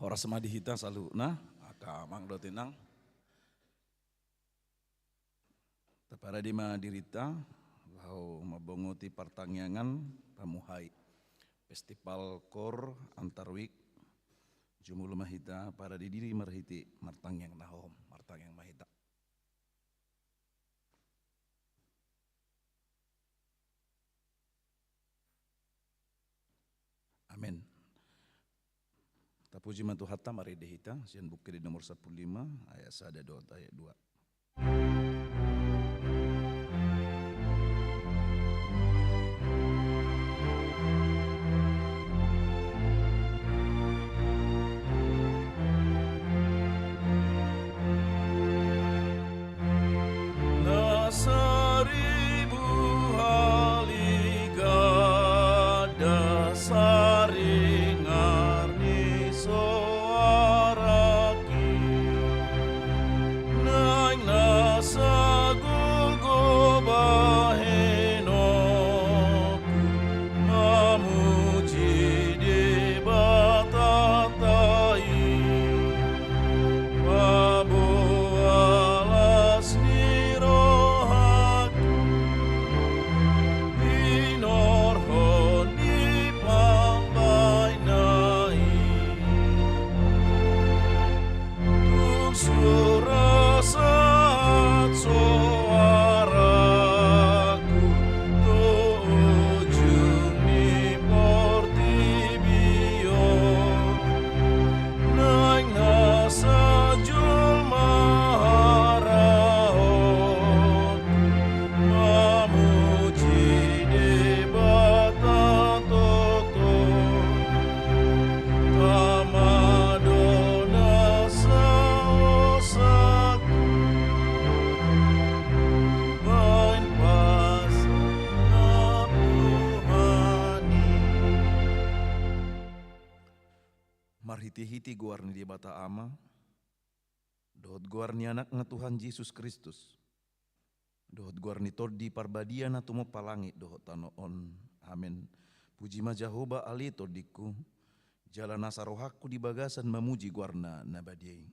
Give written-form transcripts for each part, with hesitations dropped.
Horas madihita saluna akamang do tinang. Tapara di madirita lau mabongoti pertangyangan pamuhai festival kor antarwik jumul mahita para di diri marhiti martangyang nahom martangyang mahita. Amin. Tapuji mantu hatta mari dehita sian buku di nomor 15 ayat 1 ayat 2. Marhiti-hiti guarni di bata ama, dohot guarni anak nga Tuhan Yesus Kristus, dohot guarni tordi parbadian na tumo palangi dohot tanoon, amin. Puji ma Jehovah ali tordiku, jalan nasarohaku di bagasan memuji guarna nabadiai.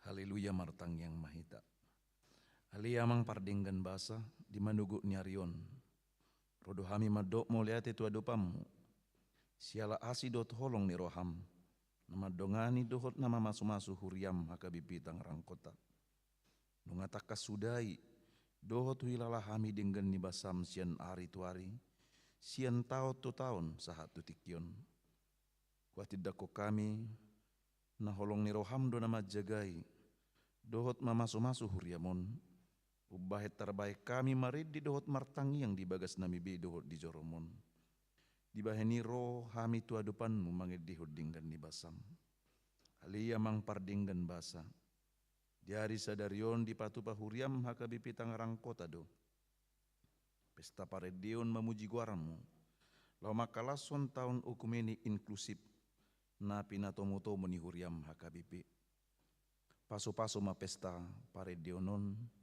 Haleluya martang yang mahita. Ali amang pardinggan basa di manugu nyarion. Rodo hami madok mo liate tu adopamu. Siala asi dot holong ni roham. Nama dongani dohot nama masu-masu huriam hakabipi tangerang kota. Nungataka sudai dohot hilala hami dinggan ni basam sian ari tuari. Sian tao tu tahun sahat tu tikion. Kuatidako kami na holong ni roham do nama jagai. Dohot mamasu-masu huriamon. Ubahet terbaik kami marid di dohot martangi yang dibagas nami be dohot di joromon. Di baheni roh hami tu adupanmu mangid dihut dinggan ni basam. Alia mang pardinggan basa. Diari sadarion di patu pahuriam hakabipi tangerang kota do. Pesta paredion memuji guaramu. Lau makalason tahun ukumeni inklusif. Napi natomoto menihuriam hakabipi. Paso-paso ma pesta paredionon.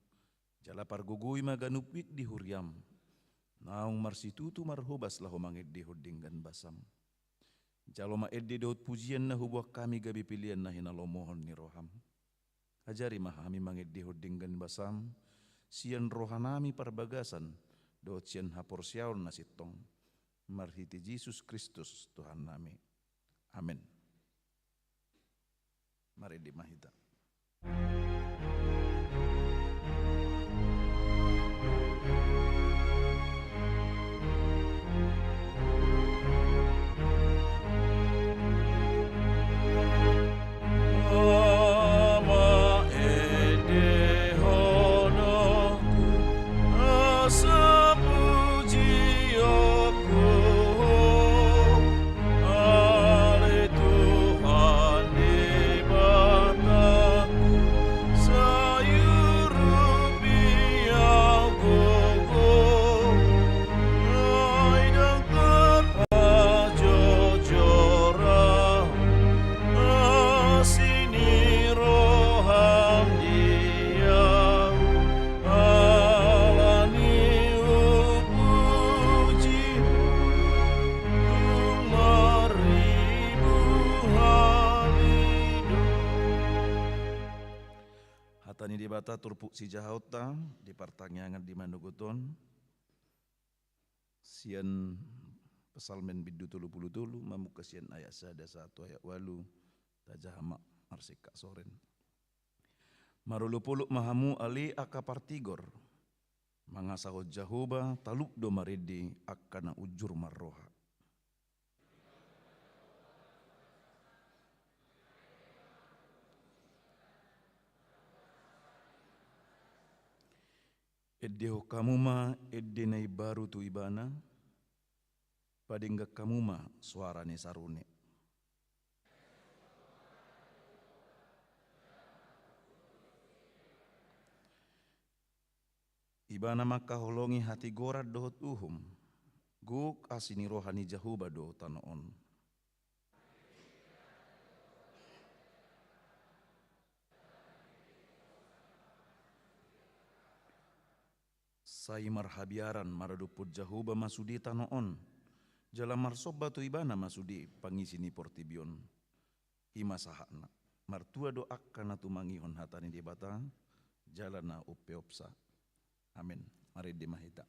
Jala pargugui maganupik di huriam. Naung marsitutu marhubas lahu mangid di hudinggan basam. Jalo ma edde daud pujian na hubuah kami gabi pilihan na hinalomohon ni roham. Ajari mahami mangid di hudinggan basam. Sian rohanami parbagasan. Daud sian hapor siaon na sitong. Marhiti Yesus Kristus Tuhan nami. Amin. Mari di mahita. Tuhan di bata Hatani di bata turpuk si jahauta di partangangan di manuguton. Sian pesalmen biddu tulu puluh tulu mamuka sian ayat sada satu ayat walu tajahamak marsika soren. Marulu puluk mahamu ali akapartigor mangasahot jahuba taluk do maridi akana ujur marroha. Eddeho kamuma eddenai baru tu ibana padingga kamuma suarane sarune. Ibana maka holongi hati gorat dohot uhum guk asini rohani jahuba do tanoon. Sai marhabiaran maraduput jahuba masudi tanoon. Jalan marsoba tu ibana masudi pangisini portibion. Ima sahakna. Martua do akkana tu mangihon hatani di bata. Jalana upeopsa. Amin. Mari di mahita.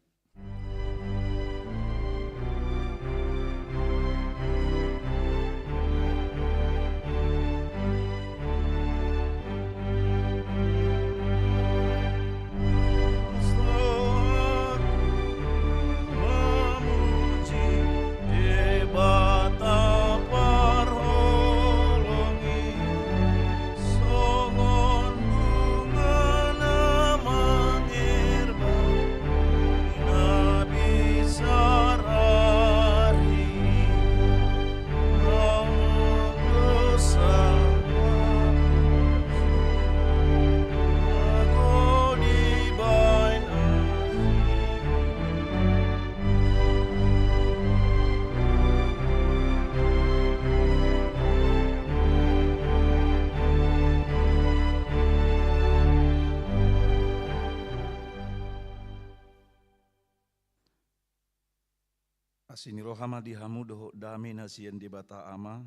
Asini rohama dihamu dohot dami nasian di bata ama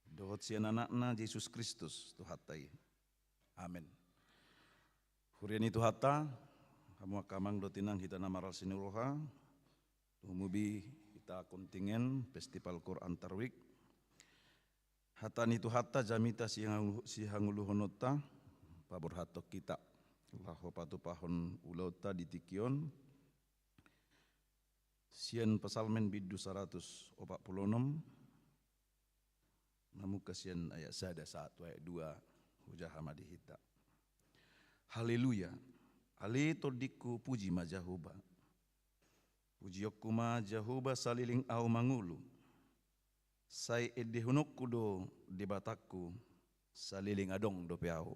dohot sian anakna Yesus Kristus tuhatai. Amin. Huriani tuhata kamu akamang dotinang hita namaral sini roha umubi kita kontingen festival Quran Tarwik hatani tuhata jamita si hangulu honota pabor hatok kita Allahu patu pahon ulauta di tikion. Sian pesalmen biddu 146 namu kasian ayat sada 1 ayat 2 hujah hamadihita. Haleluya. Ali todiku puji majahuba. Puji yokuma jahuba saliling au mangulu. Sai edehunukku do debataku saliling adong do peau.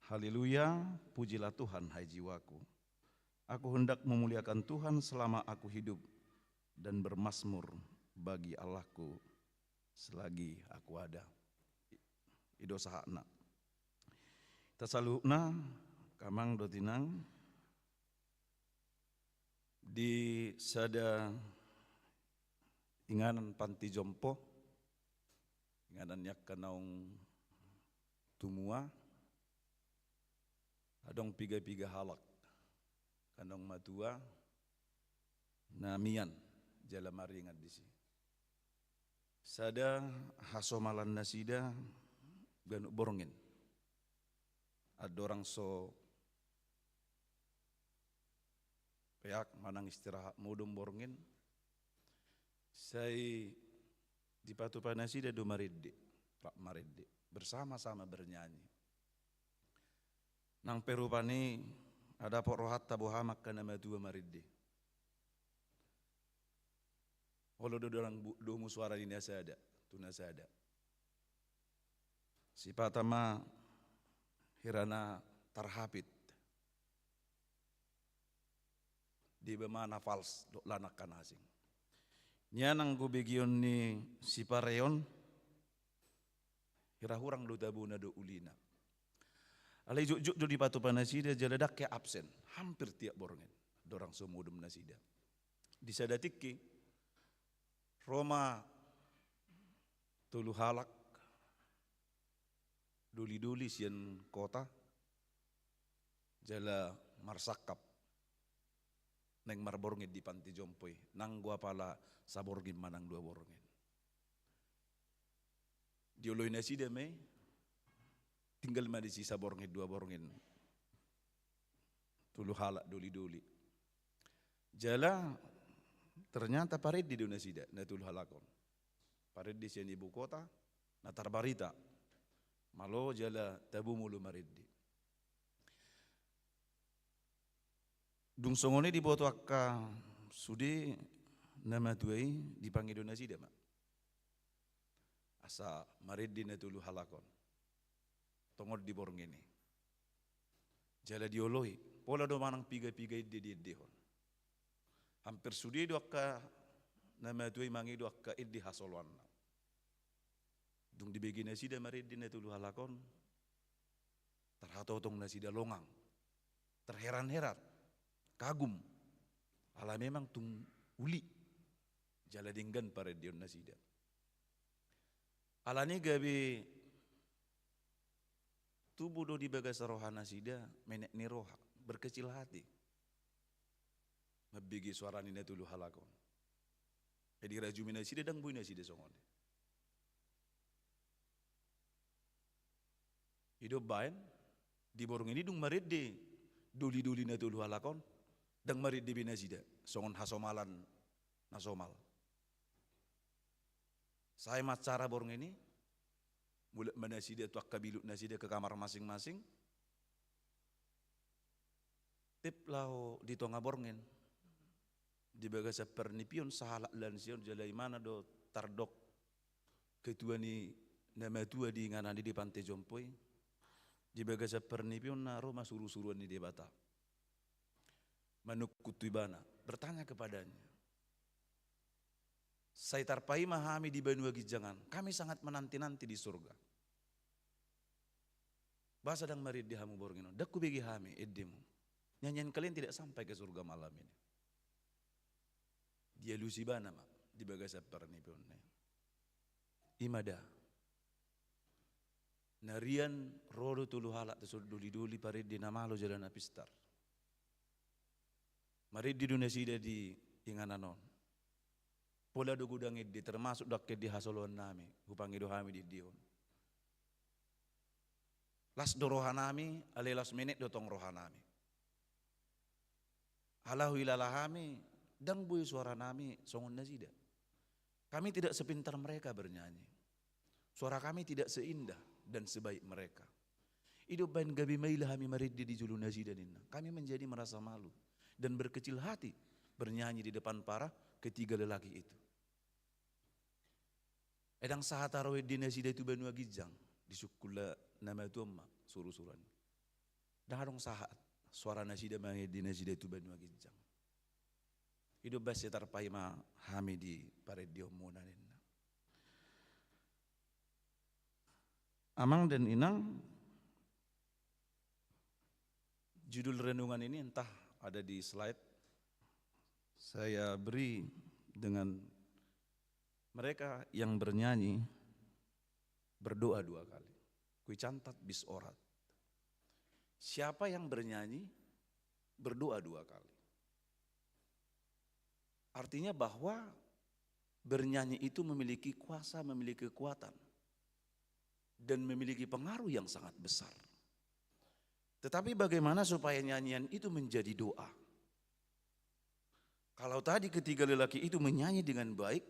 Haleluya, pujilah Tuhan hai jiwaku. Aku hendak memuliakan Tuhan selama aku hidup dan bermasmur bagi Allahku selagi aku ada. Ido sahakna. Tasalukna kamang dotinang di sada inganan panti jompo inganan yak kanaung tumua adong piga-piga halak kanong matua namian jala maringat disi. Sada hasomalan nasida ganu borongin. Adorang so peak manang istirahat mudum borongin. Sai di patu panasida do maridde, Pak maridde bersama-sama bernyanyi. Nang perupani ada porohat tabuhamak kana madua maridde. Olo do dorang do muswara di nasada, tu nasada. Sipatama hirana tarhapit. Di bemana fals do lanak kanasing. Nyanang gubegion ni sipareon hirahurang do tabuna do ulina. Alai juk di patu panasida jaladak ke absen hampir tiap borongen dorang somudum nasida. Di sadatiki Roma tulu halak duli-duli sian kota, jala marsakap, neng marborngin di panti jompoi, nang gua pala saborgin manang dua borngin. Dioloi nasi deme, tinggal mah di sisa borngin dua borngin. Tulu halak duli-duli. Jala ternyata parit di dunia sida, na tulu halakon. Parit di sian ibu kota, na tarbarita. Malo jala tabu mulu mariddi. Dung songone di boto akka sudi nama tuai dipanggil dunia sida mak. Asa mariddi na tulu halakon. Tongod di borngini. Jala dioloi, pola do manang piga-piga di hon. Hampir sudi do akka nama tuai mangi do akka iddi hasolwan. Dung dibegi nasida mariddi na tulu halakon, terhatotong nasida longang, terheran-heran, kagum, ala memang tung uli, jala dinggan paredion nasida. Ala ni gabi tubuh do dibagas roha nasida, menek ni roha, berkecil hati. Mabigi suara ni na tulu halakon. Jadi rajumi nasida dang bui nasida songone. Hidup bain di borong ini dung mariddi duli-duli na tulu halakon dang mariddi binasida songon hasomalan nasomal. Saya macara borong ini mulai manasida tuak kabilut nasida ke kamar masing-masing. Tip lau di tonga borongin di bagasa pernipion sahalak lansion jalai mana do tardok ketua ni nama tua di nganani di pantai jompoi. Di bagasa pernipion na Roma suruh-suruan ni dia bata. Manuk kutubana bertanya kepadanya. Saya tarpai mahami di Banua Gijangan. Kami sangat menanti-nanti di surga. Bahasa dang marid di hamu borngino. Dakku begi hami eddimu. Nyanyian kalian tidak sampai ke surga malam ini. Dia lusibana mak di bagasa pernipion. Imada. Narian rodo tulu halak tesul duli-duli parid di namalo jalan apistar. Marid di dunia sida di ingananon. Pola do gudang di termasuk dakke di hasolon nami, hupangi do hami di dion. Las do rohanami, ale las menit do tong rohanami. Halahu ilalahami, dang bui suara nami songon nasida. Kami tidak sepintar mereka bernyanyi. Suara kami tidak seindah dan sebaik mereka. Hidup bain gabi mailah kami mariddi di julu nasida ninna. Kami menjadi merasa malu dan berkecil hati bernyanyi di depan para ketiga lelaki itu. Edang sahatarawe di nasida itu Banua Gijang di sukula nama itu emak suruh-suruan. Dah dong sahat suara nasida mangi di nasida itu Banua Gijang. Hidup bas tarpai ma hami di paredio muna ninna. Amang dan Inang, judul renungan ini entah ada di slide, saya beri dengan mereka yang bernyanyi berdoa 2 kali. Kui cantat bis orat. Siapa yang bernyanyi berdoa 2 kali. Artinya bahwa bernyanyi itu memiliki kuasa, memiliki kekuatan. Dan memiliki pengaruh yang sangat besar. Tetapi bagaimana supaya nyanyian itu menjadi doa? Kalau tadi ketiga lelaki itu menyanyi dengan baik,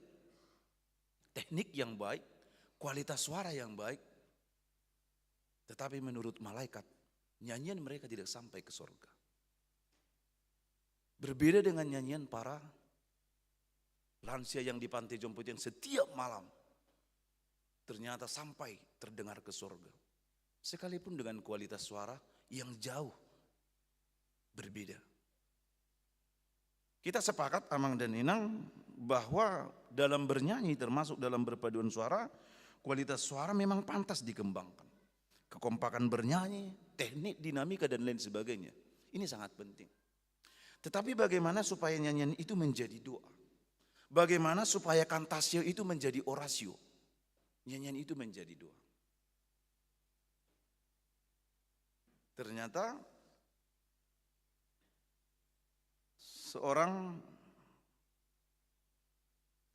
teknik yang baik, kualitas suara yang baik, tetapi menurut malaikat, nyanyian mereka tidak sampai ke surga. Berbeda dengan nyanyian para lansia yang di pantai jompo yang setiap malam ternyata sampai terdengar ke surga. Sekalipun dengan kualitas suara yang jauh berbeda. Kita sepakat Amang dan Inang bahwa dalam bernyanyi termasuk dalam berpaduan suara, kualitas suara memang pantas dikembangkan. Kekompakan bernyanyi, teknik, dinamika dan lain sebagainya. Ini sangat penting. Tetapi bagaimana supaya nyanyian itu menjadi doa? Bagaimana supaya kantasio itu menjadi orasio? Nyanyian itu menjadi doa. Ternyata seorang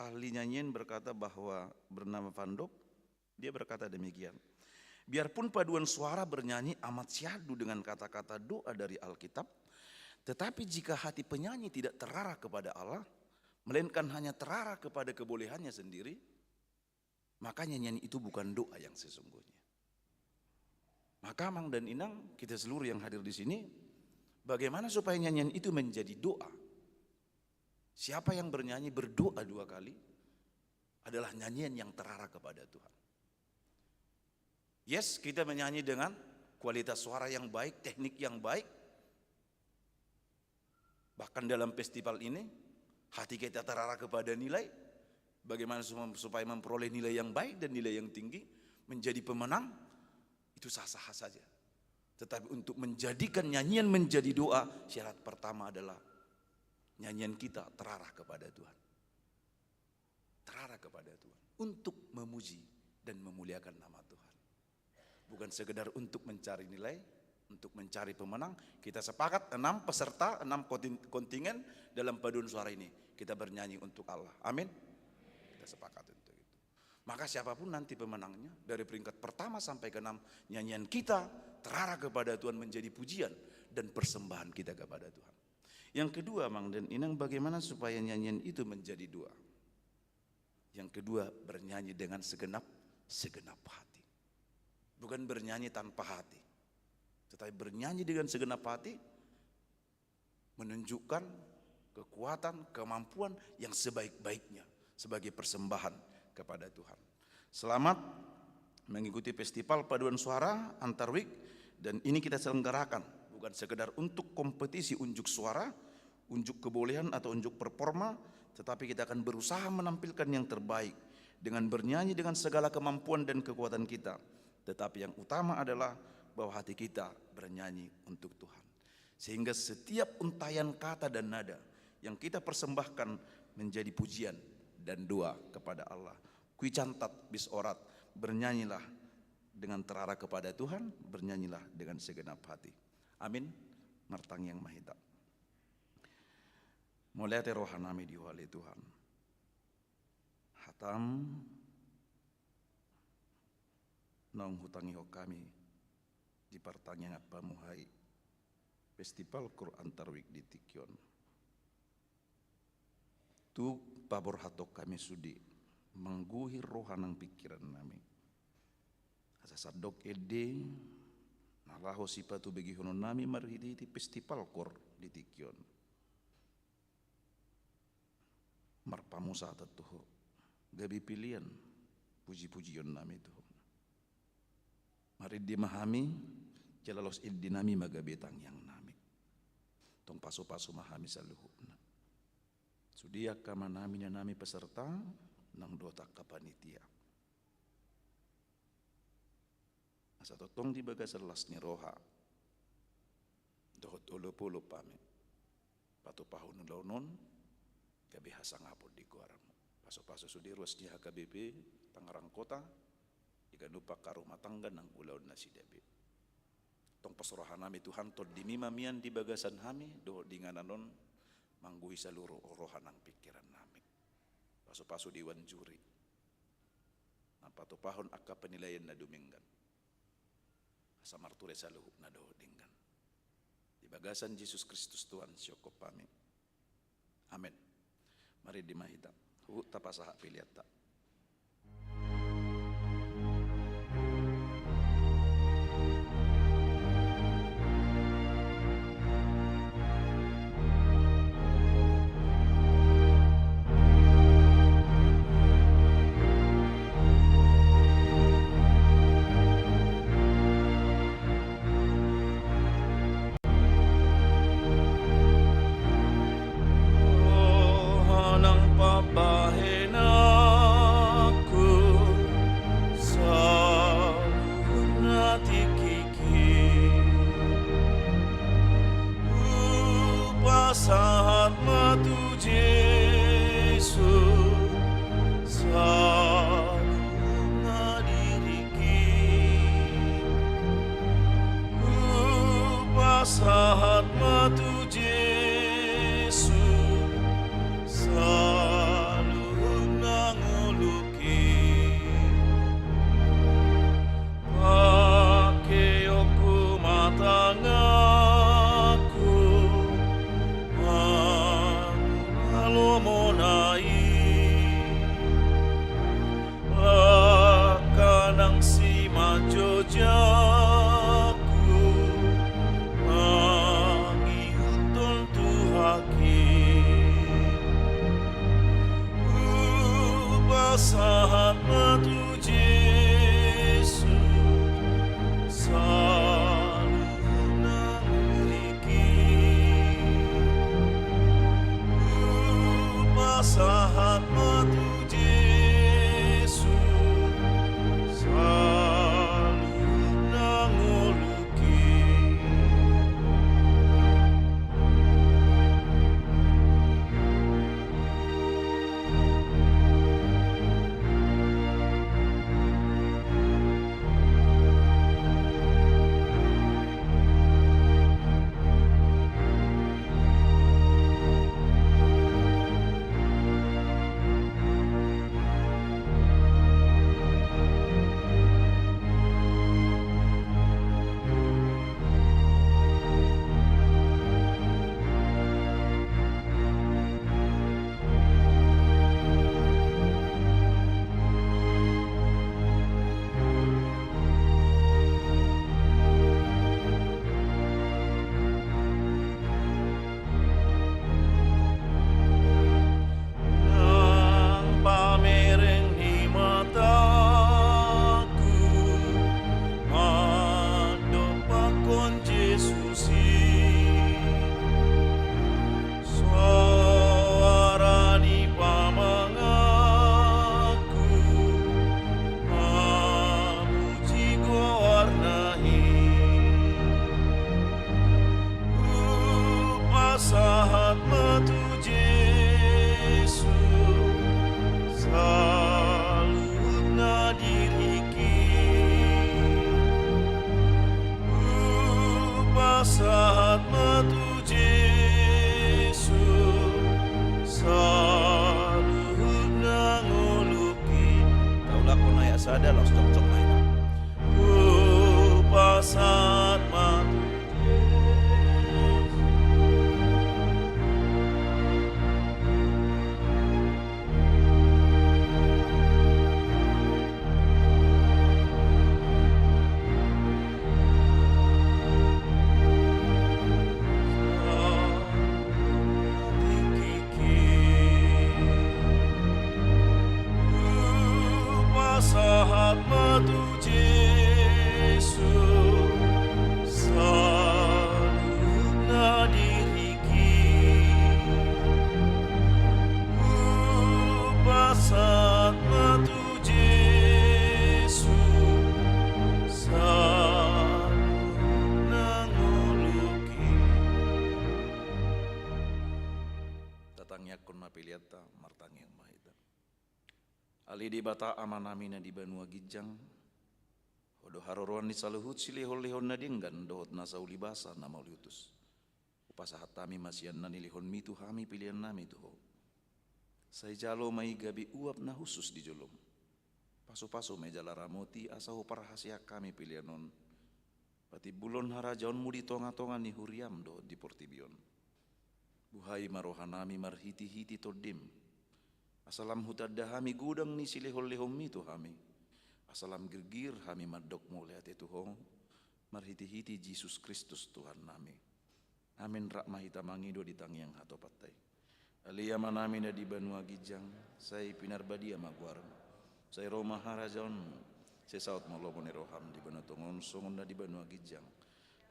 ahli nyanyian berkata bahwa bernama Van Dok, dia berkata demikian. Biarpun paduan suara bernyanyi amat syahdu dengan kata-kata doa dari Alkitab, tetapi jika hati penyanyi tidak terarah kepada Allah, melainkan hanya terarah kepada kebolehannya sendiri, maka nyanyian itu bukan doa yang sesungguhnya. Maka Mang dan Inang, kita seluruh yang hadir di sini, bagaimana supaya nyanyian itu menjadi doa? Siapa yang bernyanyi berdoa 2 kali adalah nyanyian yang terarah kepada Tuhan. Yes, kita menyanyi dengan kualitas suara yang baik, teknik yang baik. Bahkan dalam festival ini, hati kita terarah kepada nilai. Bagaimana supaya memperoleh nilai yang baik dan nilai yang tinggi, menjadi pemenang, itu sah-sah saja. Tetapi untuk menjadikan nyanyian menjadi doa, syarat pertama adalah nyanyian kita terarah kepada Tuhan. Terarah kepada Tuhan. Untuk memuji dan memuliakan nama Tuhan. Bukan sekedar untuk mencari nilai, untuk mencari pemenang. Kita sepakat 6 peserta, 6 kontingen dalam paduan suara ini. Kita bernyanyi untuk Allah. Amin. Kita sepakat untuk itu. Maka siapapun nanti pemenangnya, dari peringkat pertama sampai ke 6, nyanyian kita terarah kepada Tuhan menjadi pujian dan persembahan kita kepada Tuhan. Yang kedua, Mang dan Inang, bagaimana supaya nyanyian itu menjadi doa? Yang kedua, bernyanyi dengan segenap hati. Bukan bernyanyi tanpa hati, tetapi bernyanyi dengan segenap hati, menunjukkan kekuatan, kemampuan yang sebaik-baiknya sebagai persembahan kepada Tuhan. Selamat mengikuti festival paduan suara antar week, dan ini kita selenggarakan bukan sekedar untuk kompetisi unjuk suara, unjuk kebolehan atau unjuk performa, tetapi kita akan berusaha menampilkan yang terbaik dengan bernyanyi dengan segala kemampuan dan kekuatan kita. Tetapi yang utama adalah bahwa hati kita bernyanyi untuk Tuhan. Sehingga setiap untayan kata dan nada yang kita persembahkan menjadi pujian dan doa kepada Allah. Kui cantat bis orat, bernyanyilah dengan terarah kepada Tuhan, bernyanyilah dengan segenap hati. Amin. Martang yang mahita. Mulia rohanami diwali Tuhan. Hatam nong hutangi ho kami di pertanyaan pamuhai festival Quran Tarwik di Tikyon. Tu pabor hatok kami sudi mengguhir rohanang pikiran nami. Asa sadok ede nalaho sipatu bagi hono nami marhidi di festival Qur di Tikyon. Marpamusa tatuho gabi pilihan puji-pujian nami itu. Mari dimahami jalalos dinami magabetang yang nami. Tong paso-paso mahami saluhupna. Sudia kama nami na nami peserta nang dotak kapanitia. Asa totong di bagas selas ni roha. Dohot ulo-pulo pami. Patu pahun launon gabi hasang hapon di guaramu. Paso-paso sudi ruas di HKBP Tangerang Kota. Jika lupa ka rumah tangga nang ulau nasi dabi. Tong pasurahan nami Tuhan tod di mimamian di bagasan hami do di ngananon mangguhi seluruh rohan nang pikiran nami. Paso-paso di wanjuri. Apa to pahon akka penilaian na duminggan. Asa marture saluhuk na do dinggan. Di bagasan Yesus Kristus Tuhan syoko pami. Amin. Mari dimahita. Hu tapasaha piliata. Nang pabahena matu Yesus selalu nanguluki pakai aku matangaku lalu monai akanang si majojaku mangiutol tuhaki basahat matu Yesus selalu nangiliki basahat matu Yesus selalu nanguluki sahat matu Yesus selalu nadiriki sahat matu Yesus selalu nanguluki taulah ko na ya sada los cok-cok na ito sahat matu sahat matu Yesus selalu nadiriki sahat matu Yesus selalu nanguluki tatangnya kun mapiliata martang yang mahita ali di bata amanamina di Banua Gijang odo haroroan di saluhut silihon-lihon na dinggan dohot nasa ulibasa na mauliutus upasahat tami masian na nilihon mitu hami pilihan nami tuho say jalo may gabi uap na husus di jolom paso-paso may jala ramoti asaho parahasya kami pilihanon pati bulon harajaon mudi tonga-tonga ni huriam dohot di portibion buhay marohanami marhiti-hiti todim asalam hutadda hami gudang ni silihol-lihom mito hami asalam gergir hami madok mulihat itu hong marhiti-hiti Yesus Kristus Tuhan nami amin rakmahita mangido di tangyang hatopatay alia manamina di Banua Gijang say pinarbadia magwarang say Roma harajaon say saut molomone roham di Banua Tongon songon na di Banua Gijang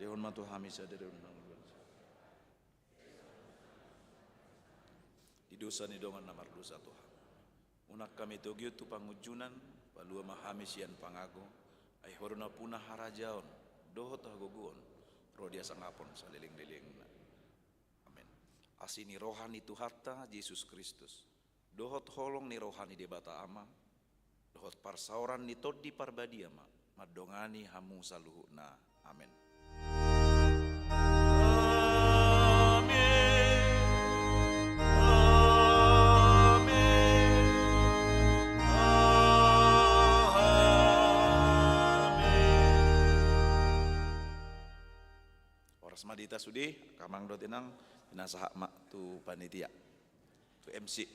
lehon matu hami sadereon di dosa ni dongan namar dosa Tuhan unak kami togyo tu pangujunan palua mahami sian pangago ay horona punah harajaon dohot hagoguon rodia sangapon saliling-liling amin asini rohani tuhatta Yesus Kristus dohot holong ni rohani debata ama dohot parsauran ni todi parbadia ma madongani hamu saluhuna amin Parsmadita sudi, kamang do tinang, pinasahak mak tu panitia, tu MC.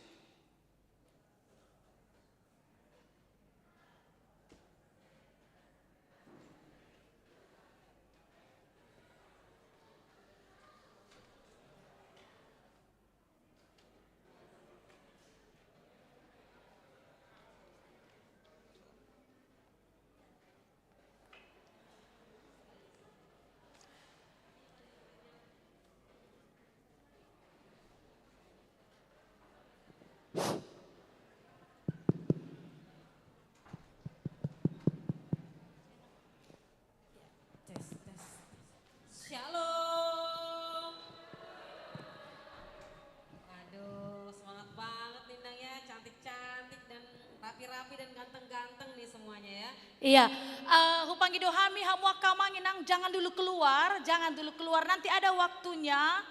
Tes, tes. Shalom. Aduh, semangat banget nih Nang ya, cantik-cantik dan rapi-rapi dan ganteng-ganteng nih semuanya ya. Iya, hupangido hami hamua kamanginang jangan dulu keluar, nanti ada waktunya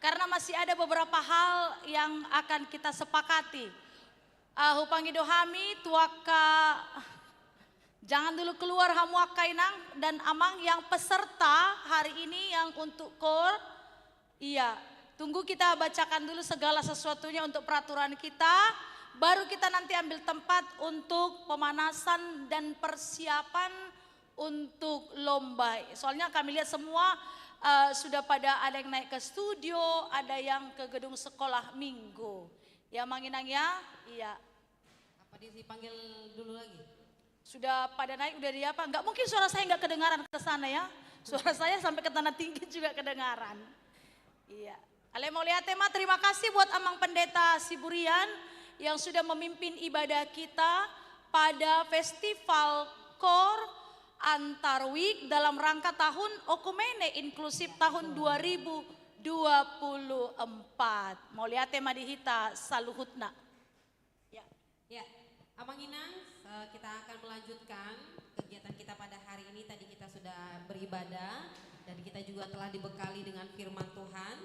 karena masih ada beberapa hal yang akan kita sepakati. Hupangido hami tuaka jangan dulu keluar hamua kainang dan amang yang peserta hari ini yang untuk kor, iya tunggu kita bacakan dulu segala sesuatunya untuk peraturan kita. Baru kita nanti ambil tempat untuk pemanasan dan persiapan untuk lomba. Soalnya kami lihat semua sudah pada ada yang naik ke studio, ada yang ke gedung sekolah minggu. Ya Manginang ya, iya. Apa dipanggil dulu lagi? Sudah pada naik, udah di apa? Enggak mungkin suara saya enggak kedengaran ke sana ya. Suara saya sampai ke tanah tinggi juga kedengaran. Iya. Ale mau lihat tema, terima kasih buat Amang Pendeta Siburian yang sudah memimpin ibadah kita pada festival KOR Antarwik dalam rangka tahun Okumene Inklusif tahun 2024. Mau lihat tema di hita saluhutna. Ya. Ya, Amang Inang, kita akan melanjutkan kegiatan kita pada hari ini. Tadi kita sudah beribadah dan kita juga telah dibekali dengan firman Tuhan.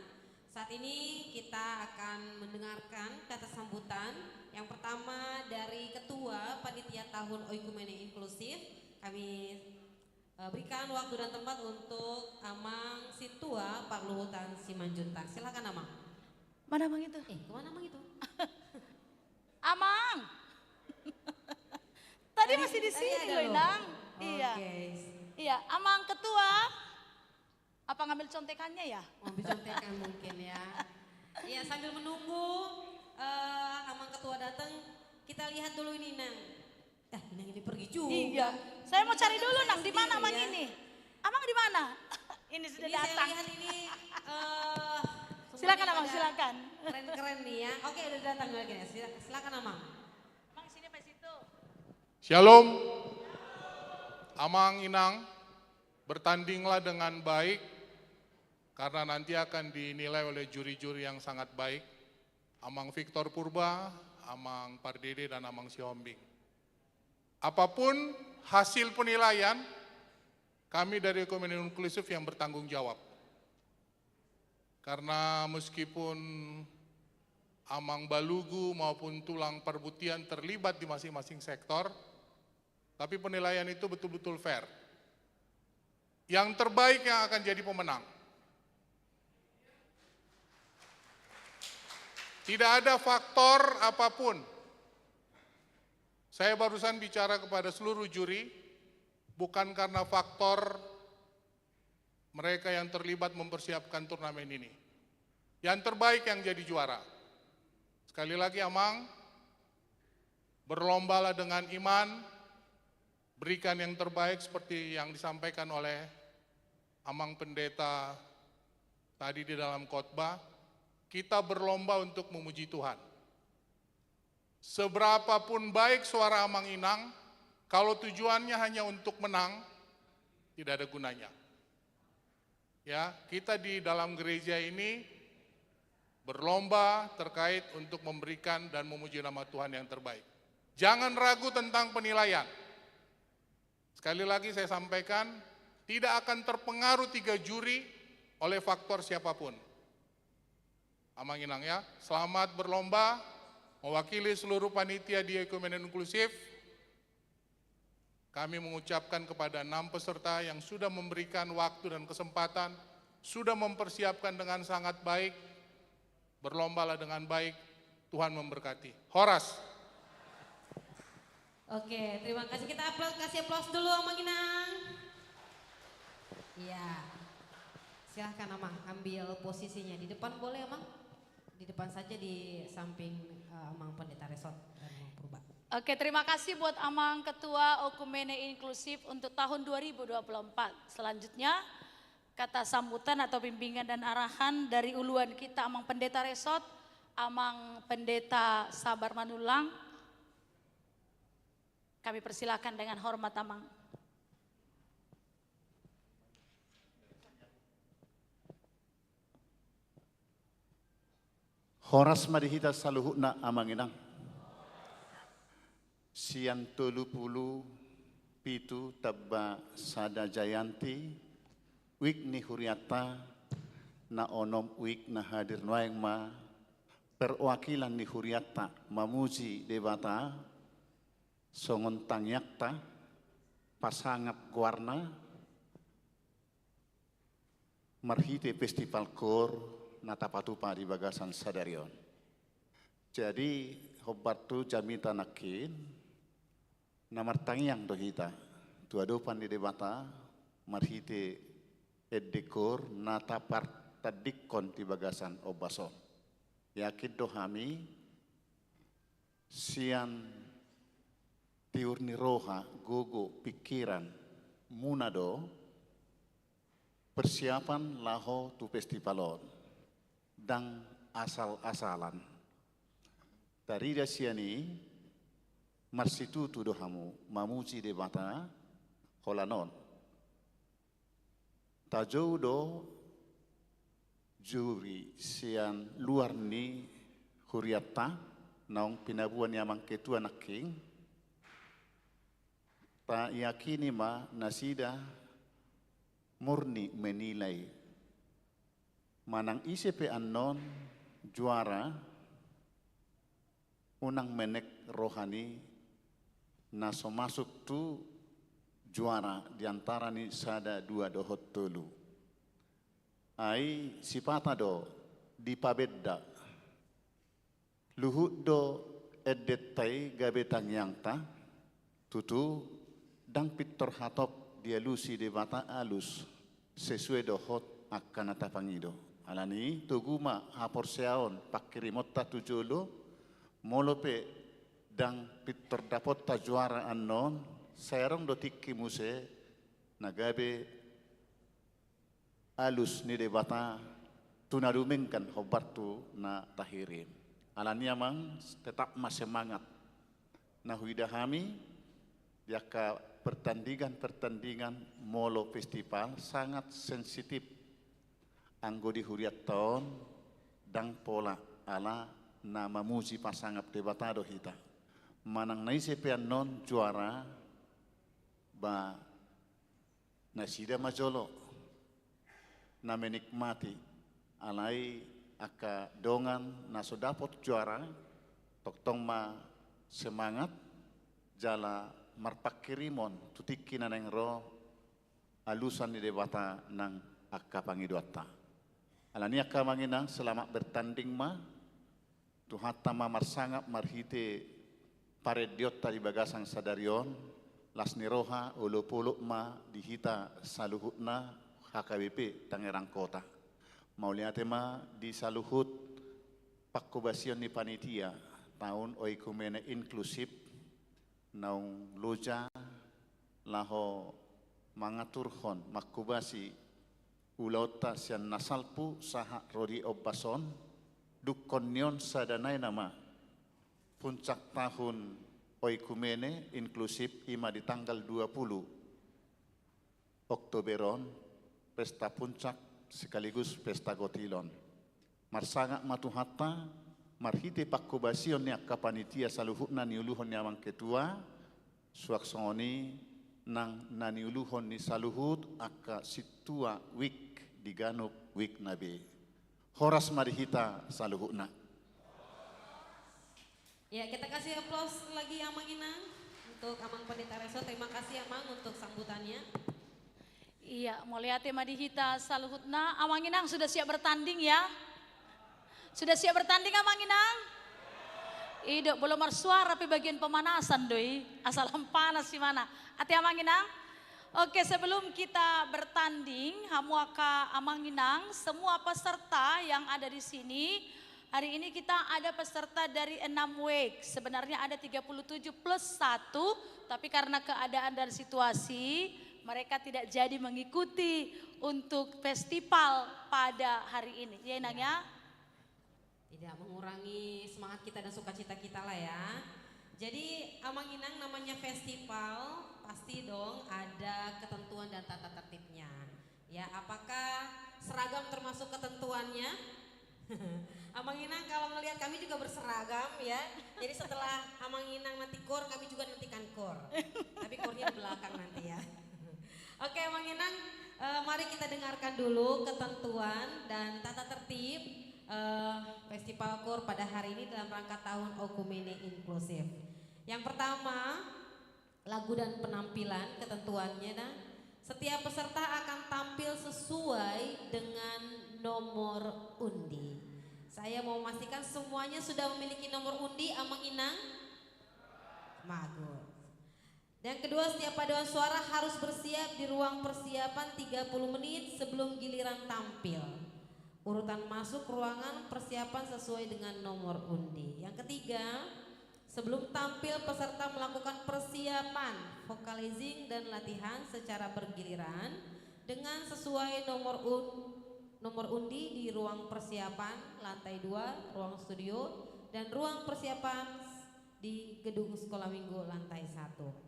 Saat ini kita akan mendengarkan kata sambutan. Yang pertama dari Ketua Panitia Tahun Oikumene Inklusif. Kami berikan waktu dan tempat untuk Amang Situa Pak Luhutan Simanjuntak. Silakan Amang. Mana Amang itu? Kemana Amang itu? Amang. Tadi masih di sini ada loh, loh. Inang. Iya. Oke. Iya, Amang Ketua. Apa ngambil contekannya ya? Ambil contekan mungkin ya. Iya, sambil menunggu Amang Ketua datang, kita lihat dulu ini Nang. Inang ini pergi juga. Iya. Saya mau cari dulu Nang, di mana Amang ya. ini? Amang di mana? Ini sudah Ini saya datang. lihat ini Silakan semuanya Amang, pada silakan. Keren-keren nih ya. Oke, udah datang lagi ya. Silakan Amang. Amang sini Pak situ. Shalom, Amang Inang, bertandinglah dengan baik karena nanti akan dinilai oleh juri-juri yang sangat baik. Amang Victor Purba, Amang Pardede, dan Amang Siombing. Apapun hasil penilaian, kami dari Oikumene Inklusif yang bertanggung jawab. Karena meskipun Amang Balugu maupun Tulang Perbutian terlibat di masing-masing sektor, tapi penilaian itu betul-betul fair. Yang terbaik yang akan jadi pemenang. Tidak ada faktor apapun. Saya barusan bicara kepada seluruh juri, bukan karena faktor mereka yang terlibat mempersiapkan turnamen ini. Yang terbaik yang jadi juara. Sekali lagi Amang, berlombalah dengan iman, berikan yang terbaik seperti yang disampaikan oleh Amang Pendeta tadi di dalam khotbah. Kita berlomba untuk memuji Tuhan. Seberapapun baik suara Amang Inang, kalau tujuannya hanya untuk menang, tidak ada gunanya. Ya, kita di dalam gereja ini berlomba terkait untuk memberikan dan memuji nama Tuhan yang terbaik. Jangan ragu tentang penilaian. Sekali lagi saya sampaikan, tidak akan terpengaruh 3 juri oleh faktor siapapun. Amang Inang ya, selamat berlomba, mewakili seluruh panitia di Oikumene Inklusif. Kami mengucapkan kepada 6 peserta yang sudah memberikan waktu dan kesempatan, sudah mempersiapkan dengan sangat baik, berlombalah dengan baik, Tuhan memberkati. Horas. Oke, terima kasih. Kita kasih aplaus dulu Amang Inang. Iya. Silahkan Amang, ambil posisinya di depan boleh Amang? Di depan saja di samping Amang Pendeta Resort dan Amang Purba. Oke, terima kasih buat Amang Ketua Okumene Inklusif untuk tahun 2024. Selanjutnya kata sambutan atau bimbingan dan arahan dari uluan kita Amang Pendeta Resort, Amang Pendeta Sabar Manulang. Kami persilakan dengan hormat Amang. Horas madihita saluhukna Amang Inang. Sian tolu pulu pitu tabba sada jayanti wik ni huriata na onom wik na hadir noeng ma perwakilan ni huriata mamuji debata songon tangyakta pasangat guarna marhite festival kor natapatupa di bagasan sadarion. Jadi hobatu jamita nakin namar tangyang dohita tuadopan di debata marhite eddekor natapar tadikon di bagasan obason. Yakin dohami sian tiurni roha, gogo, pikiran, munado, persiapan laho tu festivalon, dan asal-asalan. Dari dasiani, marsitu tu dohamu, mamuji debata, holanon. Tajau do, juri sian luar ni huriata, naung pinabuan yamang ketua naking, tak yakini ma nasida murni menilai manang ICP anon juara unang menek rohani naso masuk tu juara diantara ni sada dua dohot tolu ai sipata do di pabedda luhut do edetai gabetang yang ta tutu dang pitor hatop dia lusi de bata alus sesuai dohot akan atapangido alani tuguma hapor seaon pakirimota tujolo molope dang pitor dapot ta juara anon serong do tikki muse nagabe alus ni de bata tunarumengkan hobartu na tahirim alani amang tetap semangat na huidahami jaka pertandingan molo festival sangat sensitif anggo di huriat tahun dang pola ala nama musi pasangap debatado hita manang naise pean non juara ba nasida majolo na menikmati alai aka dongan na sodapot juara toktong ma semangat jala marpakirimon tutiki na neng ro alusan di debata nang akka pangiduata. Alani akka manginang selamat bertanding ma tuhata ma marsangap marhite parediota di bagasang sadarion las niroha ulo-pulo ma dihita saluhutna HKBP Tangerang Kota. Mauliate ma di saluhut pakkubasion ni panitia tahun oikumene inklusif naung loja laho mangaturhon makubasi ulauta sian nasalpu saha rodi obason dukkonyon sadanay nama puncak tahun oikumene inklusif ima di tanggal 20 Oktoberon pesta puncak sekaligus pesta gotilon marsangak matuhata marhite pakkubasion ni akka panitia saluhutna ni uluhon ni amang ketua suaksoni nang nani uluhon ni saluhut akka situa wik diganup wik nabi horas marihita saluhutna. Ya, kita kasih aplaus lagi Amang Inang untuk Amang Pendeta Reso. Terima kasih Amang untuk sambutannya. Iya, mau lihat Madihita Saluhutna, Amanginang sudah siap bertanding ya? Sudah siap bertanding Amanginang? Idok belum bersuara tapi bagian pemanasan doi, asal panas di mana? Hati Amanginang? Oke, sebelum kita bertanding, Hamuaka Amanginang, semua peserta yang ada di sini, hari ini kita ada peserta dari 6 week. Sebenarnya ada 37 plus 1, tapi karena keadaan dan situasi, mereka tidak jadi mengikuti untuk festival pada hari ini. Ya Inang ya? Tidak mengurangi semangat kita dan sukacita kita lah ya. Jadi Amanginang namanya festival, pasti dong ada ketentuan dan tata tertibnya. Ya, apakah seragam termasuk ketentuannya? Amanginang kalau melihat kami juga berseragam ya. Jadi setelah Amanginang nanti kor, kami juga nantikan kor. Tapi kornya di belakang nanti ya. Oke Amanginang, mari kita dengarkan dulu ketentuan dan tata tertib Festival Kor pada hari ini dalam rangka tahun Okumene Inklusif. Yang pertama, lagu dan penampilan ketentuannya. Nah, setiap peserta akan tampil sesuai dengan nomor undi. Saya mau memastikan semuanya sudah memiliki nomor undi Amanginang? Bagus. Yang kedua, setiap paduan suara harus bersiap di ruang persiapan 30 menit sebelum giliran tampil. Urutan masuk ruangan persiapan sesuai dengan nomor undi. Yang ketiga, sebelum tampil peserta melakukan persiapan, vocalizing dan latihan secara bergiliran dengan sesuai nomor undi di ruang persiapan lantai 2, ruang studio, dan ruang persiapan di gedung sekolah minggu lantai 1.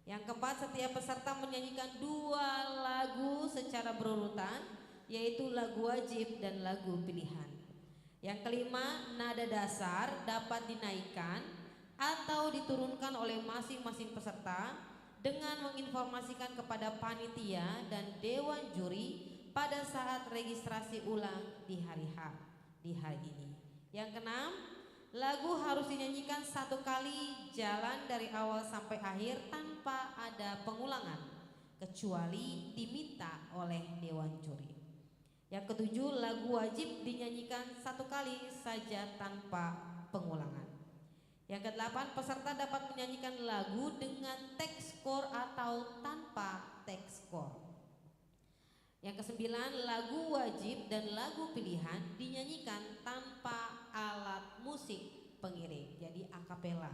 Yang keempat, setiap peserta menyanyikan 2 lagu secara berurutan, yaitu lagu wajib dan lagu pilihan. Yang kelima, nada dasar dapat dinaikkan atau diturunkan oleh masing-masing peserta dengan menginformasikan kepada panitia dan dewan juri pada saat registrasi ulang di hari ini. Yang keenam, lagu harus dinyanyikan 1 kali jalan dari awal sampai akhir tanpa ada pengulangan, kecuali diminta oleh dewan juri. Yang ketujuh, lagu wajib dinyanyikan 1 kali saja tanpa pengulangan. Yang kedelapan, peserta dapat menyanyikan lagu dengan teks skor atau tanpa teks skor. Yang kesembilan, lagu wajib dan lagu pilihan dinyanyikan tanpa alat musik pengiring, jadi akapela.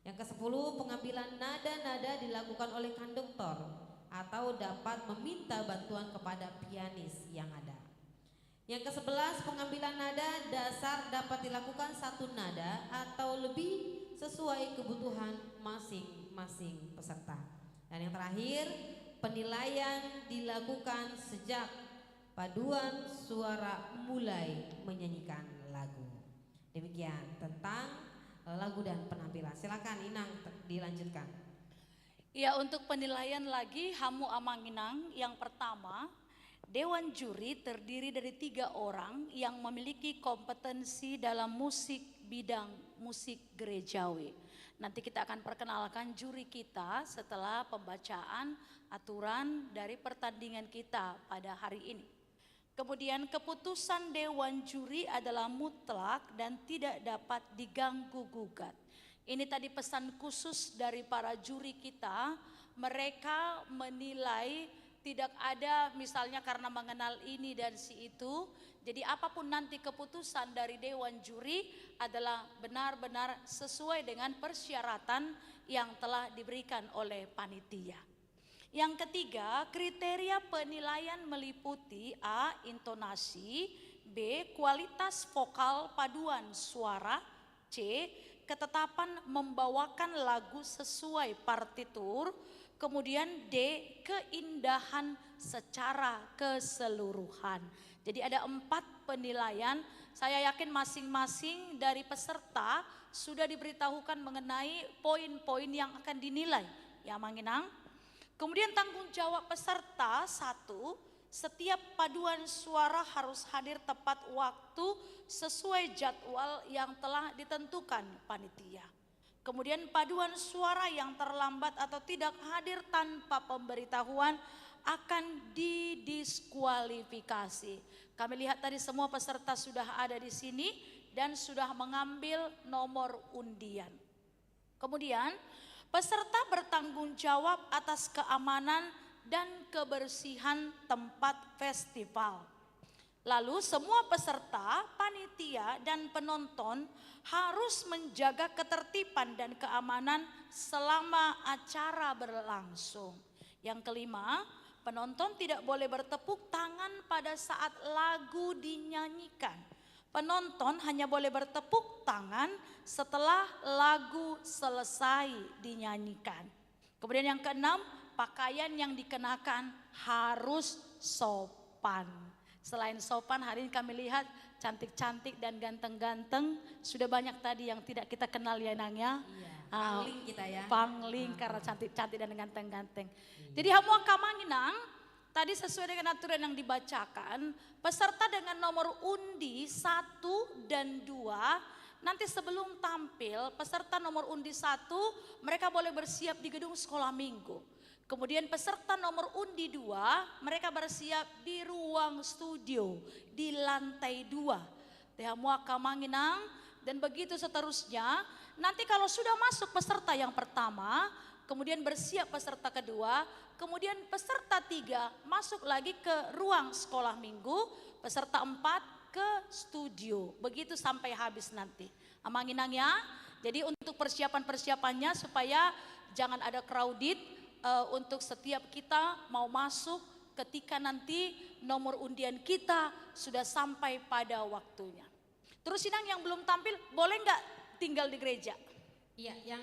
Yang ke-10, pengambilan nada-nada dilakukan oleh konduktor atau dapat meminta bantuan kepada pianis yang ada. Yang ke-11, pengambilan nada dasar dapat dilakukan 1 nada atau lebih sesuai kebutuhan masing-masing peserta. Dan yang terakhir, penilaian dilakukan sejak paduan suara mulai menyanyikan lagu. Demikian tentang lagu dan penampilan. Silakan Inang dilanjutkan. Ya, untuk penilaian lagi Hamu Amanginang, yang pertama, dewan juri terdiri dari 3 orang yang memiliki kompetensi dalam musik bidang musik gerejawi. Nanti kita akan perkenalkan juri kita setelah pembacaan aturan dari pertandingan kita pada hari ini. Kemudian keputusan dewan juri adalah mutlak dan tidak dapat diganggu gugat. Ini tadi pesan khusus dari para juri kita, mereka menilai tidak ada misalnya karena mengenal ini dan si itu. Jadi apapun nanti keputusan dari dewan juri adalah benar-benar sesuai dengan persyaratan yang telah diberikan oleh panitia. Yang ketiga, kriteria penilaian meliputi A. intonasi, B. kualitas vokal paduan suara, C. ketetapan membawakan lagu sesuai partitur, kemudian D. keindahan secara keseluruhan. Jadi ada 4 penilaian. Saya yakin masing-masing dari peserta sudah diberitahukan mengenai poin-poin yang akan dinilai. Ya Manginang. Kemudian tanggung jawab peserta 1, setiap paduan suara harus hadir tepat waktu sesuai jadwal yang telah ditentukan panitia. Kemudian paduan suara yang terlambat atau tidak hadir tanpa pemberitahuan akan didiskualifikasi. Kami lihat tadi semua peserta sudah ada di sini dan sudah mengambil nomor undian. Kemudian peserta bertanggung jawab atas keamanan dan kebersihan tempat festival. Lalu semua peserta, panitia dan penonton harus menjaga ketertiban dan keamanan selama acara berlangsung. Yang kelima, penonton tidak boleh bertepuk tangan pada saat lagu dinyanyikan. Penonton hanya boleh bertepuk tangan setelah lagu selesai dinyanyikan. Kemudian yang keenam, pakaian yang dikenakan harus sopan. Selain sopan, hari ini kami lihat cantik-cantik dan ganteng-ganteng. Sudah banyak tadi yang tidak kita kenal ya Nang ya. Iya, pangling kita ya. Pangling karena cantik-cantik dan ganteng-ganteng. Jadi Hamuaka Manginang, tadi sesuai dengan aturan yang dibacakan, peserta dengan nomor undi 1 dan 2, nanti sebelum tampil peserta nomor undi 1 mereka boleh bersiap di gedung sekolah minggu. Kemudian peserta nomor undi 2 mereka bersiap di ruang studio di lantai 2. Hamuaka Manginang dan begitu seterusnya. Nanti kalau sudah masuk peserta yang pertama, kemudian bersiap peserta kedua, kemudian peserta 3 masuk lagi ke ruang sekolah minggu, peserta 4 ke studio. Begitu sampai habis nanti. Amanginang ya. Jadi untuk persiapan-persiapannya supaya jangan ada crowded untuk setiap kita mau masuk ketika nanti nomor undian kita sudah sampai pada waktunya. Terus Inang yang belum tampil boleh nggak tinggal di gereja? Iya, yang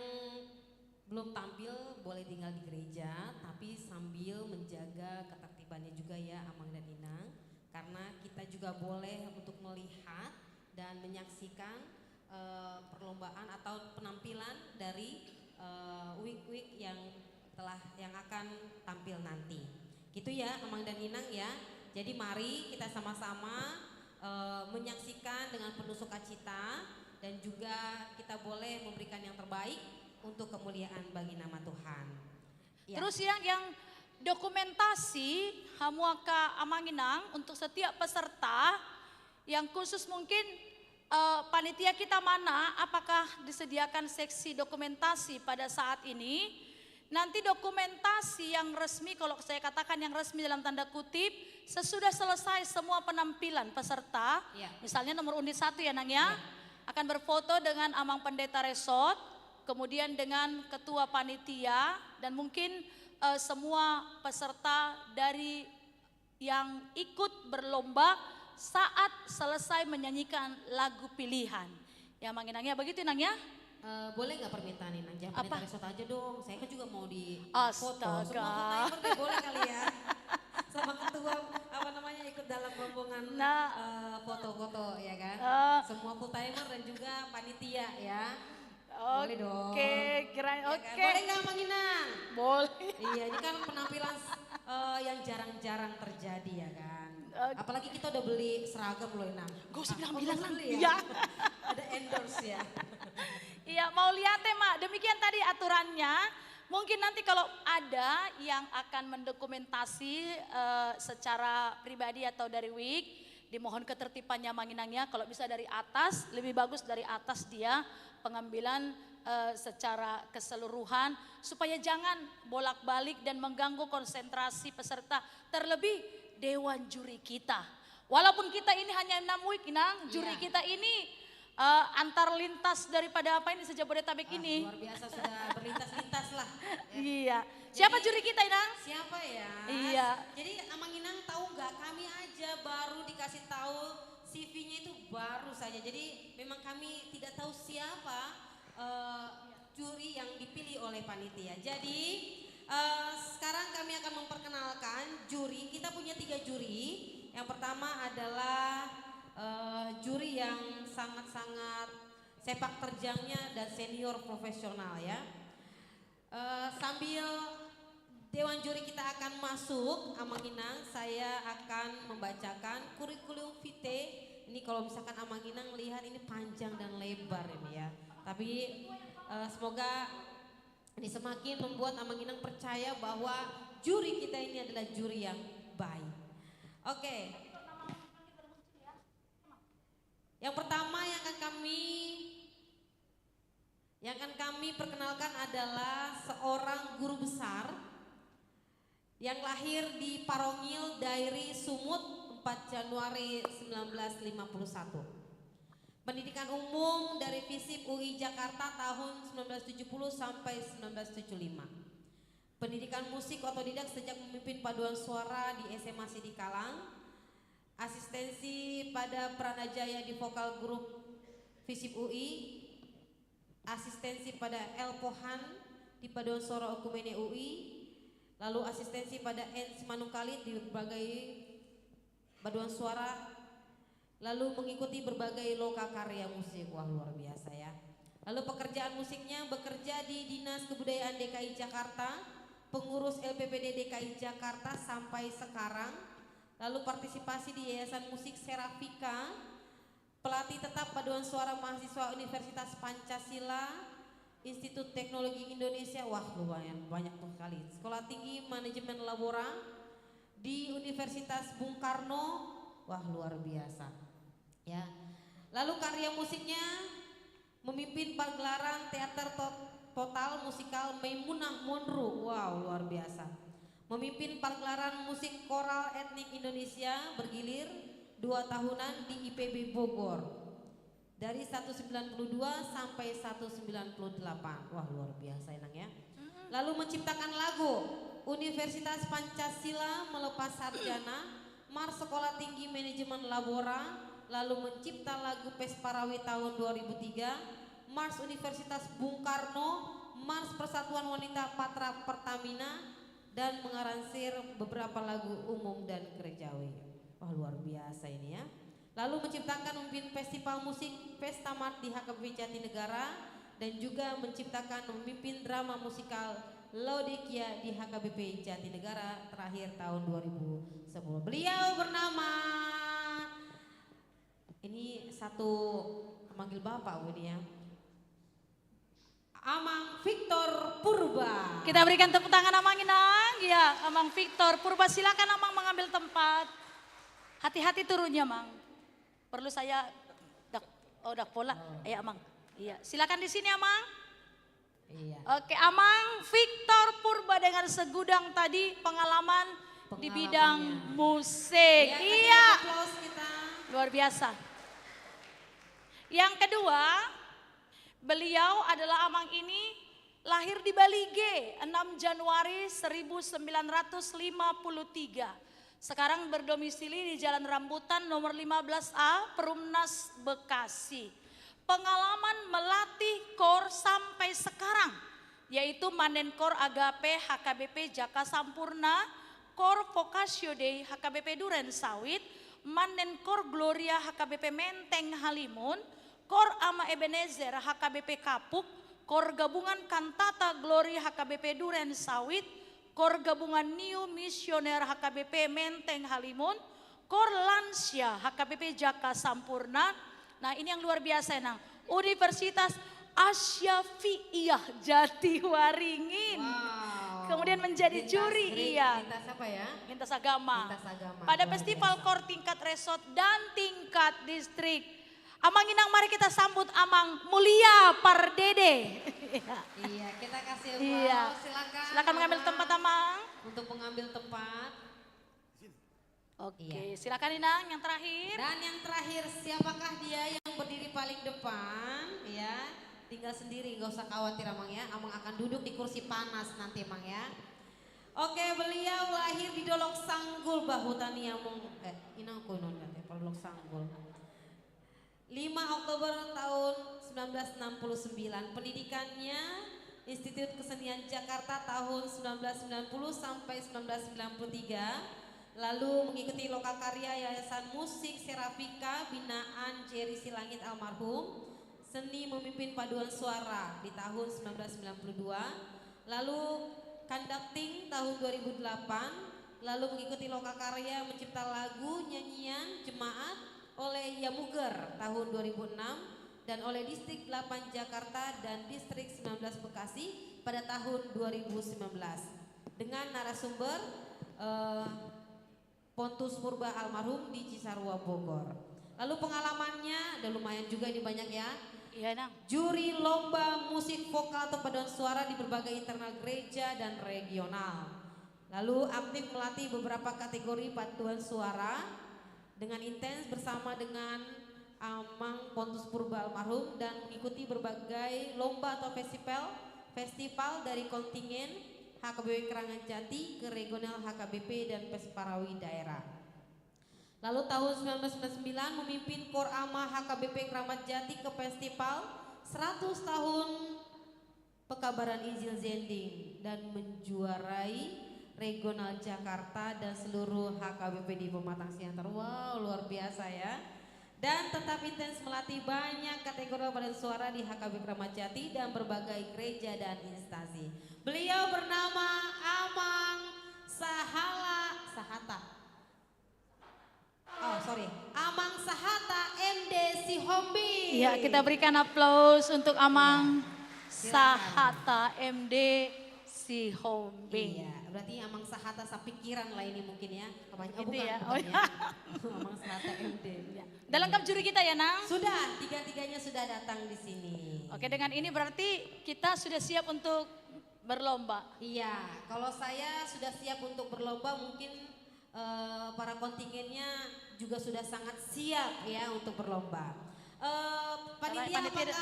belum tampil boleh tinggal di gereja, tapi sambil menjaga ketertibannya juga ya Amang dan Inang. Karena kita juga boleh untuk melihat dan menyaksikan perlombaan atau penampilan dari week-week yang akan tampil nanti. Gitu ya Amang dan Inang ya. Jadi mari kita sama-sama menyaksikan dengan penuh sukacita dan juga kita boleh memberikan yang terbaik untuk kemuliaan bagi nama Tuhan. Ya. Terus yang dokumentasi Hamuaka Amanginang untuk setiap peserta yang khusus mungkin panitia kita mana, apakah disediakan seksi dokumentasi pada saat ini? Nanti dokumentasi yang resmi, kalau saya katakan yang resmi dalam tanda kutip, sesudah selesai semua penampilan peserta, ya. Misalnya nomor undi 1 ya Nang ya, akan berfoto dengan Amang Pendeta Resort, kemudian dengan ketua panitia dan mungkin semua peserta dari yang ikut berlomba saat selesai menyanyikan lagu pilihan. Ya Manginang ya, begitu Nang ya? Boleh nggak permintaan Inang? Jangan Pendeta Resort aja dong. Saya kan juga mau di foto. Astaga. Semua foto boleh kali ya. Sama ketua ikut dalam rombongan foto-foto ya kan. Semua full timer dan juga panitia ya. Boleh dong. Oke, kirain Ya oke. kan? Boleh nggak Mang Inang? Boleh. Iya, ini kan penampilan yang jarang-jarang terjadi ya kan. Apalagi kita udah beli seragam loh Inang. Gak usah bilang-bilang Nang. ya. Iya. Ada endorse ya. Iya, mau lihat ya Mak, demikian tadi aturannya. Mungkin nanti kalau ada yang akan mendokumentasi secara pribadi atau dari week, dimohon ketertibannya Manginangnya. Kalau bisa dari atas, lebih bagus dari atas dia pengambilan secara keseluruhan. Supaya jangan bolak-balik dan mengganggu konsentrasi peserta. Terlebih dewan juri kita. Walaupun kita ini hanya 6 week Inang, juri kita ini antar lintas daripada apa ini Jabodetabek ini. Luar biasa sudah berlintas-lintas lah. Iya. Siapa juri kita Inang? Siapa ya? Iya. Jadi Amang Inang tahu nggak? Kami aja baru dikasih tahu CV-nya itu baru saja. Jadi memang kami tidak tahu siapa juri yang dipilih oleh panitia. Jadi sekarang kami akan memperkenalkan juri. Kita punya 3 juri. Yang pertama adalah juri yang sangat-sangat sepak terjangnya dan senior profesional ya. Sambil dewan juri kita akan masuk, Amang Inang, saya akan membacakan kurikulum vitae. Ini kalau misalkan Amang Inang lihat ini panjang dan lebar ini ya. Tapi semoga ini semakin membuat Amang Inang percaya bahwa juri kita ini adalah juri yang baik. Oke. Yang pertama yang akan kami perkenalkan adalah seorang guru besar yang lahir di Parongil, Dairi, Sumut 4 Januari 1951. Pendidikan umum dari FISIP UI Jakarta tahun 1970 sampai 1975. Pendidikan musik otodidak sejak memimpin paduan suara di SMA Sidi Kalang. Asistensi pada Pranajaya di vokal grup FISIP UI. Asistensi pada El Pohan di paduan suara Okumene UI. Lalu asistensi pada N Simanungkalit di berbagai paduan suara. Lalu mengikuti berbagai loka karya musik. Wah, luar biasa ya. Lalu pekerjaan musiknya bekerja di Dinas Kebudayaan DKI Jakarta, pengurus LPPD DKI Jakarta sampai sekarang. Lalu partisipasi di Yayasan Musik Serafika, pelatih tetap paduan suara mahasiswa Universitas Pancasila, Institut Teknologi Indonesia. Wah, lumayan banyak tuh sekali. Sekolah Tinggi Manajemen Labora di Universitas Bung Karno. Wah, luar biasa. Ya. Lalu karya musiknya memimpin pagelaran teater total musikal Maimunah Monroe. Wow, luar biasa. Memimpin pagelaran musik koral etnik Indonesia bergilir 2 tahunan di IPB Bogor. Dari 192 sampai 198. Wah, luar biasa enak ya. Lalu menciptakan lagu Universitas Pancasila Melepas Sarjana, Mars Sekolah Tinggi Manajemen Labora, lalu mencipta lagu Pesparawi tahun 2003, Mars Universitas Bung Karno, Mars Persatuan Wanita Patra Pertamina, dan mengaranseer beberapa lagu umum dan gerejawi. Wah, luar biasa ini ya. Lalu menciptakan memimpin festival musik Pestamat di HKBP Jatinegara dan juga menciptakan memimpin drama musikal Laodikia di HKBP Jatinegara terakhir tahun 2010. Beliau bernama, ini satu manggil bapak ini ya, Amang Victor Purba. Kita berikan tepuk tangan Amang Inang. Ya, Amang Victor Purba, silakan Amang mengambil tempat. Hati-hati turunnya, Mang. Perlu saya dak pola. Ayo Amang. Iya, silakan di sini Amang. Iya. Oke, Amang Victor Purba dengan segudang tadi pengalaman di bidang musik. Ya, iya. Aplaus kita. Luar biasa. Yang kedua, beliau adalah Amang ini lahir di Balige 6 Januari 1953. Sekarang berdomisili di Jalan Rambutan nomor 15A, Perumnas, Bekasi. Pengalaman melatih kor sampai sekarang, yaitu Manenkor Agape HKBP Jaka Sampurna, Kor Vokasio Dei HKBP Duren Sawit, Manenkor Gloria HKBP Menteng Halimun, Kor Ama Ebenezer HKBP Kapuk, Kor Gabungan Kantata Glory HKBP Duren Sawit, Kor Gabungan New Missioner HKBP Menteng Halimun, Kor Lansia HKBP Jaka Sampurna. Nah, ini yang luar biasa Nang. Universitas Asyafi'iyah Jatiwaringin. Wow. Kemudian menjadi juri Lintas apa ya? Lintas agama. Lintas agama. Pada Luar festival biasa. kor tingkat resort dan tingkat distrik. Amang Inang, mari kita sambut Amang Mulia Pardede. Iya, kita kasih Iya. silakan. Silakan mengambil Amang, tempat Amang. untuk mengambil tempat. Oke, Iya. silakan Inang yang terakhir. Dan yang terakhir, siapakah dia yang berdiri paling depan? Ya, tinggal sendiri, nggak usah khawatir Amang ya. Amang akan duduk di kursi panas nanti Amang ya. Oke, beliau lahir di Dolok Sanggul, Bahutani Among. Inang kunon ya, Dolok Sanggul. 5 Oktober tahun 1969. Pendidikannya Institut Kesenian Jakarta tahun 1990 sampai 1993. Lalu mengikuti lokal karya Yayasan Musik Serafika binaan Jerry Silangit almarhum, seni memimpin paduan suara di tahun 1992. Lalu conducting tahun 2008. Lalu mengikuti lokal karya mencipta lagu nyanyian jemaat oleh Yamuger tahun 2006 dan oleh Distrik 8 Jakarta dan Distrik 19 Bekasi pada tahun 2019. dengan narasumber Pontus Purba almarhum di Cisarua Bogor. Lalu pengalamannya udah lumayan juga ini banyak ya. Iya, Nang. Juri lomba musik vokal atau paduan suara di berbagai internal gereja dan regional. Lalu aktif melatih beberapa kategori paduan suara dengan intens bersama dengan Amang Pontus Purba almarhum dan mengikuti berbagai lomba atau festival dari kontingen HKBP Kerangan Jati ke regional HKBP dan Pesparawi daerah. Lalu tahun 1999 memimpin Korama HKBP Keramat Jati ke festival 100 tahun Pekabaran Injil Zending dan menjuarai regional Jakarta dan seluruh HKBP di Pematang Siantar. Wow, luar biasa ya. Dan tetap intens melatih banyak kategori paduan suara di HKBP Keramat Jati dan berbagai gereja dan instansi. Beliau bernama Amang Sahata. Amang Sahata MD Sihombi. Iya, kita berikan aplaus untuk Amang Silakan. Sahata MD Sihombi. Iya, berarti Amang Sahata sepikiran lah ini mungkin ya. Kebanyakan Gitu ya. bukan ya. Amang Sahata MD. Udah lengkap juri kita ya, Nang? Sudah, tiga-tiganya sudah datang di sini. Oke, dengan ini berarti kita sudah siap untuk berlomba. Iya, kalau saya sudah siap untuk berlomba, mungkin para kontingennya juga sudah sangat siap ya untuk berlomba. Panitia apakah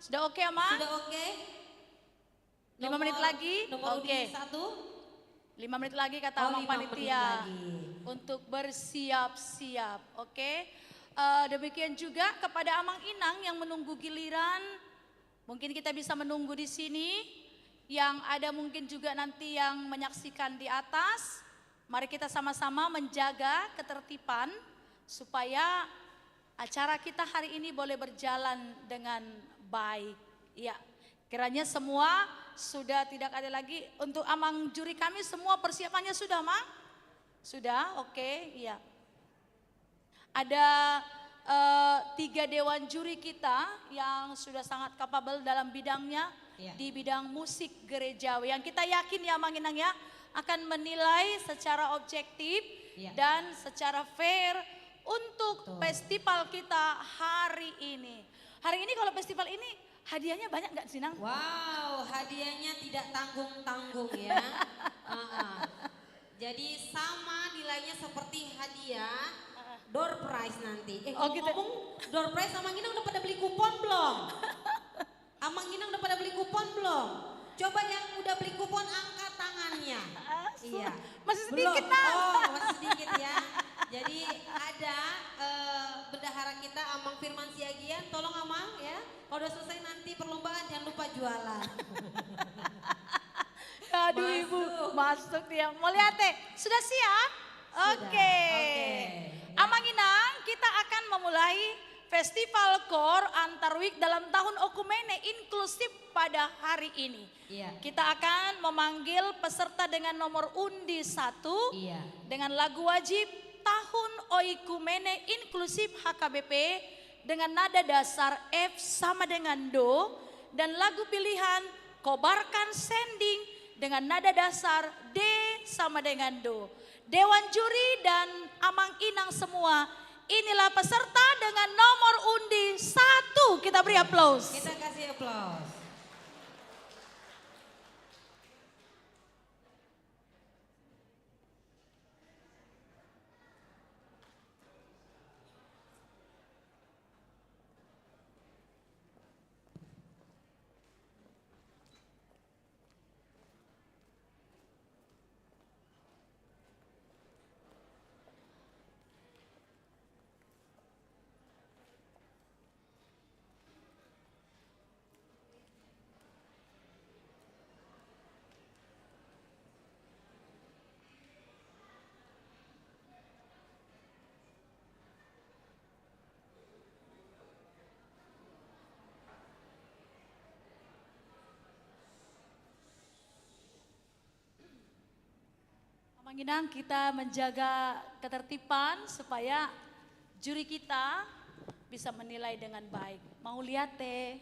sudah oke, Ama? sudah oke? 5 menit lagi? Nomor Oke. undi 1. 5 menit lagi kata Oh, Amang 5 menit Panitia lagi. untuk bersiap-siap. Oke. Demikian juga kepada Amang Inang yang menunggu giliran. Mungkin kita bisa menunggu di sini. Yang ada mungkin juga nanti yang menyaksikan di atas. Mari kita sama-sama menjaga ketertiban supaya acara kita hari ini boleh berjalan dengan baik. Ya, kiranya semua sudah tidak ada lagi. Untuk Amang juri kami semua persiapannya sudah, Mang? Sudah, oke, iya. Ada 3 dewan juri kita yang sudah sangat kapabel dalam bidangnya, di bidang musik gerejawi. Yang kita yakin ya, Mang Inang ya, akan menilai secara objektif dan secara fair untuk festival kita hari ini. Hari ini kalau festival ini hadiahnya banyak nggak sih, Nang? Wow, hadiahnya tidak tanggung-tanggung ya. Jadi sama nilainya seperti hadiah door prize nanti. Ngomong-ngomong door prize, Amang Inang udah pada beli kupon belum? Amang Inang udah pada beli kupon belum? Coba yang udah beli kupon angkat tangannya. Iya. Masih sedikit, Belum. Nang. Oh, masih sedikit ya. Jadi ada bendahara kita Amang Firman Siagian, tolong Amang ya. Kalau udah selesai nanti perlombaan jangan lupa jualan. Aduh Ibu, masuk dia. Mau lihat deh, sudah siap? Oke. Amang Inang, kita akan memulai Festival Kor Antar Week dalam tahun Okumene inklusif pada hari ini. Kita akan memanggil peserta dengan nomor undi 1 dengan lagu wajib tahun Oikumene inklusif HKBP dengan nada dasar F sama dengan Do dan lagu pilihan Kobarkan Sending dengan nada dasar D sama dengan Do. Dewan juri dan Amang Inang semua, inilah peserta dengan nomor undi 1. Kita beri aplaus. Kita kasih aplaus. Amang Inang, kita menjaga ketertiban supaya juri kita bisa menilai dengan baik. Mau lihat teh?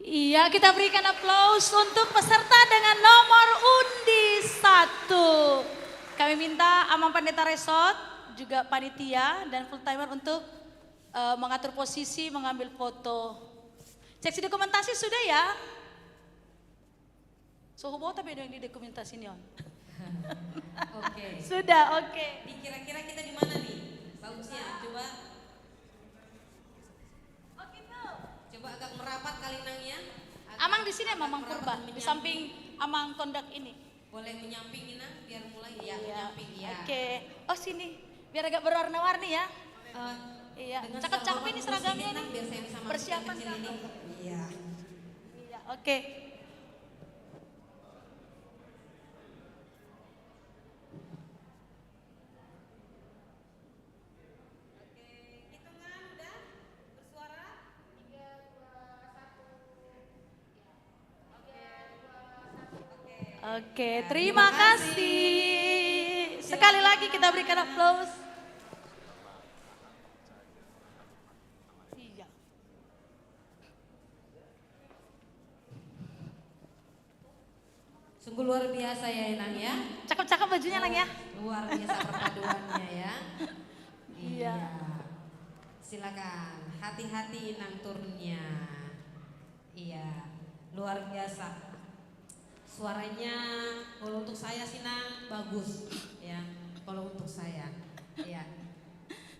Iya, kita berikan aplaus untuk peserta dengan nomor undi 1. Kami minta Amang Pendeta Resort, juga panitia dan full timer untuk mengatur posisi, mengambil foto. Seksi dokumentasi sudah ya? Suhu bawa tapi ada yang di dokumentasi nih on. Oke. Sudah, oke. Kira-kira kita di mana nih? Bagusnya, coba. Oke, tuh. Coba agak merapat kali nangnya. Amang di sini, Amang Purba, di samping Amang Kondak ini. Boleh menyamping Inang biar mulai ya, menyamping ya. Oke. Oh sini, biar agak berwarna-warni ya. Iya. Dengan Cakep-cakep segala ini waktu seragamnya Inang, nih. biar saya bisa masuk Persiapan kecil ini. kamu. Iya. Iya, oke. Hitungan udah bersuara? 3, 2, 1. Oke, terima kasih. Sekali lagi kita berikan aplaus. Iya. Sungguh luar biasa ya Inang ya. Cakep-cakep bajunya Nang ya. Luar biasa perpaduannya ya. Iya. Silakan, hati-hati Inang turunnya. Iya, luar biasa. Suaranya kalau untuk saya sih Nang bagus ya. Kalau untuk saya, ya.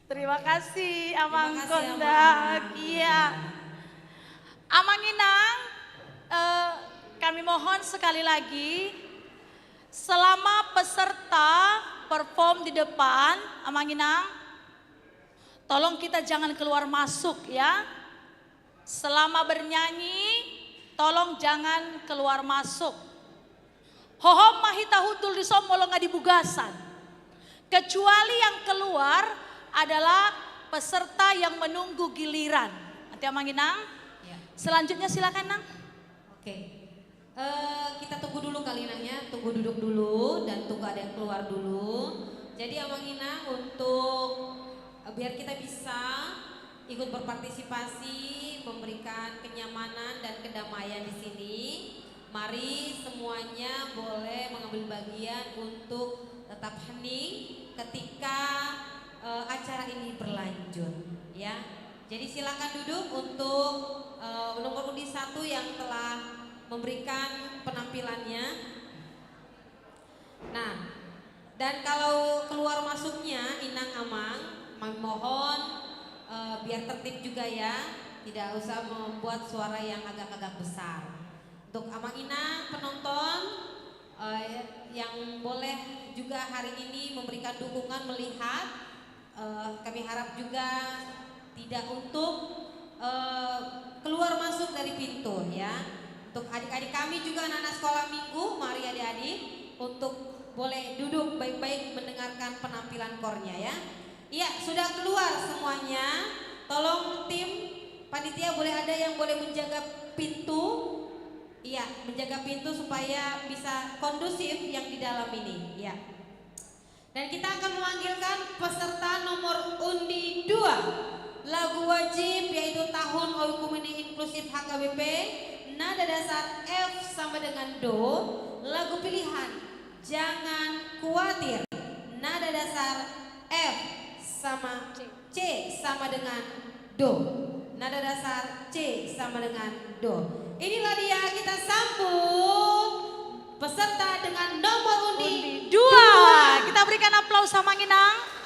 Terima kasih Amang Terima kasih, Kondak. Amang. Iya. Amang Inang, kami mohon sekali lagi selama peserta perform di depan, Amang Inang, tolong kita jangan keluar masuk ya. Selama bernyanyi, tolong jangan keluar masuk. Hohom mahita hutul di somolong dibugasan. Kecuali yang keluar adalah peserta yang menunggu giliran. Nanti Amang Inang, Ya. selanjutnya silakan Nang. Oke. Kita tunggu dulu kali Inang ya, tunggu duduk dulu dan tunggu ada yang keluar dulu. Jadi Amang Inang untuk biar kita bisa ikut berpartisipasi, memberikan kenyamanan dan kedamaian di sini. Mari semuanya boleh mengambil bagian untuk tetap hening ketika acara terjun ya. Jadi silakan duduk untuk nomor undi 1 yang telah memberikan penampilannya. Nah, dan kalau keluar masuknya Inang Amang, mohon biar tertib juga ya, tidak usah membuat suara yang agak-agak besar. Untuk Amang Inang penonton yang boleh juga hari ini memberikan dukungan melihat, kami harap juga tidak untuk keluar masuk dari pintu ya. Untuk adik-adik kami juga anak-anak sekolah minggu, mari adik-adik untuk boleh duduk baik-baik mendengarkan penampilan kornya ya. Iya, sudah keluar semuanya. Tolong tim panitia boleh ada yang boleh menjaga pintu. Iya, menjaga pintu supaya bisa kondusif yang di dalam ini ya. Dan kita akan memanggilkan peserta nomor undi 2, lagu wajib yaitu Tahun Oikumene Inklusif HKBP, nada dasar F sama dengan Do. Lagu pilihan Jangan Khawatir, nada dasar F sama C sama dengan Do. Nada dasar C sama dengan Do. Inilah dia, kita sambut peserta dengan nomor undi 2. Kita berikan aplaus sama Inang.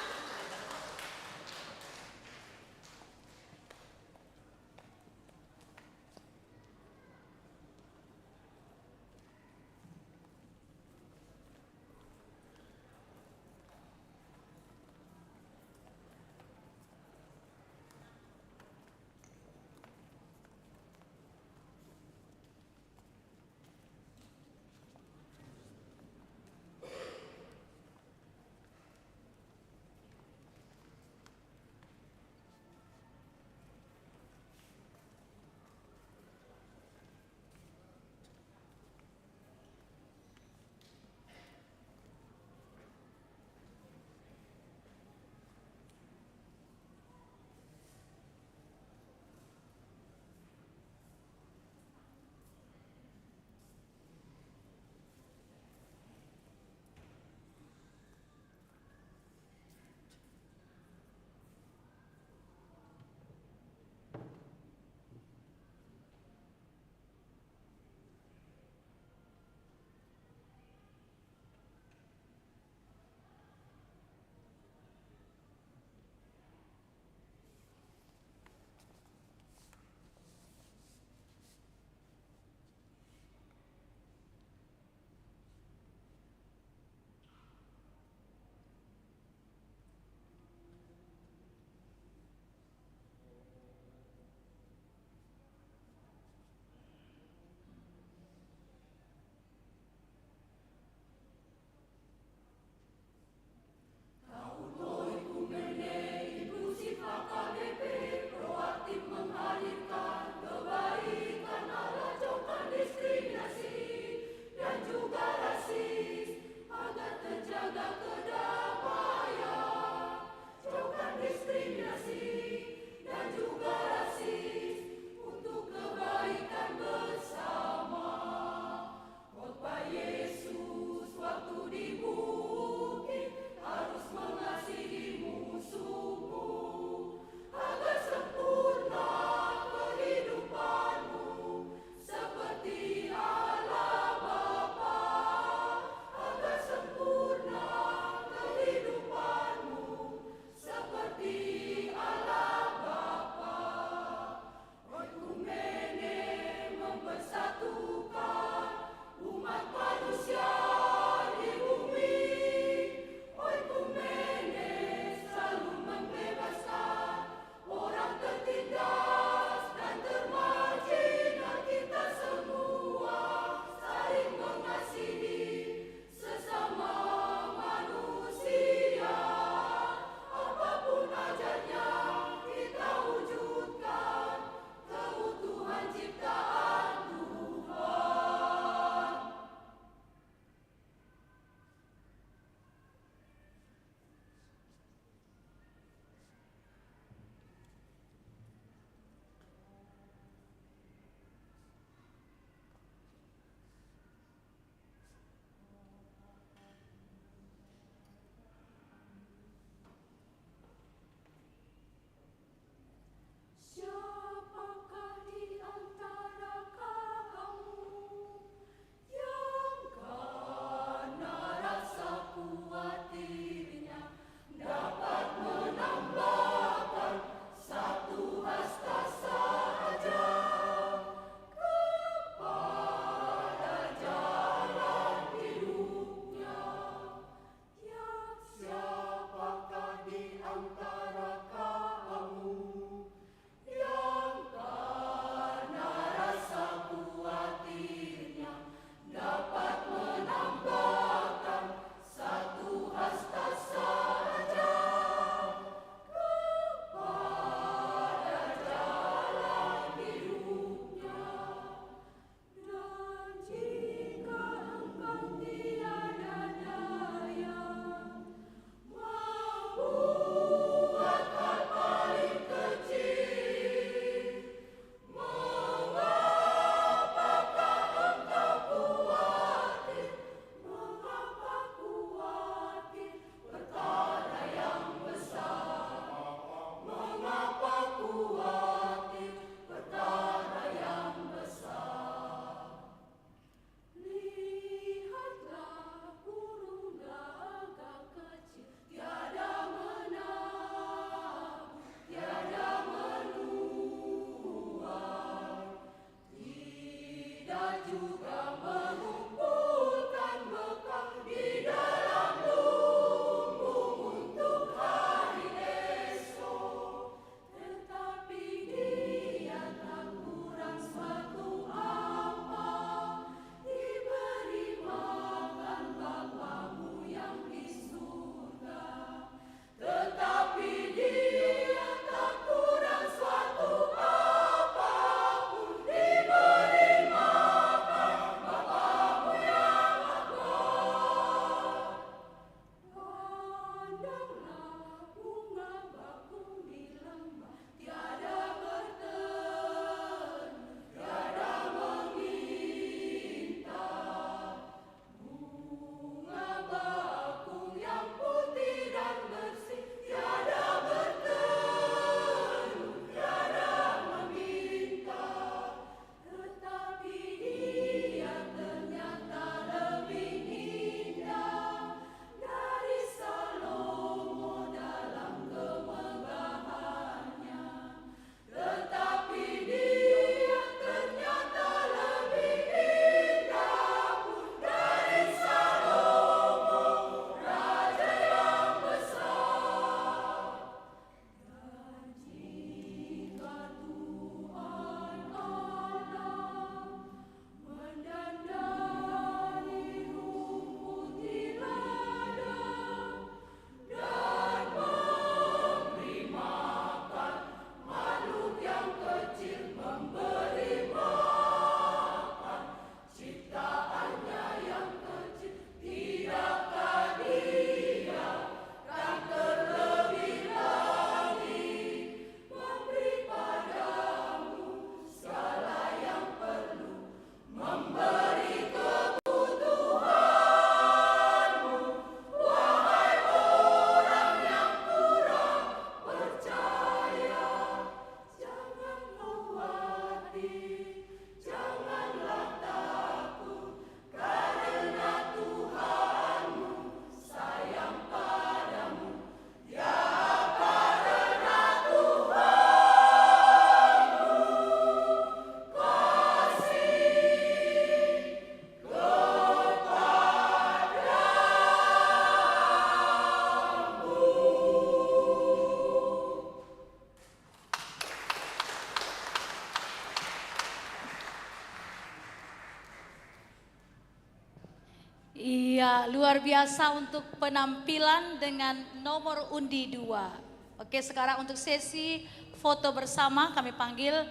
Ya, luar biasa untuk penampilan dengan nomor undi 2. Oke, sekarang untuk sesi foto bersama kami panggil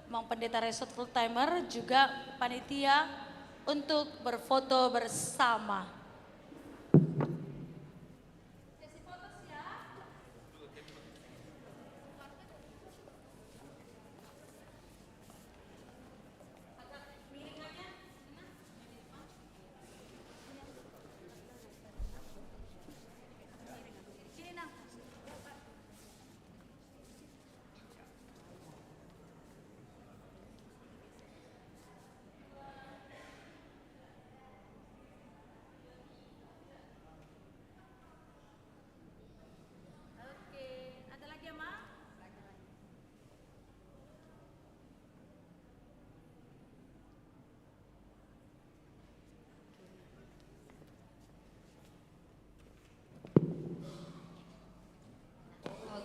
Mang Pendeta Resort Full Timer juga panitia untuk berfoto bersama.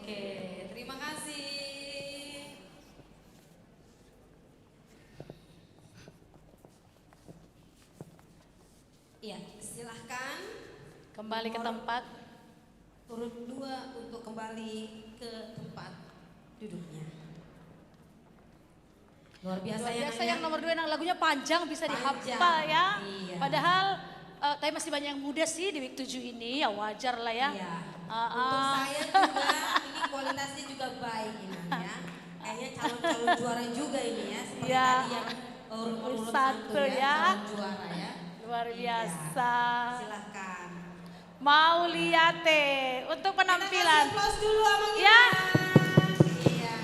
Oke, terima kasih. Iya, silahkan Kembali ke tempat. urut 2 untuk kembali ke tempat duduknya. Luar biasa, Luar biasa ya, yang nomor 2 yang lagunya panjang bisa Panjang, dihafal ya. iya. Padahal tapi masih banyak yang muda sih di week 7 ini, ya wajar lah ya. Iya. Untuk saya juga ini kualitasnya juga baik ini ya. Kayaknya calon-calon juara juga ini ya. Seperti Iya. tadi yang urut Satu 1 ya. calon juara ya. Luar Iya. biasa. Silahkan. Mau lihat untuk penampilan. Kita kasih applause dulu sama kita. Ya. Iya.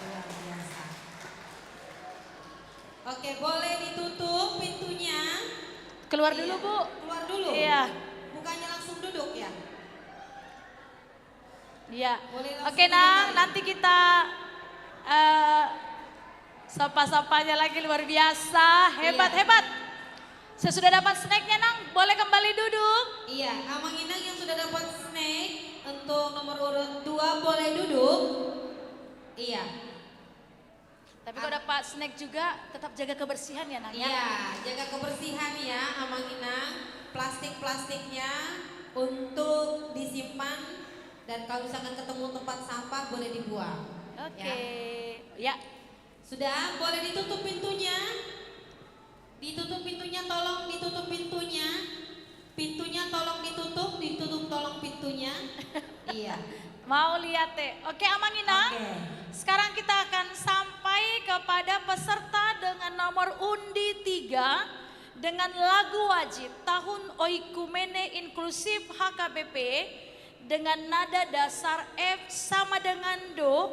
Luar biasa. Oke, boleh ditutup pintunya. Keluar Iya. dulu Bu. Keluar dulu. Iya. Bukannya langsung duduk ya. Iya. Boleh langsung Oke Nang, duduk. nanti kita sapa-sapanya lagi luar biasa. Hebat, Iya. hebat. Saya sudah dapat snacknya Nang, boleh kembali duduk. Iya, Amang Inang yang sudah dapat snack untuk nomor urut 2 boleh duduk. Iya. Tapi kalau dapat snack juga tetap jaga kebersihan ya Nang ya. Iya, jaga kebersihan ya Amang Inang. Plastik-plastiknya untuk disimpan dan kalau misalkan ketemu tempat sampah boleh dibuang. Oke. Ya. Sudah, boleh ditutup pintunya. Ditutup pintunya, tolong ditutup pintunya. Pintunya tolong ditutup tolong pintunya. Iya. Mau lihat Oke Amang Inang. Oke. Sekarang kita akan sampai kepada peserta dengan nomor undi 3 dengan lagu wajib tahun Oikumene Inklusif HKBP dengan nada dasar F sama dengan Do,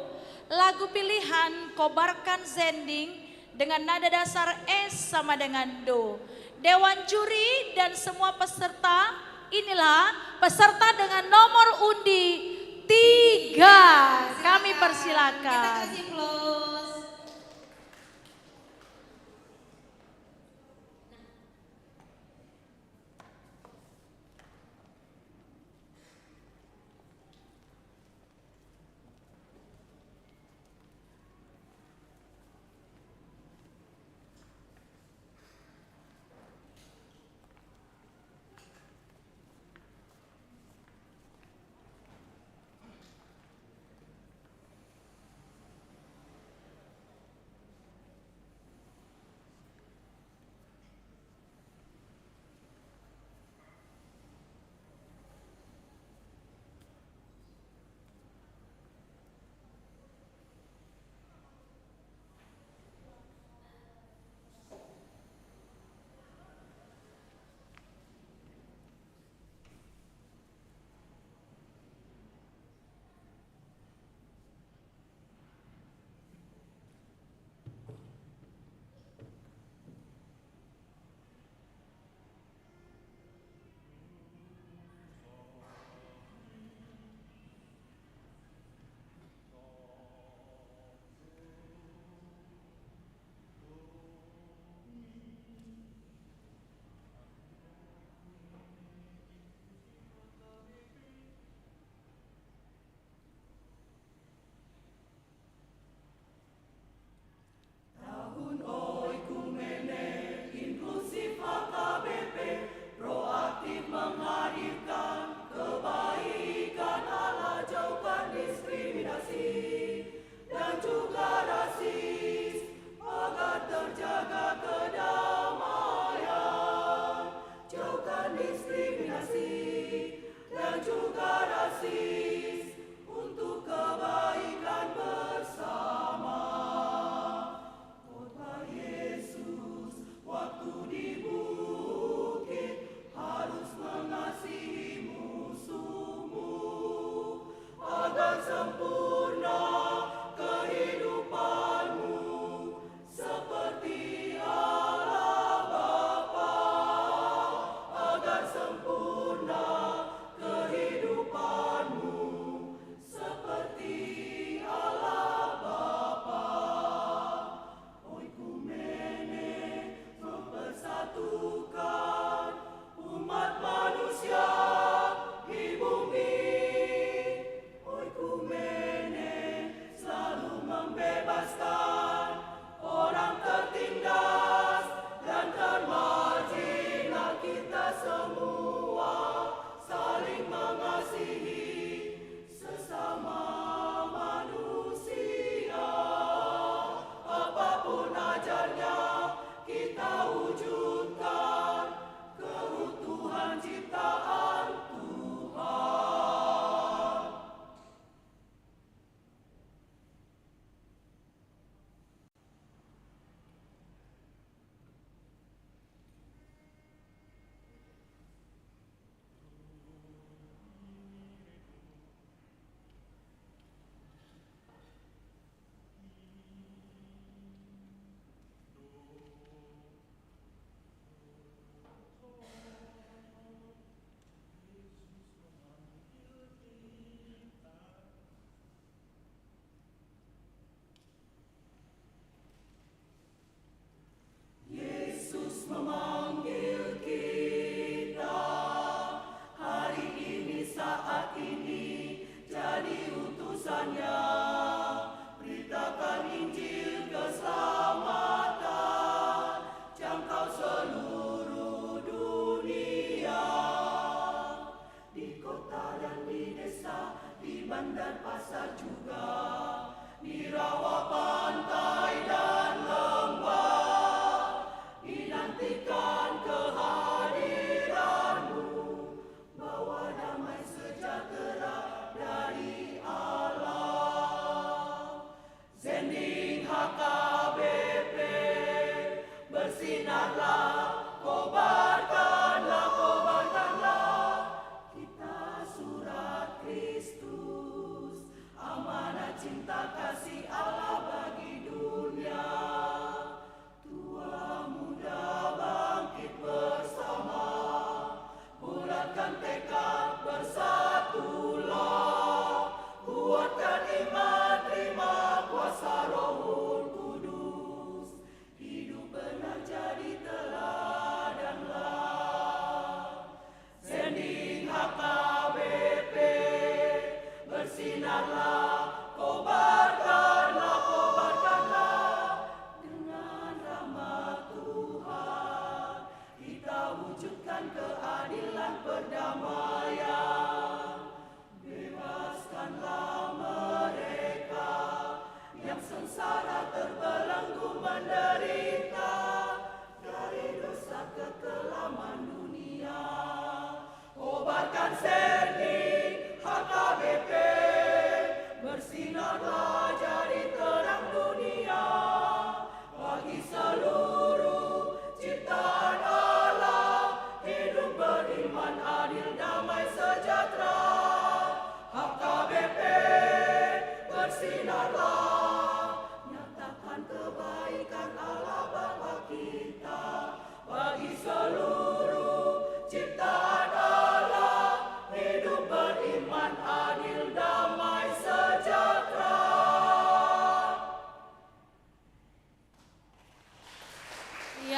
lagu pilihan Kobarkan Zending dengan nada dasar S sama dengan Do. Dewan juri dan semua peserta, inilah peserta dengan nomor undi 3. Kami Kita persilakan. kasih applause.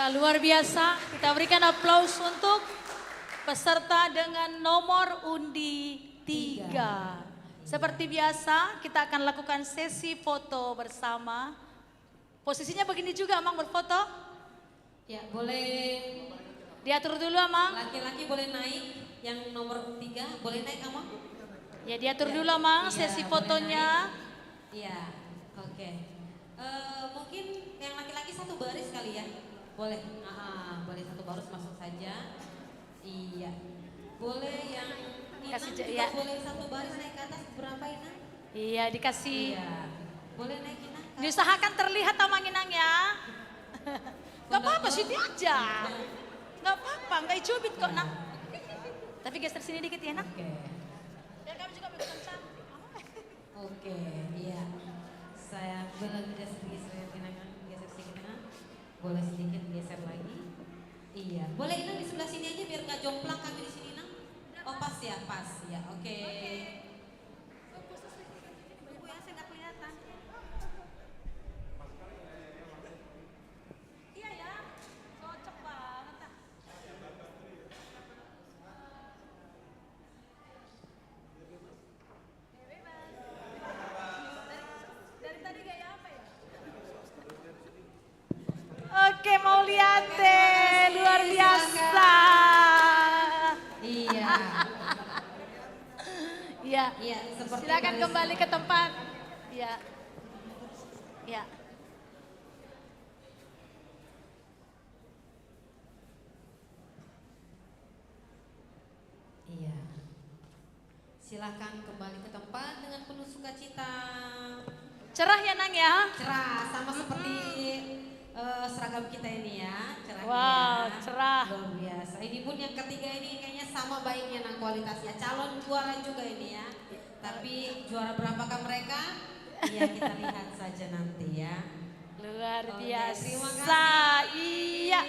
Ya, luar biasa. Kita berikan aplaus untuk peserta dengan nomor undi 3. Seperti biasa, kita akan lakukan sesi foto bersama. Posisinya begini juga, Amang, berfoto. Ya, boleh. Diatur dulu, Amang. Laki-laki boleh naik, yang nomor 3 boleh naik, Amang. Ya, diatur dulu, Amang, Iya, sesi boleh fotonya. naik. Iya, oke. Mungkin yang laki-laki satu baris kali ya. Boleh, boleh satu baris masuk saja. Iya, boleh yang Inang Kasih juga ya. boleh satu baris naik ke atas. Berapa Inang? Iya, dikasih. Iya, boleh naik Inang. Diusahakan terlihat Amang Inang ya. Gak apa-apa, sini aja. Gak apa-apa, gak cubit kok, nak. Tapi geser sini dikit ya, nak. Oke, Biar kami juga bisa cantik. oke, iya. Saya boleh geser Inang, geser sedikit Inang. Boleh sedikit geser lagi. Iya, boleh Inang di sebelah sini aja biar nggak jomplang kami di sini Inang. Oh pas ya, oke. Ibu yang saya nggak kelihatan. Iya ya, cocok banget. Ah. Dari tadi gaya apa ya? Oke, mau lihat deh, luar biasa. Iya. Iya. Iya, seperti Silakan baris. kembali ke tempat. Iya. Iya. Iya. Silakan kembali ke tempat dengan penuh sukacita. Cerah ya, Nang ya? Cerah sama seperti seragam kita ini ya, cerahnya. Wow, cerah. Luar biasa. Ini pun yang ketiga ini kayaknya sama baiknya Nang kualitasnya. Calon juara juga ini ya. Tapi juara berapakah mereka? Iya, kita lihat saja nanti ya. Luar Oke, biasa. terima kasih. Iya.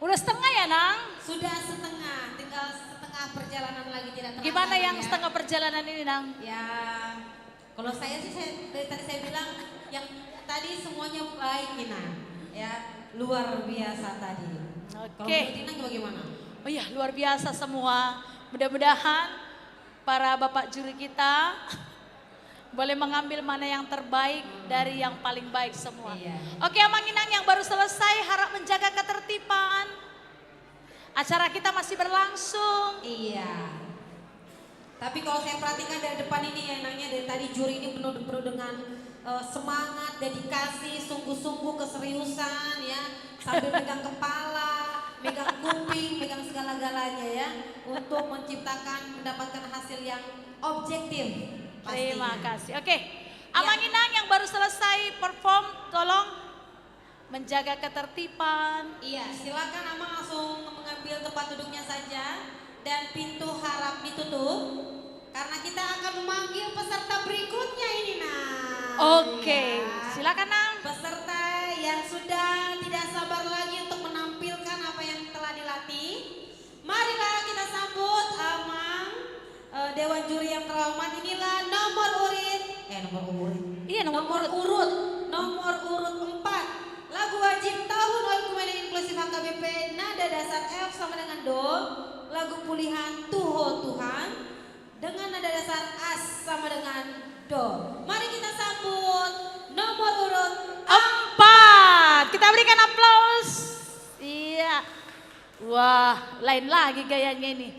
Udah setengah ya, Nang? Sudah setengah, tinggal setengah perjalanan lagi tidak terasa. Gimana Nang, yang ya? setengah perjalanan ini, Nang? Ya, kalau saya sih dari tadi saya bilang yang tadi semuanya baik Nina. Ya, luar biasa tadi. Kalau Oke. menurut Nina bagaimana? Oh iya, luar biasa semua. Mudah-mudahan para bapak juri kita boleh mengambil mana yang terbaik dari yang paling baik semua. Iya. Oke, Amang Inang yang baru selesai harap menjaga ketertiban. Acara kita masih berlangsung. Iya. Tapi kalau saya perhatikan dari depan ini ya Nangnya dari tadi juri ini penuh dengan semangat, dedikasi, sungguh-sungguh keseriusan ya, sambil megang kepala, megang kuping, megang segala-galanya ya, untuk mendapatkan hasil yang objektif. Terima Pastinya. kasih. Oke, Amang Inang yang baru selesai perform, tolong menjaga ketertiban. Iya, silakan Amang langsung mengambil tempat duduknya saja dan pintu harap ditutup karena kita akan memanggil peserta berikutnya ini Oke, Ya. silakan Nang. Peserta yang sudah tidak sabar lagi untuk menampilkan apa yang telah dilatih. Marilah kita sambut Amang, Dewan Juri yang terhormat. Inilah nomor urut. Iya, nomor urut. Nomor urut 4. Lagu wajib tahun oleh Kementerian Inklusif HKBP nada dasar F sama dengan Do. Lagu pulihan Tuho Tuhan dengan nada dasar As sama dengan Do. Mari kita sambut nomor urut 4. Kita berikan aplaus. Iya. Wah, lain lagi gayanya ini.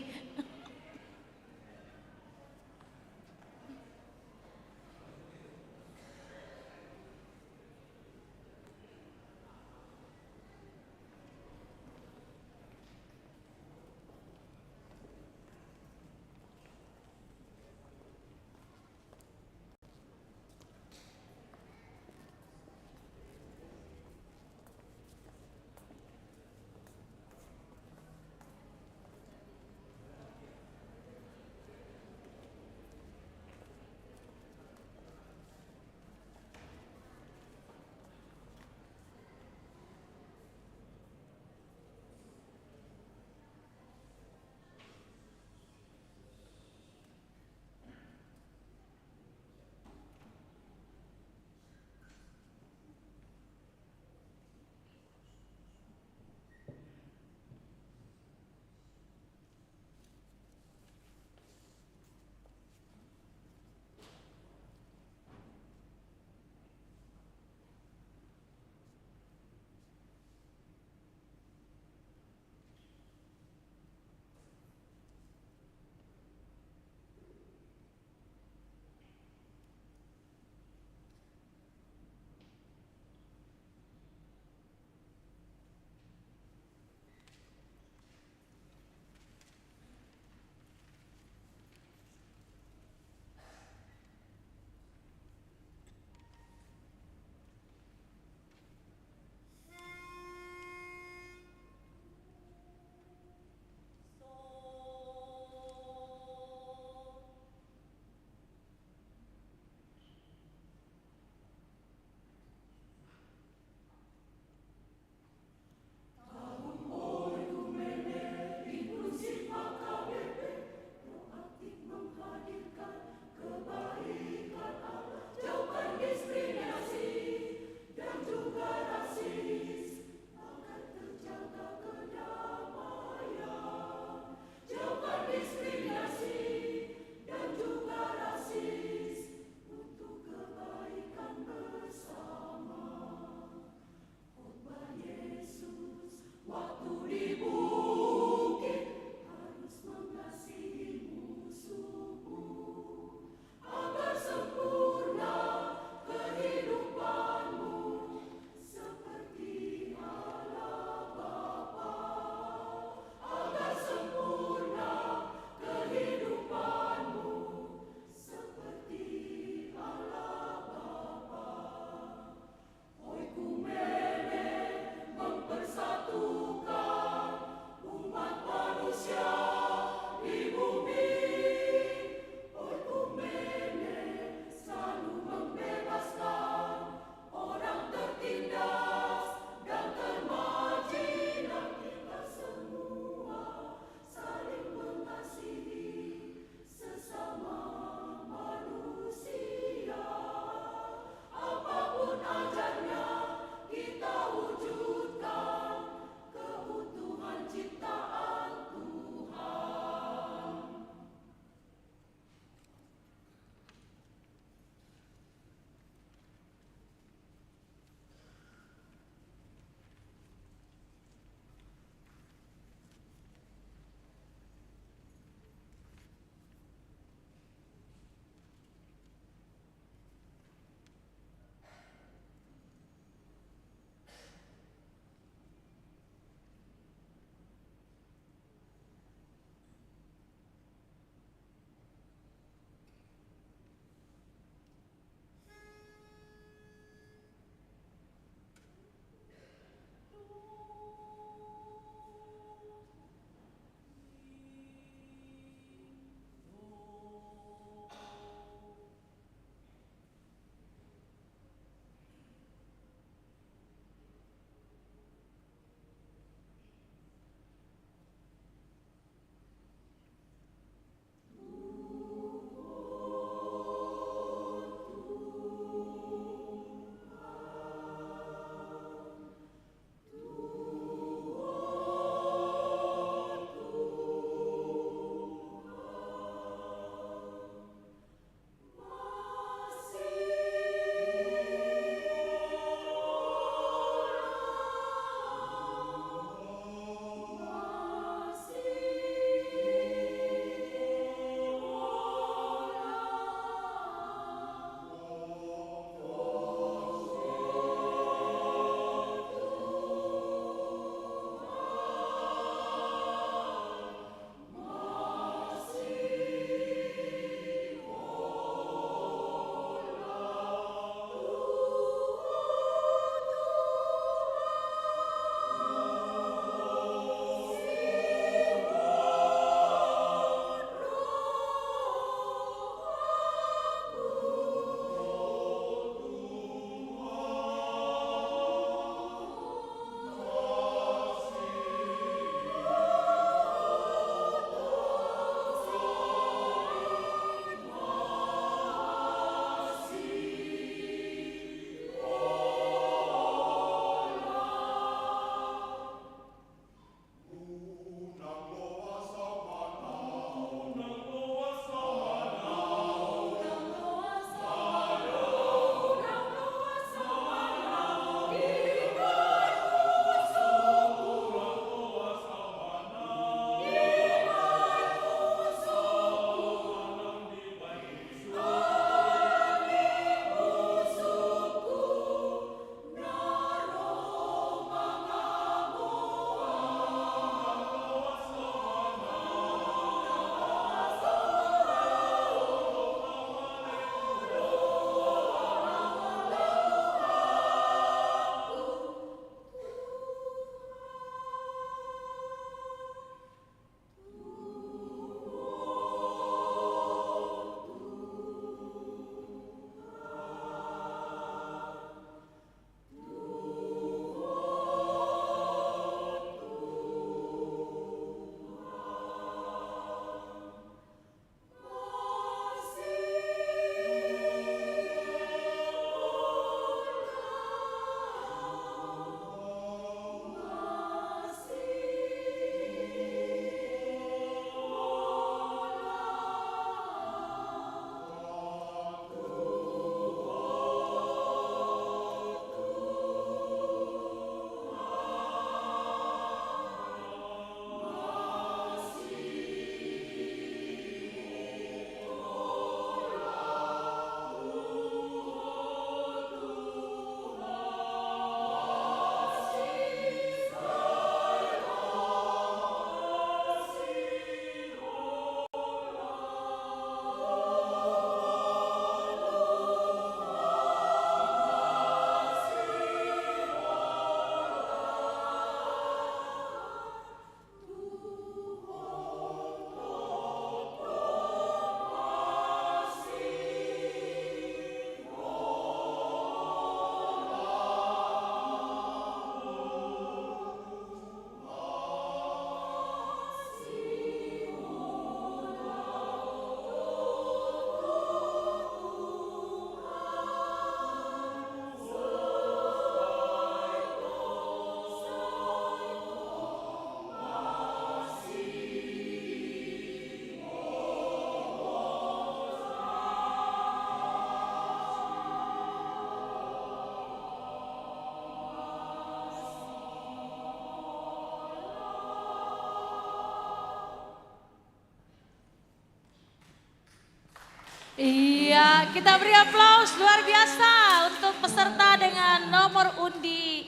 Iya, kita beri aplaus luar biasa untuk peserta dengan nomor undi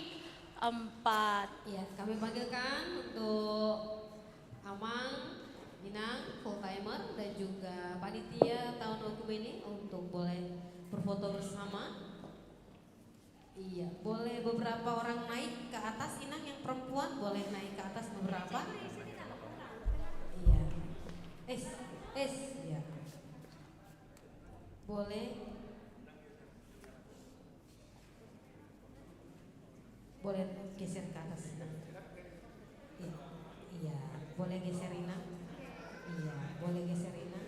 4. Iya, kami panggilkan untuk Amang, Minang, full timer dan juga panitia tahun Okumene untuk boleh berfoto bersama. Iya, boleh beberapa orang naik ke atas. Inang yang perempuan boleh naik ke atas beberapa. Iya. Iya. Boleh. Boleh geser ke atas. Iya. Iya, boleh geser Inang. Iya, boleh geser Inang.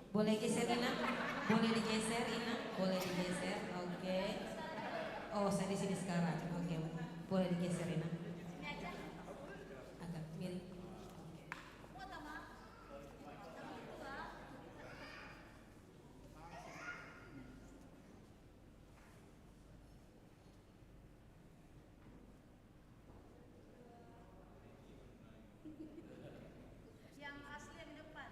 Boleh geser Inang. Boleh digeser Inang. Boleh digeser. Oke. Oh, saya di sini sekarang. Oke. Boleh digeser Inang. Agak miring. Yang asli yang di depan.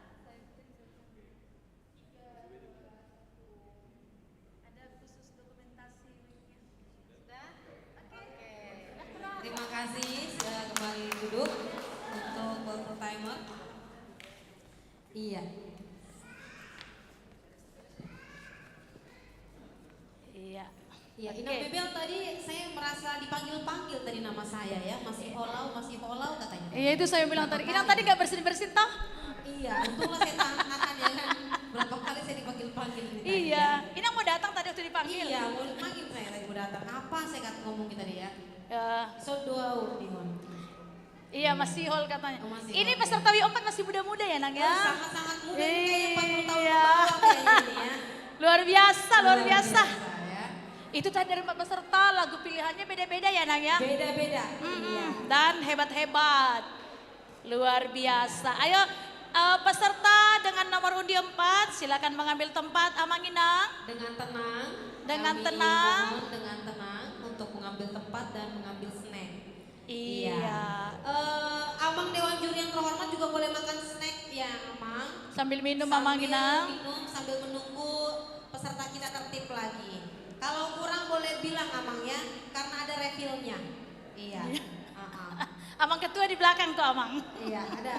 Ada khusus dokumentasi linknya. Sudah? Oke. Terima kasih sudah kembali duduk untuk foto timer. Iya. Iya. Iya, Inang Bebel tadi saya merasa dipanggil-panggil tadi nama saya ya, masih holau katanya. Iya itu saya bilang tadi. Inang tadi gak bersin-bersin toh? Iya, untunglah saya tahan ya kan. Berapa kali saya dipanggil-panggil ini tadi, Iya. ya. Inang mau datang tadi waktu dipanggil. Iya, mau dipanggil saya tadi mau datang. Apa saya kata ngomongin tadi ya? Ya. So dua Dihon. Iya masih hall katanya. Oh, masih Ini hall, peserta W4 masih muda-muda ya Nang ya? Sangat-sangat muda ini kayak 40 tahun Iya. ke bawah kayaknya ini ya. Luar biasa, luar biasa. ya. Itu tadi dari 4 peserta lagu pilihannya beda-beda ya Nang ya? Beda-beda. Iya. Dan hebat-hebat. Luar biasa. Ayo peserta dengan nomor undi 4 silakan mengambil tempat Amang Inang. Dengan tenang. Dengan kami tenang. mohon dengan tenang untuk mengambil tempat dan mengambil snack. Iya. Amang Dewan Juri yang terhormat juga boleh makan snack ya Amang. Sambil minum Amang Inang. Minum sambil menunggu peserta kita tertib lagi. Kalau kurang boleh bilang Amang ya, karena ada refillnya. Iya. Amang ketua di belakang tuh Amang. Iya ada.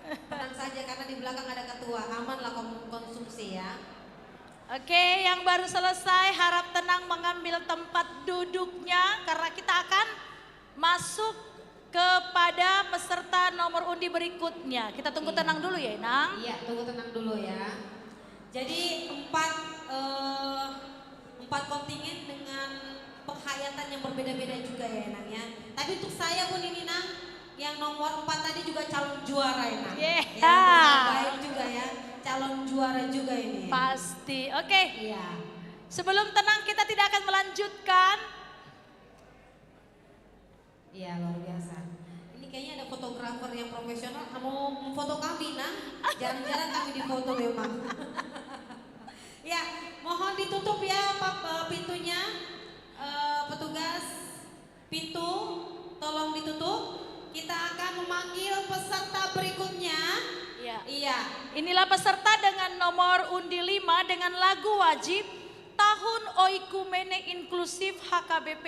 Tenang saja karena di belakang ada ketua. Aman lah konsumsi ya. Oke, yang baru selesai harap tenang mengambil tempat duduknya karena kita akan masuk kepada peserta nomor undi berikutnya. Kita tunggu Iya. tenang dulu ya Inang. Iya, tunggu tenang dulu ya. Jadi empat kontingen dengan penghayatan yang berbeda-beda juga ya Nang ya. Tapi untuk saya pun ini Nang, yang nomor 4 tadi juga calon juara ya Nang. Yeah. Ya, baik juga ya, calon juara juga ini. Pasti. Oke. Iya. Sebelum tenang kita tidak akan melanjutkan. Iya luar biasa. Ini kayaknya ada fotografer yang profesional mau memfoto kami Nang. Jarang-jarang kami difoto memang. Ya, mohon ditutup ya Pak pintunya. Petugas pintu tolong ditutup. Kita akan memanggil peserta berikutnya. Iya. Iya. Inilah peserta dengan nomor undi 5 dengan lagu wajib Tahun Oikumene Inklusif HKBP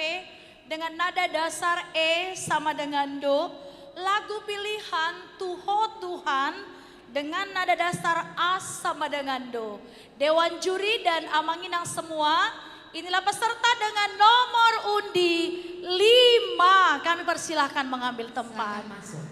dengan nada dasar E sama dengan Do. Lagu pilihan Tuho Tuhan dengan nada dasar A sama dengan Do. Dewan juri dan Amang Inang semua, inilah peserta dengan nomor undi 5. Kami persilahkan mengambil tempat. Silakan masuk.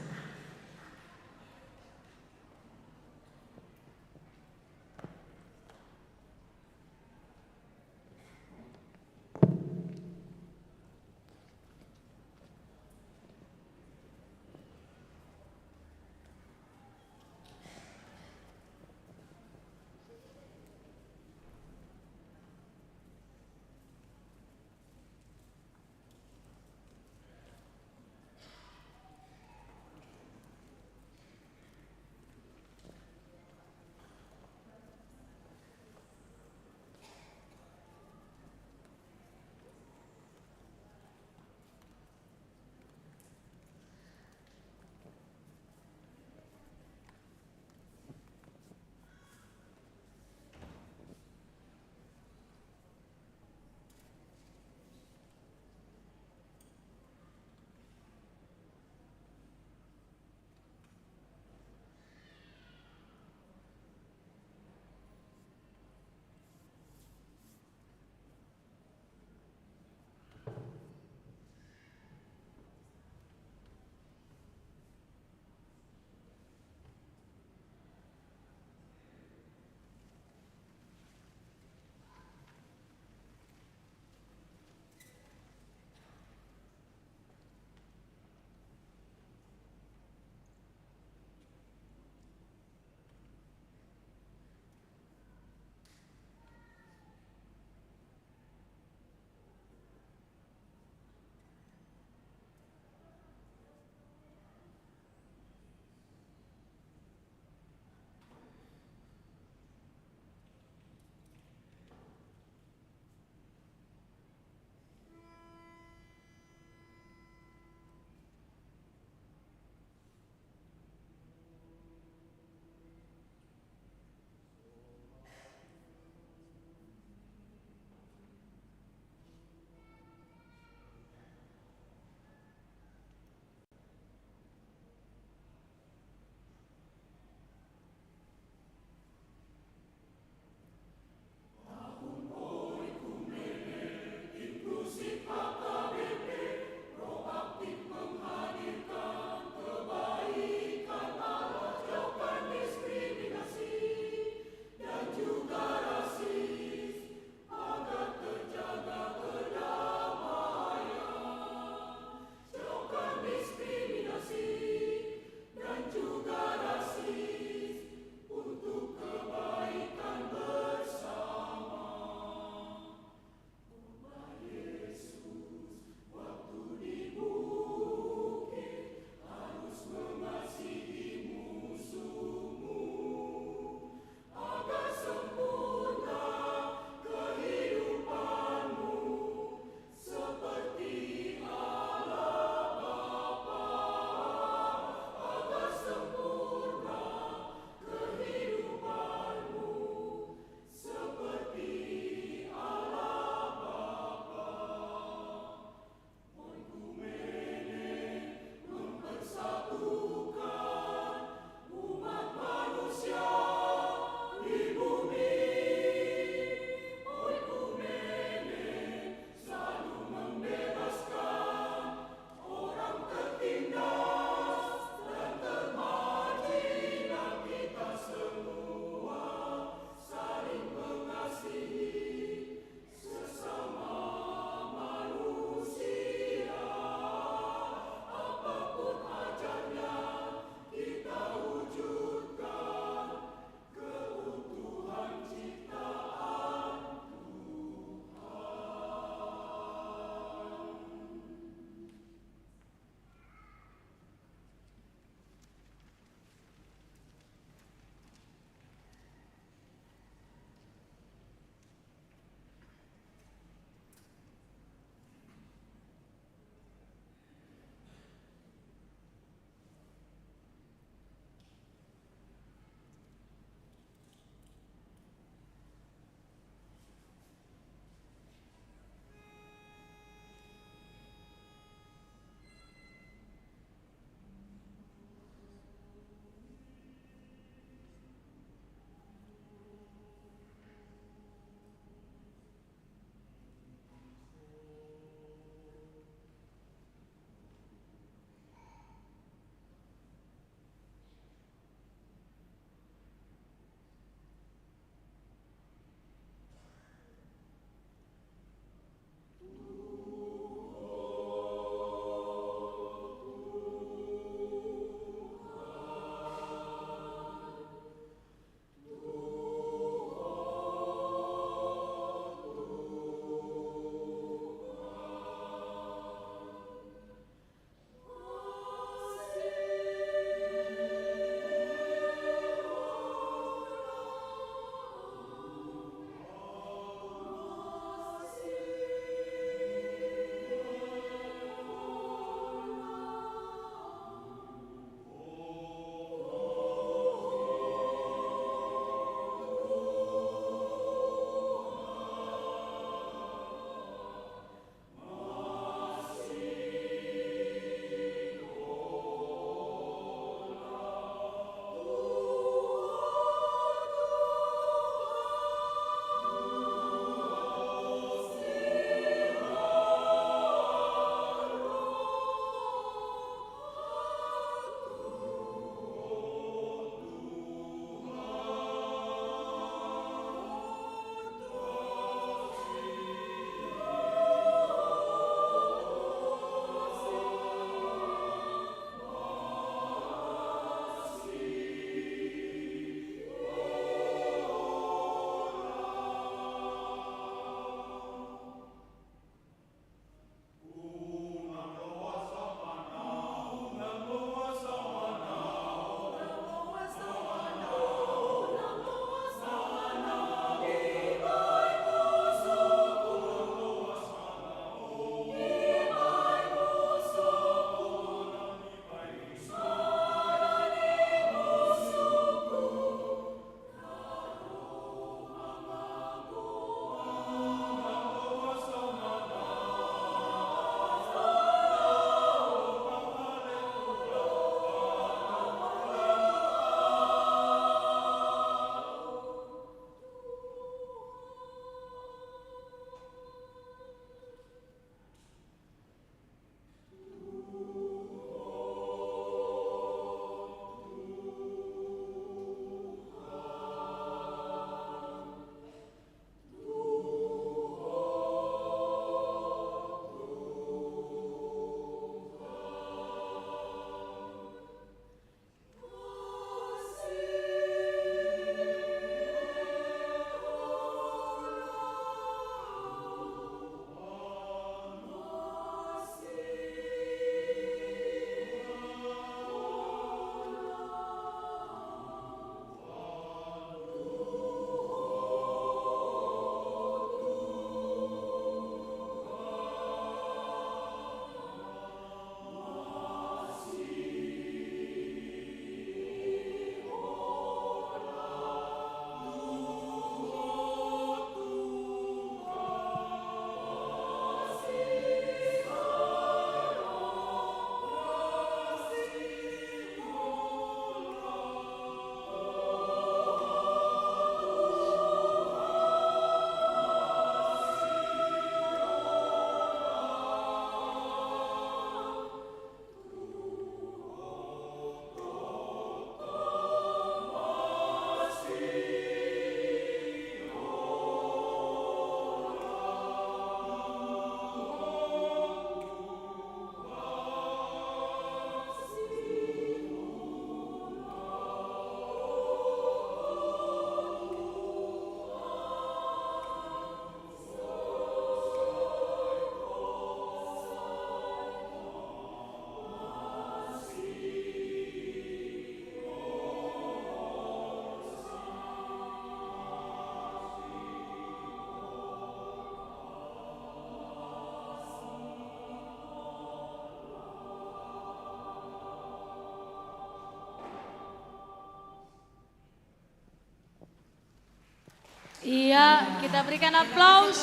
Iya, kita berikan aplaus.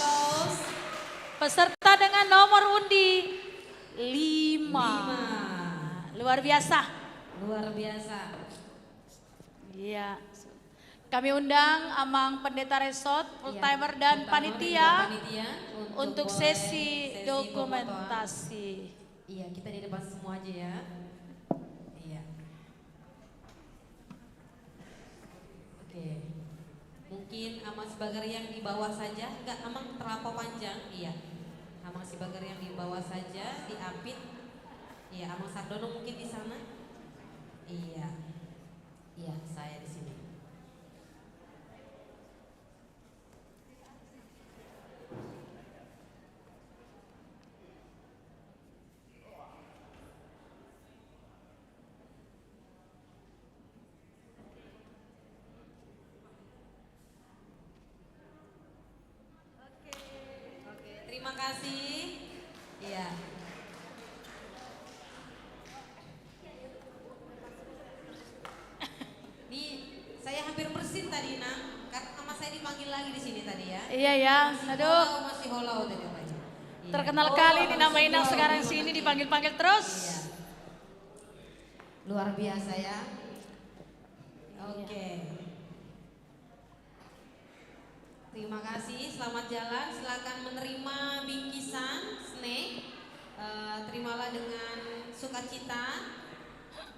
Peserta dengan nomor undi 5. Luar biasa. Luar biasa. Iya. Kami undang Amang Pendeta Resort, full timer dan panitia untuk sesi dokumentasi. Iya, kita di depan semua aja ya. Iya. Oke. Mungkin Amang Sibagar yang di bawah saja, enggak Amang terlampau panjang. Iya. Amang Sibagar yang di bawah saja, diapit. Iya, Amang Sardono mungkin di sana. Iya. Iya, saya di sini. Terima kasih. Iya. Nih, saya hampir bersin tadi, Nang. Karena sama saya dipanggil lagi di sini tadi ya. Iya ya, aduh. Masih holau tadi Pak. Iya. Terkenal kali ini nama Inang sekarang sini dipanggil-panggil terus. Iya. Luar biasa ya. Oke. Terima kasih, selamat jalan. Silakan menerima bingkisan snack. Terimalah dengan sukacita.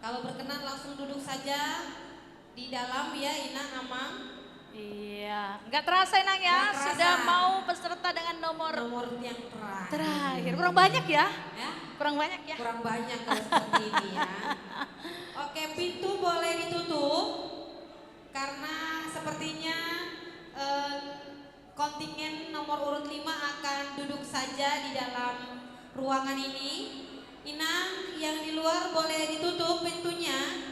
Kalau berkenan langsung duduk saja di dalam ya, Inang, Amang. Iya, nggak terasa Inang ya, Nggak sudah terasa. mau peserta dengan nomor yang terakhir. Kurang banyak ya? Ya? Kurang banyak ya? Kurang banyak kalau seperti ini ya. Oke, pintu boleh ditutup karena sepertinya kontingen nomor urut 5 akan duduk saja di dalam ruangan ini. Inang, yang di luar boleh ditutup pintunya.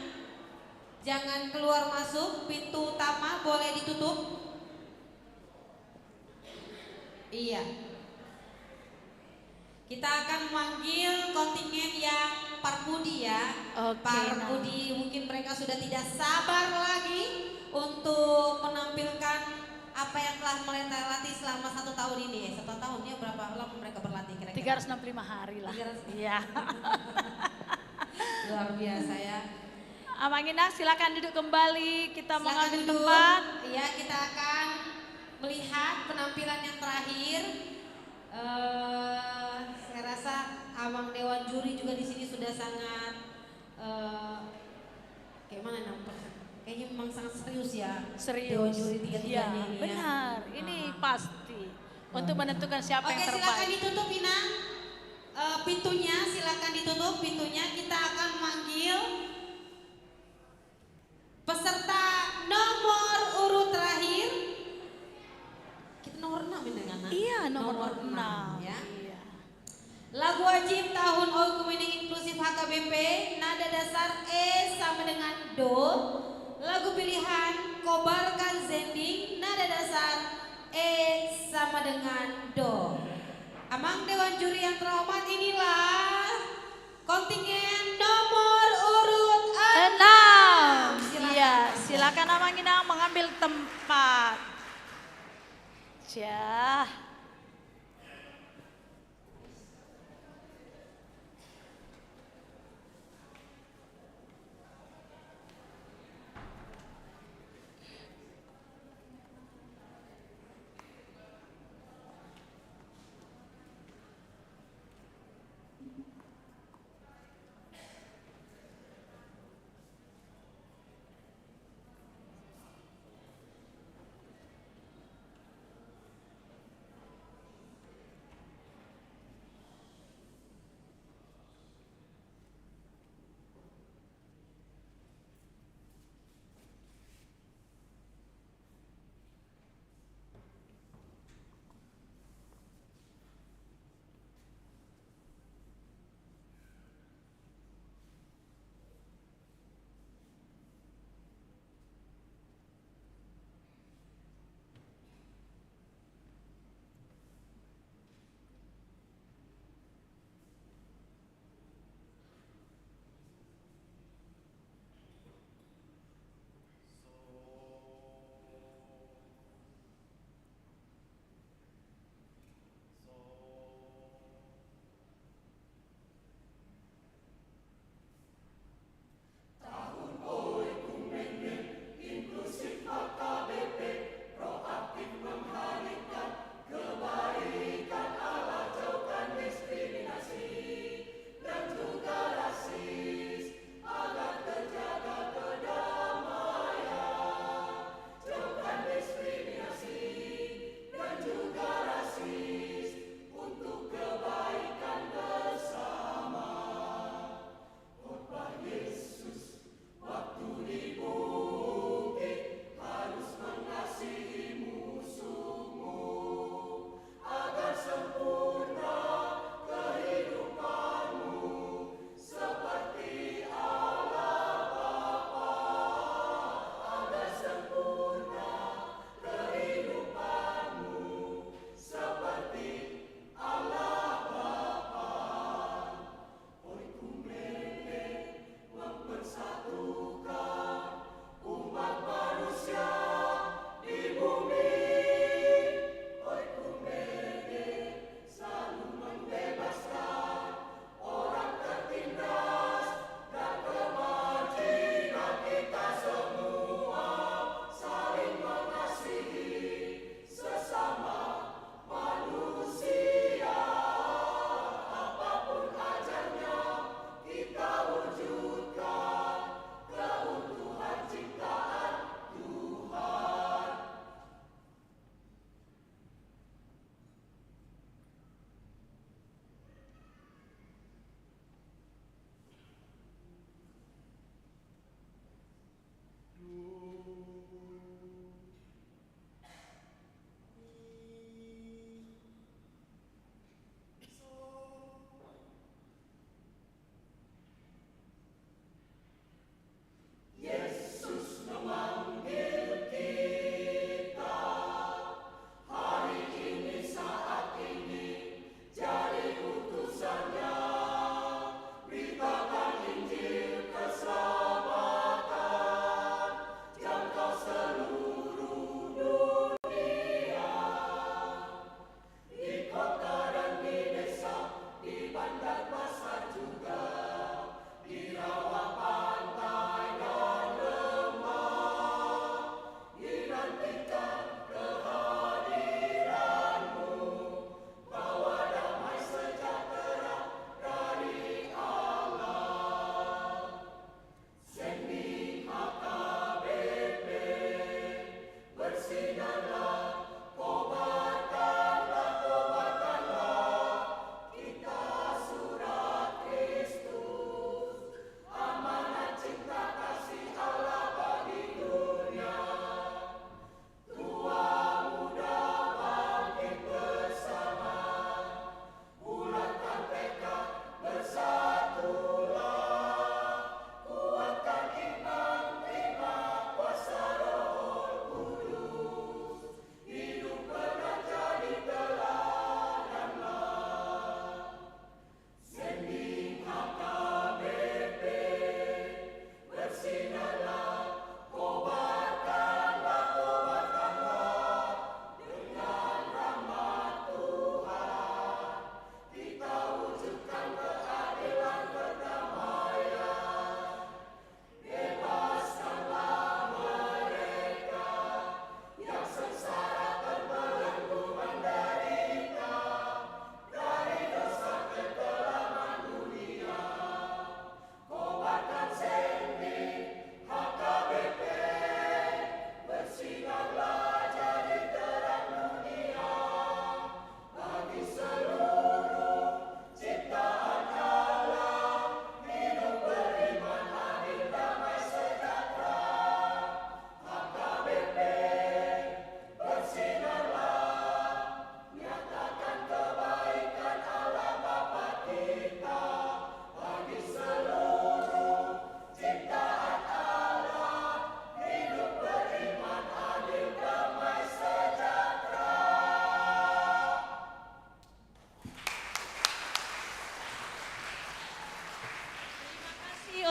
Jangan keluar masuk, pintu utama boleh ditutup. Iya. Kita akan memanggil kontingen yang Parpudi ya. Oke, Parpudi mungkin mereka sudah tidak sabar lagi untuk menampilkan apa yang telah mereka latih selama 1 tahun ini. 1 tahunnya berapa lama mereka berlatih kira-kira? 365 hari lah. 365. Iya. Luar biasa ya. Amang Inang silakan duduk kembali, kita Silakan mengambil duduk. tempat. Iya, kita akan melihat penampilan yang terakhir. Saya rasa Amang Dewan Juri juga di sini sudah sangat kayak mana namanya? Kayaknya memang sangat serius ya. Serius. Dewan Juri 3-3 Iya, ini benar. ya. Ini pasti untuk menentukan siapa Oke, yang silakan terbaik. ditutup Inang. Pintunya silakan ditutup pintunya. Kita akan memanggil peserta nomor urut terakhir. Kita nomor 6 ini kan? Iya, nomor 6 ya. Iya. Lagu wajib tahun Okumening Inklusif HKBP, nada dasar E sama dengan Do. Lagu pilihan Kobarkan Zending, nada dasar E sama dengan Do. Amang Dewan Juri yang terhormat, inilah kontingen nomor urut 6. 6. Iya, silakan Amang Inang mengambil tempat. Ya.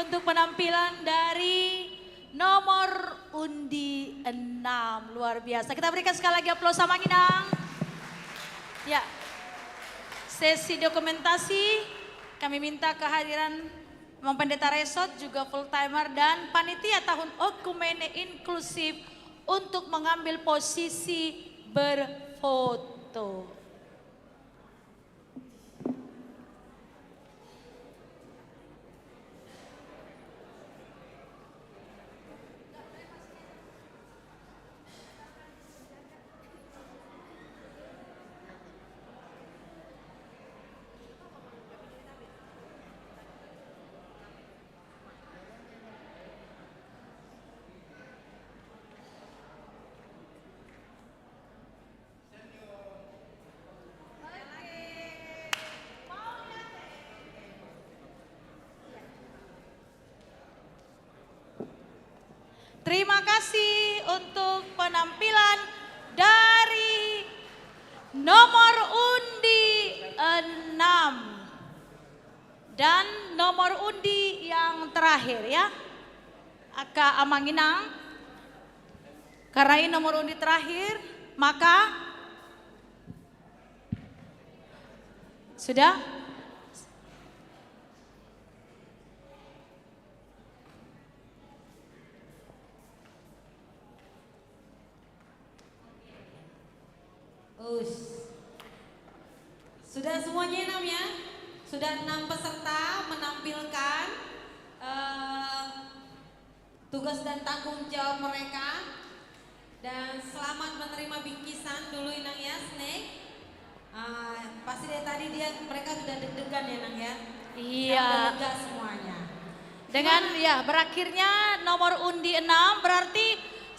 untuk penampilan dari nomor undi 6. Luar biasa. Kita berikan sekali lagi aplaus sama Inang. Ya. Sesi dokumentasi kami minta kehadiran Mang Pendeta Resot juga full timer dan panitia tahun Oikumene Inklusif untuk mengambil posisi berfoto. Terima kasih untuk penampilan dari nomor undi 6 dan nomor undi yang terakhir ya. Aka Amanginang. Karena ini nomor undi terakhir, maka sudah. Sudah semuanya 6 ya? Sudah 6 peserta menampilkan tugas dan tanggung jawab mereka. Dan selamat menerima bingkisan dulu Inang ya, Snake. Pasti dari tadi mereka sudah deg-degan ya Nang ya? Iya. Sudah lega semuanya. Dengan ya berakhirnya nomor undi 6 berarti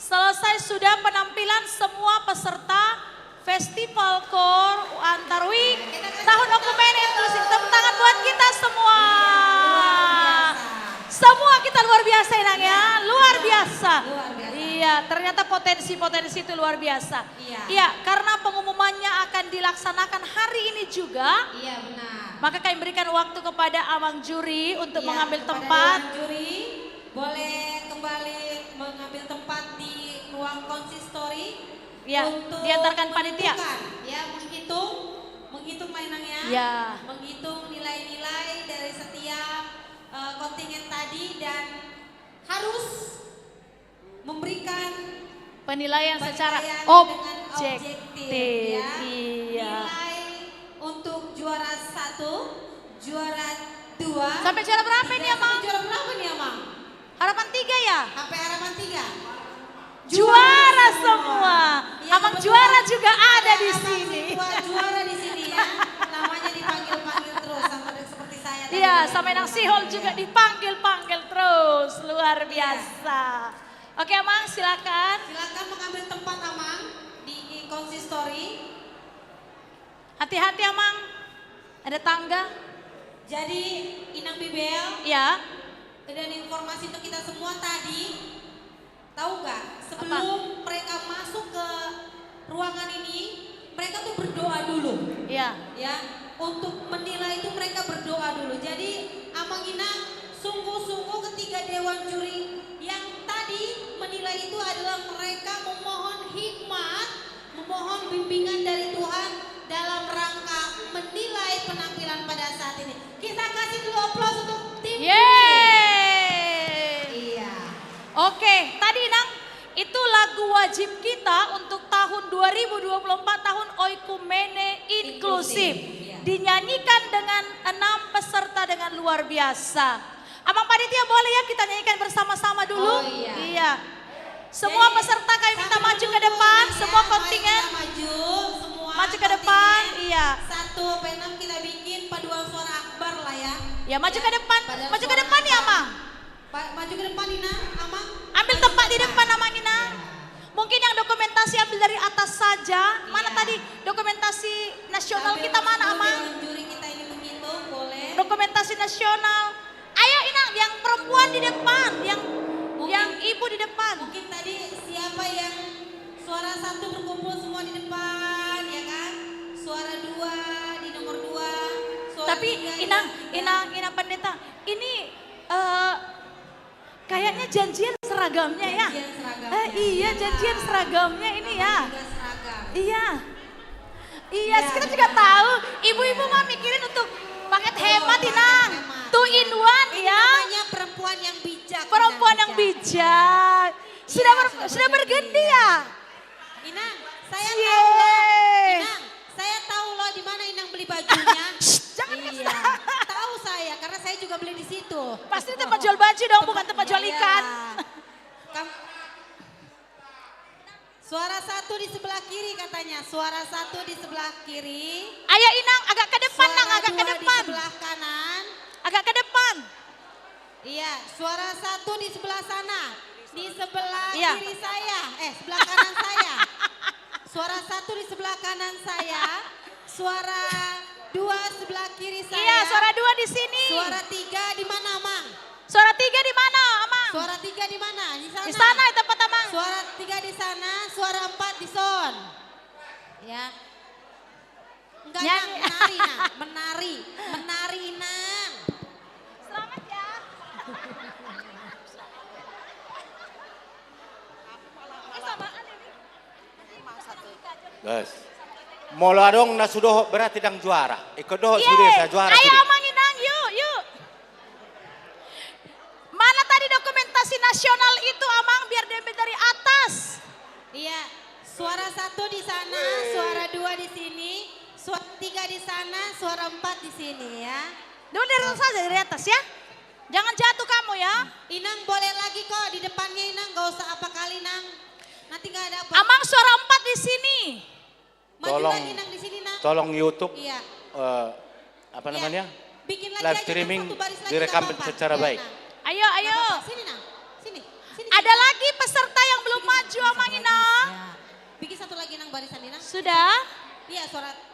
selesai sudah penampilan semua peserta Festival Kor Antarwi tahun Oikumene Inklusif. Tepuk tangan buat kita semua. Semua kita luar biasa Inang ya, luar biasa. Iya, ternyata potensi-potensi itu luar biasa. Iya, karena pengumumannya akan dilaksanakan hari ini juga. Iya benar. Maka kami berikan waktu kepada Amang Juri untuk mengambil kepada tempat. Dewan Juri boleh kembali mengambil tempat di ruang konsistori. Ya, untuk diantarkan panitia. Ya, menghitung mainannya. Ya. Menghitung nilai-nilai dari setiap kontingen tadi dan harus memberikan Penilaian secara dengan objektif. ya. Iya. Nilai untuk juara 1, juara 2. Sampai juara berapa ini Amang? Juara berapa nih Amang? Harapan 3 ya? Sampai harapan 3. Juara semua. Ya, Amang kebetulan juara juga ada di Abang sini. Juara di sini ya. Namanya dipanggil-panggil terus sama seperti saya. tadi. Iya, sama Nang Sihol juga dipanggil-panggil terus. Luar biasa. Oke Amang silakan. Silakan mengambil tempat Amang di konsistori. Hati-hati Amang. Ada tangga. Jadi Inang Bibel Ya. dan informasi untuk kita semua tadi. Tahu gak, sebelum mereka masuk ke ruangan ini, mereka tuh berdoa dulu. Iya. Ya, untuk menilai itu mereka berdoa dulu. Jadi Amang Inang sungguh-sungguh ketiga dewan juri yang tadi menilai itu adalah mereka memohon hikmat, memohon bimbingan dari Tuhan dalam rangka menilai penampilan pada saat ini. Kita kasih dulu aplaus untuk tim. Iya. Oke, tadi Nang, itu lagu wajib kita untuk tahun 2024 tahun Oikumene Inklusif. Iya. Dinyanyikan dengan 6 peserta dengan luar biasa. Abang panitia boleh ya kita nyanyikan bersama-sama dulu? Oh, iya. Iya. Semua Jadi, peserta kami minta sambil maju ke menunggu depan, ini ya, semua mari kontingen. kita maju semua. Maju ke depan, kontingen. iya. 1 kita bikin paduan suara akbar lah ya. Ya maju ke depan, paduan maju ke suara depan ya akbar. Amang. Maju ke depan Nina, Amang. Ambil Maju tempat ke di depan Amang Ina. Mungkin yang dokumentasi ambil dari atas saja. Mana Iya. tadi dokumentasi nasional Sambil kita mana menunggu Amang? dewan juri kita ini menghitung, boleh. Dokumentasi nasional. Ayo Inang, yang perempuan di depan, yang ibu di depan. Mungkin tadi siapa yang suara 1 berkumpul semua di depan, ya kan? Suara 2 di nomor 2. Tapi Inang Pendeta, ini Kayaknya janjian seragamnya ya. Janjian seragamnya. Iya, janjian seragamnya ini ya. Juga seragam. Iya. Iya, kita juga tahu ibu-ibu mah mikirin untuk paket hemat Inang. Hemat. 2 in 1 Ini ya. namanya perempuan yang bijak. Perempuan yang bijak. Sudah sudah bergendi ya? Inang, saya Cie. tahu loh. Inang, saya tahu loh di mana Inang beli bajunya. Jangan Iya, tahu saya karena saya juga beli di situ. Pasti tempat jual baju dong, bukan tempat jual Iya. ikan. Suara satu di sebelah kiri katanya, suara satu di sebelah kiri. Ayo Inang, agak ke depan Suara Nang, agak ke dua depan. di sebelah kanan. Agak ke depan. Iya, suara satu di sebelah sana. Di sebelah Iya. kiri saya, sebelah kanan saya. Suara satu di sebelah kanan saya. Suara 2 sebelah kiri saya. Iya, suara 2 di sini. Suara 3 di mana, Mang? Suara 3 di mana, Amang? Suara 3 di mana? Di sana. Di sana di tempat Amang. Suara 3 di sana, suara 4 di son. Ya. Enggak, Nang, Nyanyi. menari, Nang. Menari, Nang. Selamat ya. Guys, mola dong na sudah berarti dang juara. Ikut doh Yeay. sudah saya juara. Ayo sudah. Amang Inang, yuk. Mana tadi dokumentasi nasional itu Amang biar dempet dari atas. Iya, suara 1 di sana, suara 2 di sini, suara 3 di sana, suara 4 di sini ya. Dulu dari atas saja, dari atas ya. Jangan jatuh kamu ya. Inang boleh lagi kok di depannya Inang, gak usah apa kali Nang. Nanti gak ada apa. Amang suara 4 di sini. Maju tolong- lagi Nang di sini Nang. Tolong YouTube Iya. apa Iya. namanya? Bikin lagi Live aja, streaming satu baris lagi, direkam nggak apa-apa. secara Iya, baik. Nang. Ayo. Nggak apa-apa. Sini Nang, sini. Ada lagi peserta yang belum maju Amang Inang. Ya. Bikin satu lagi Nang barisan ini Nang. Sudah. Iya,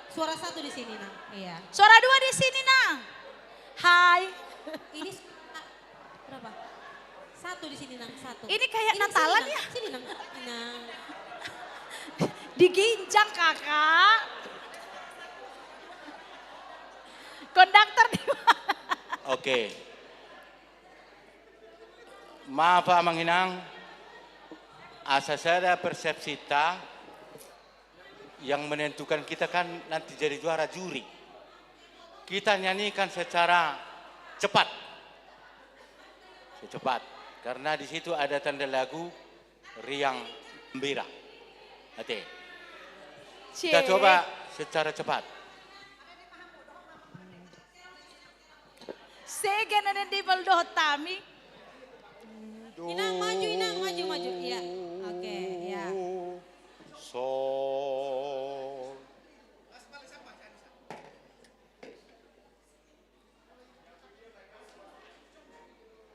suara 1 di sini Nang. Iya. Suara 2 di sini Nang. Hai. Ini berapa? 1 di sini Nang, 1. Ini kayak Natalan ya. Sini Nang. Nang. Digincang kakak. Konduktor di mana? Oke. Maaf Pak Manghinang. Asal saya persepsi ta yang menentukan kita kan nanti jadi juara juri. Kita nyanyikan secara cepat. Secepat. Karena di situ ada tanda lagu riang gembira. Oke. Kita coba secara cepat. Segen ada di Beldotami. Inang maju. Iya. Oke, ya. Sol.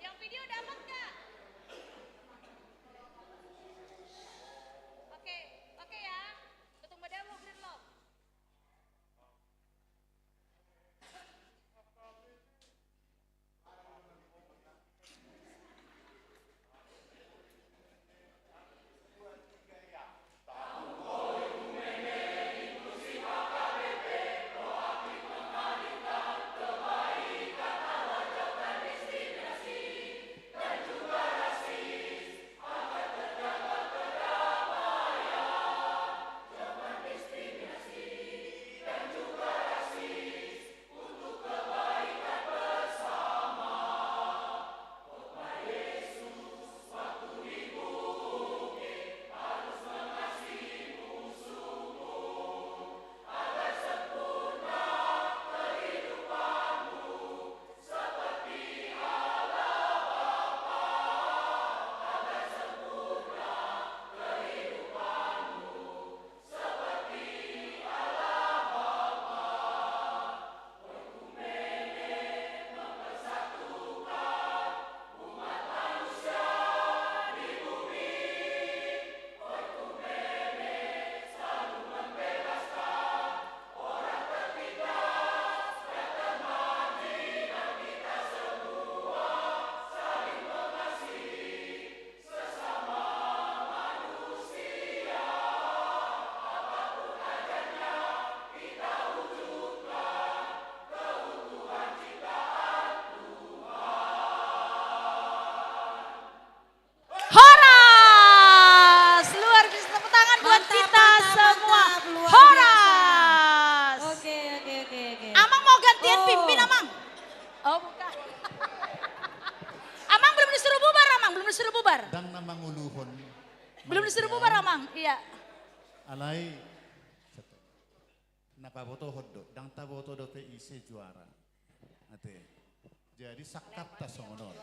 Yang video dapat nggak? Oke ya. Tutung badamu green love. hon. Belum disuruh bubar Amang. Iya. Alai napaboto hoddo, dang taboto do PIC juara. Ate. Jadi sakap ta songonol.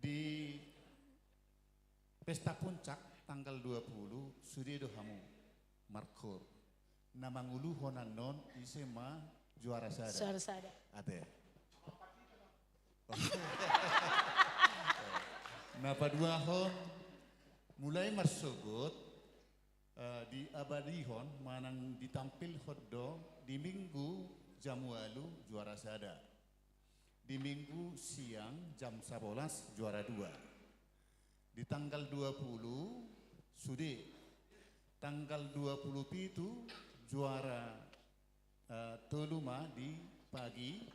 Di pesta puncak tanggal 20 sudah do hamu markor. Namangulu honan non ise ma juara sada. Juara sada. Ate. Napa dua hon mulai marsugut di abadihon manang ditampil hoddo di minggu jam 8 juara sada. Di minggu siang jam 11 juara 2. Di tanggal 20 sudah tanggal 20 itu juara teluma di pagi,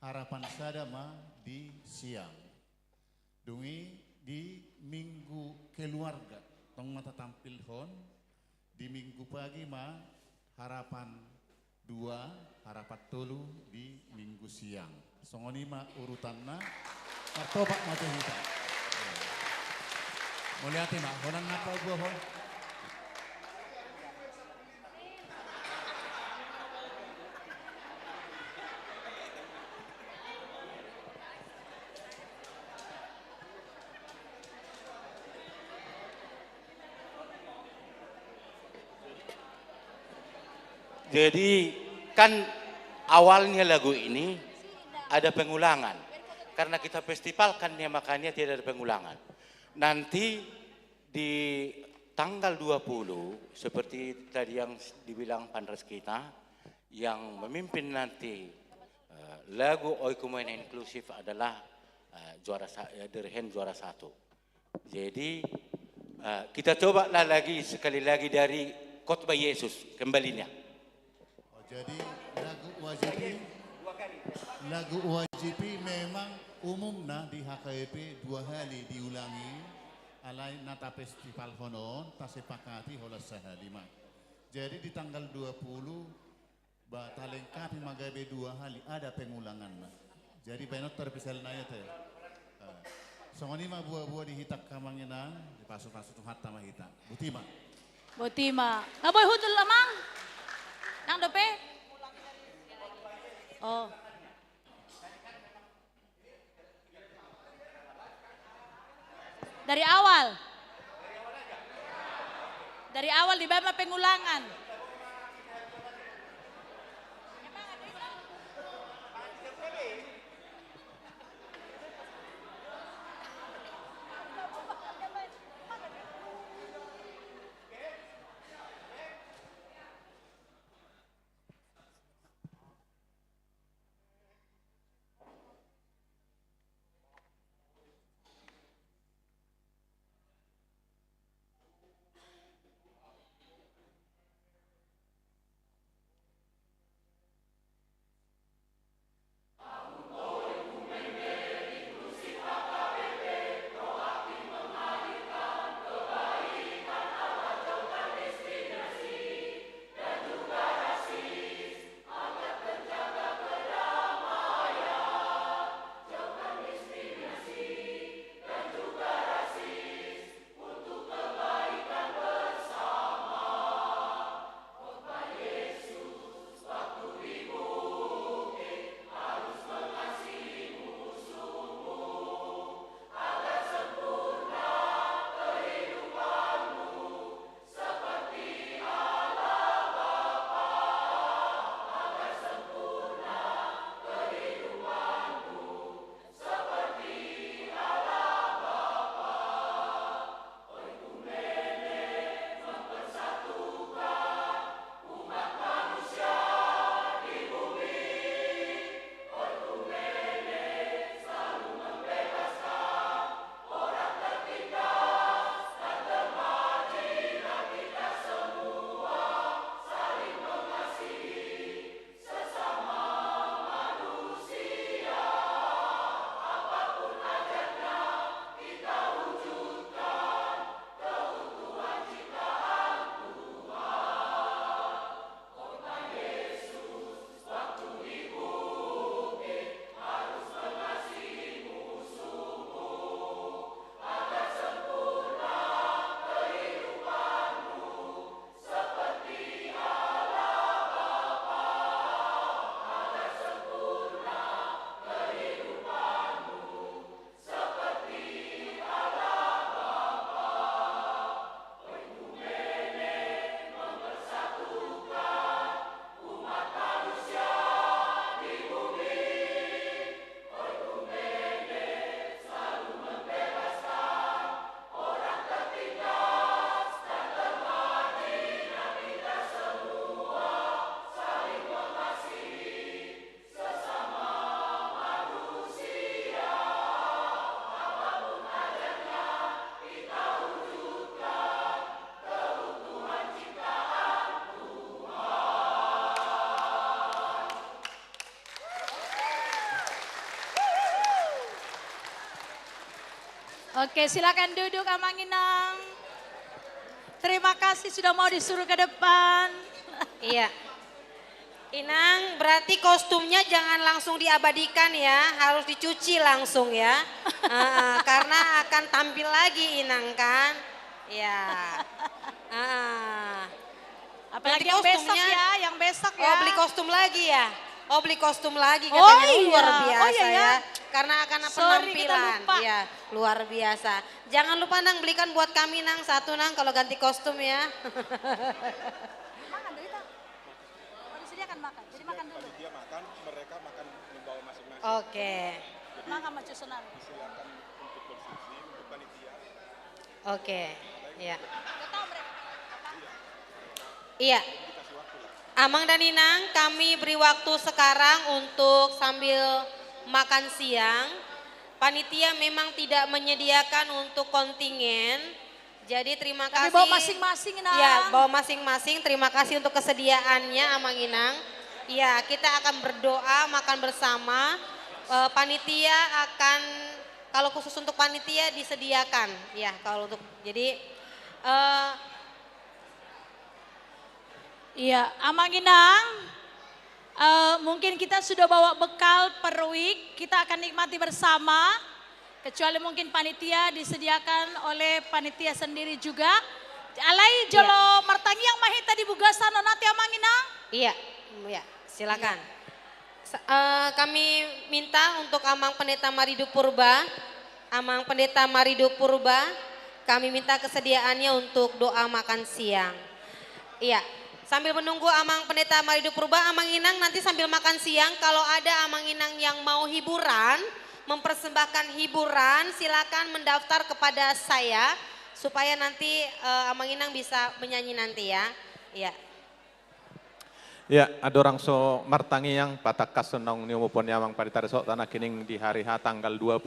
harapan sadama di siang. Dungi di minggu keluarga tong mata tampil hon di minggu pagi ma harapan 2, harapan tolu di minggu siang. Songoni ma urutanna martopak mata hita. Moliati ma honan napa gua hon. Jadi kan awalnya lagu ini ada pengulangan. Karena kita festival kan ya makanya tidak ada pengulangan. Nanti di tanggal 20 seperti tadi yang dibilang Pandras kita yang memimpin nanti lagu Oikumen Inklusif adalah Derhen juara 1. Jadi kita cobalah lagi sekali lagi dari khotbah Yesus kembalinya. Jadi lagu wajibi memang umumnya di HKP 2 kali diulangi alai nata festival honon tasepakati holas sahalima. Jadi di tanggal 20 batalengkapi magabe 2 kali ada pengulangan. Jadi benot terpisah naya teh. Songoni mah buah-buah dihitak kamanginang dipasuk-pasuk tuh hatta mahita. Butima. Butima. Ngaboy hudul Amang. Nang dope? Oh. Dari awal. Dari awal di bawah pengulangan. Oke, silakan duduk Amang Inang. Terima kasih sudah mau disuruh ke depan. Iya. Inang, berarti kostumnya jangan langsung diabadikan ya, harus dicuci langsung ya. Karena akan tampil lagi Inang kan. Ya. Apalagi Berarti yang besok kostumnya- ya, yang besok ya. Oh beli kostum lagi ya? Oh beli kostum lagi katanya. iya. Luar biasa Oh, iya, ya. ya. Karena akan Sorry, kita penampilan. lupa. Iya, luar biasa. Jangan lupa Nang belikan buat kami Nang satu Nang kalau ganti kostum ya. Makan dulu kita. Oh, disediakan makan. Jadi makan dulu. Dia makan, mereka makan membawa masing-masing. Oke. Makan sama Cusunan. Silakan untuk konsumsi untuk panitia. Oke. Iya. Udah tahu mereka. Iya. Amang dan Inang, kami beri waktu sekarang untuk sambil makan siang. Panitia memang tidak menyediakan untuk kontingen. Jadi terima Tapi kasih. bawa masing-masing, Inang. Ya, bawa masing-masing. Terima kasih untuk kesediaannya Amang Inang. Ya, kita akan berdoa, makan bersama. Panitia akan, kalau khusus untuk panitia disediakan. Ya, kalau untuk, jadi Iya, Amang Inang, mungkin kita sudah bawa bekal per week, kita akan nikmati bersama, kecuali mungkin panitia disediakan oleh panitia sendiri juga. Alai jolo martangi yang mahita di Bugasan nanti Amang Inang. iya, ya, silakan. Kami minta untuk Amang Pendeta Maridu Purba, Amang Pendeta Maridu Purba, kami minta kesediaannya untuk doa makan siang. Iya. Sambil menunggu Amang Pendeta Maridu Purba, Amang Inang nanti sambil makan siang, kalau ada Amang Inang yang mau hiburan, mempersembahkan hiburan, silakan mendaftar kepada saya, supaya nanti Amang Inang bisa menyanyi nanti ya. Iya. Ya, ada orang so martangi yang patak kasenong ni umupon yamang paritar so tanah kining di hari H tanggal 20.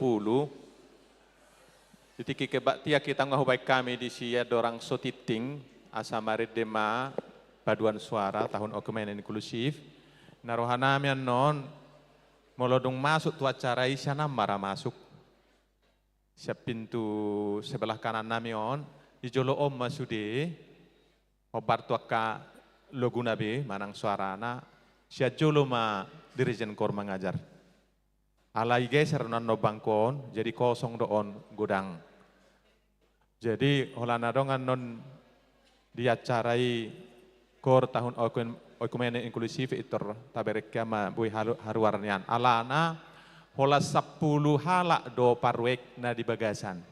Jadi kebaktia kita ngahubai kami di sia dorang so titing asa marid dema paduan suara tahun Okumene inklusif. Narohana mian non molodong masuk tu acara isana mara masuk. Siap pintu sebelah kanan namion di jolo om masude obar tuaka logu nabe manang suarana sia jolo ma dirijen kor mengajar. Alai geser non no bangkon jadi kosong doon godang. Jadi holana dongan non diacarai kor tahun Okumene inklusif itu taberek kama bui haruarnian. Alana hola 10 halak do parwek na di Bagasan.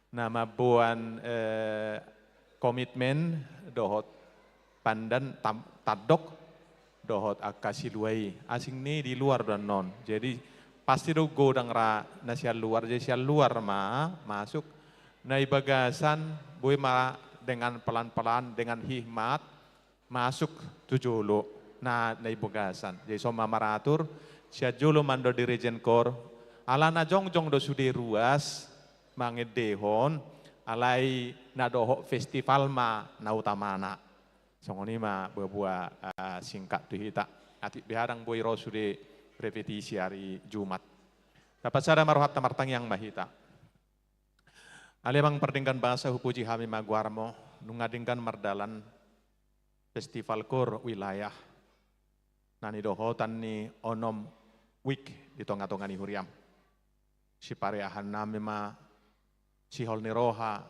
Nama buan komitmen dohot pandan tadok dohot akasiluai. Asing ni di luar dan non. Jadi pasti do godang ra na sial luar. Jadi sial luar ma masuk na Bagasan bui ma dengan pelan-pelan dengan hikmat masuk tujulo na Bugasan. Jadi soma maratur sia julo mando dirijen kor alana jongjong do sude ruas mangedehon alai na doho festival ma na utamana. Songoni ma buah singkat tu hita ati biharang boi ro sude repetisi hari Jumat. Dapat sada maruhat tamartang yang mahita. Alemang perdingkan bahasa hupuji hami maguarmo nungadingkan mardalan festival kor wilayah nani dohotan ni onom week di tonga-tonga ni huriam. Si pareahan nami ma si hol ni roha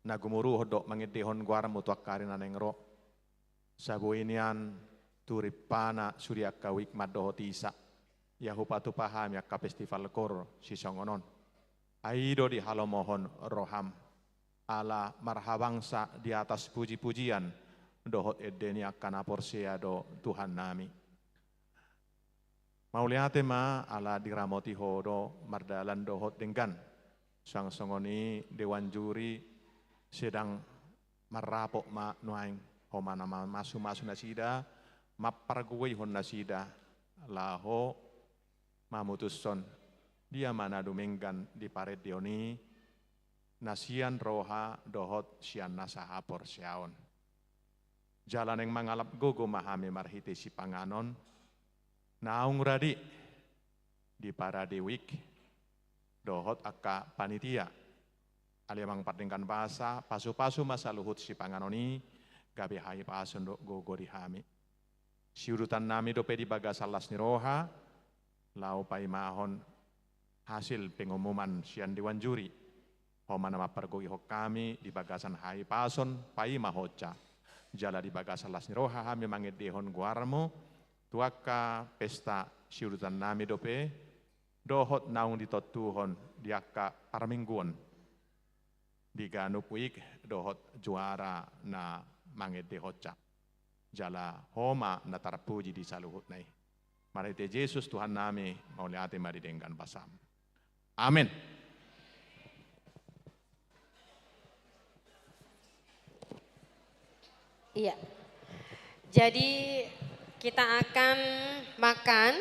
nagumuru hodok mangidehon guarmo tuak karina nengro. Sabu inian turipana surya kawik madohotisa. Yahupatu paham yakka festival kor si songonon. Aido di halomohon roham ala marhabangsa di atas puji-pujian dohot edeni akan aporsia do Tuhan nami. Mauliate ma ala diramoti hodo mardalan dohot denggan. Sang songoni dewan juri sedang marapok ma nuaing homa nama masu-masu nasida maparguwe hon nasida laho mamutusson dia mana dumenggan di paret dioni nasian roha dohot sian nasa apor siaon. Jalan yang mangalap gogo mahami marhite si panganon naung radi di para dewik dohot akka panitia alia mang patingkan bahasa, pasu-pasu masa luhut si panganoni, gabe hai pasun do gogo di hami. Si urutan nami do pedi bagas alas niroha, lau pai mahon hasil pengumuman sian dewan juri. Homa nama pergogi hok kami di bagasan hai pason pai mahoca. Jala di bagasan alas niroha hami mangit dehon guarmo, tuaka pesta si urutan nami do pe, dohot naung ditotuhon diaka parmingguan. Di ganupuik dohot juara na mangit dehoca. Jala homa na tarpuji di saluhut nai. Marite Yesus Tuhan nami mauliate mari dengan basam. Amin. Iya. Jadi kita akan makan.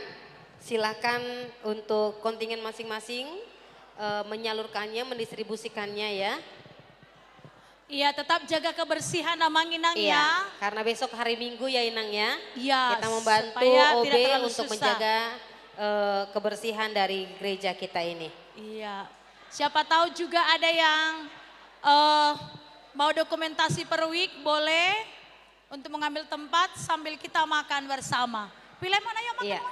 Silakan untuk kontingen masing-masing menyalurkannya, mendistribusikannya ya. Iya, tetap jaga kebersihan Amang Inang Iya, ya. karena besok hari Minggu ya Inang ya. Iya, Kita membantu supaya OB tidak terlalu untuk susah. menjaga kebersihan dari gereja kita ini. Iya, siapa tahu juga ada yang mau dokumentasi per week, boleh untuk mengambil tempat sambil kita makan bersama. Pilih mana yang makan? Iya.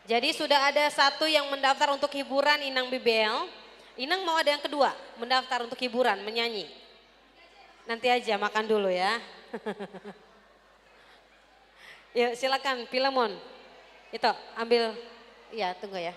Jadi sudah ada satu yang mendaftar untuk hiburan Inang Bibel. Inang mau ada yang kedua, mendaftar untuk hiburan, menyanyi. Nanti aja makan dulu ya. Yuk silakan Pilemon. Itu ambil, ya tunggu ya.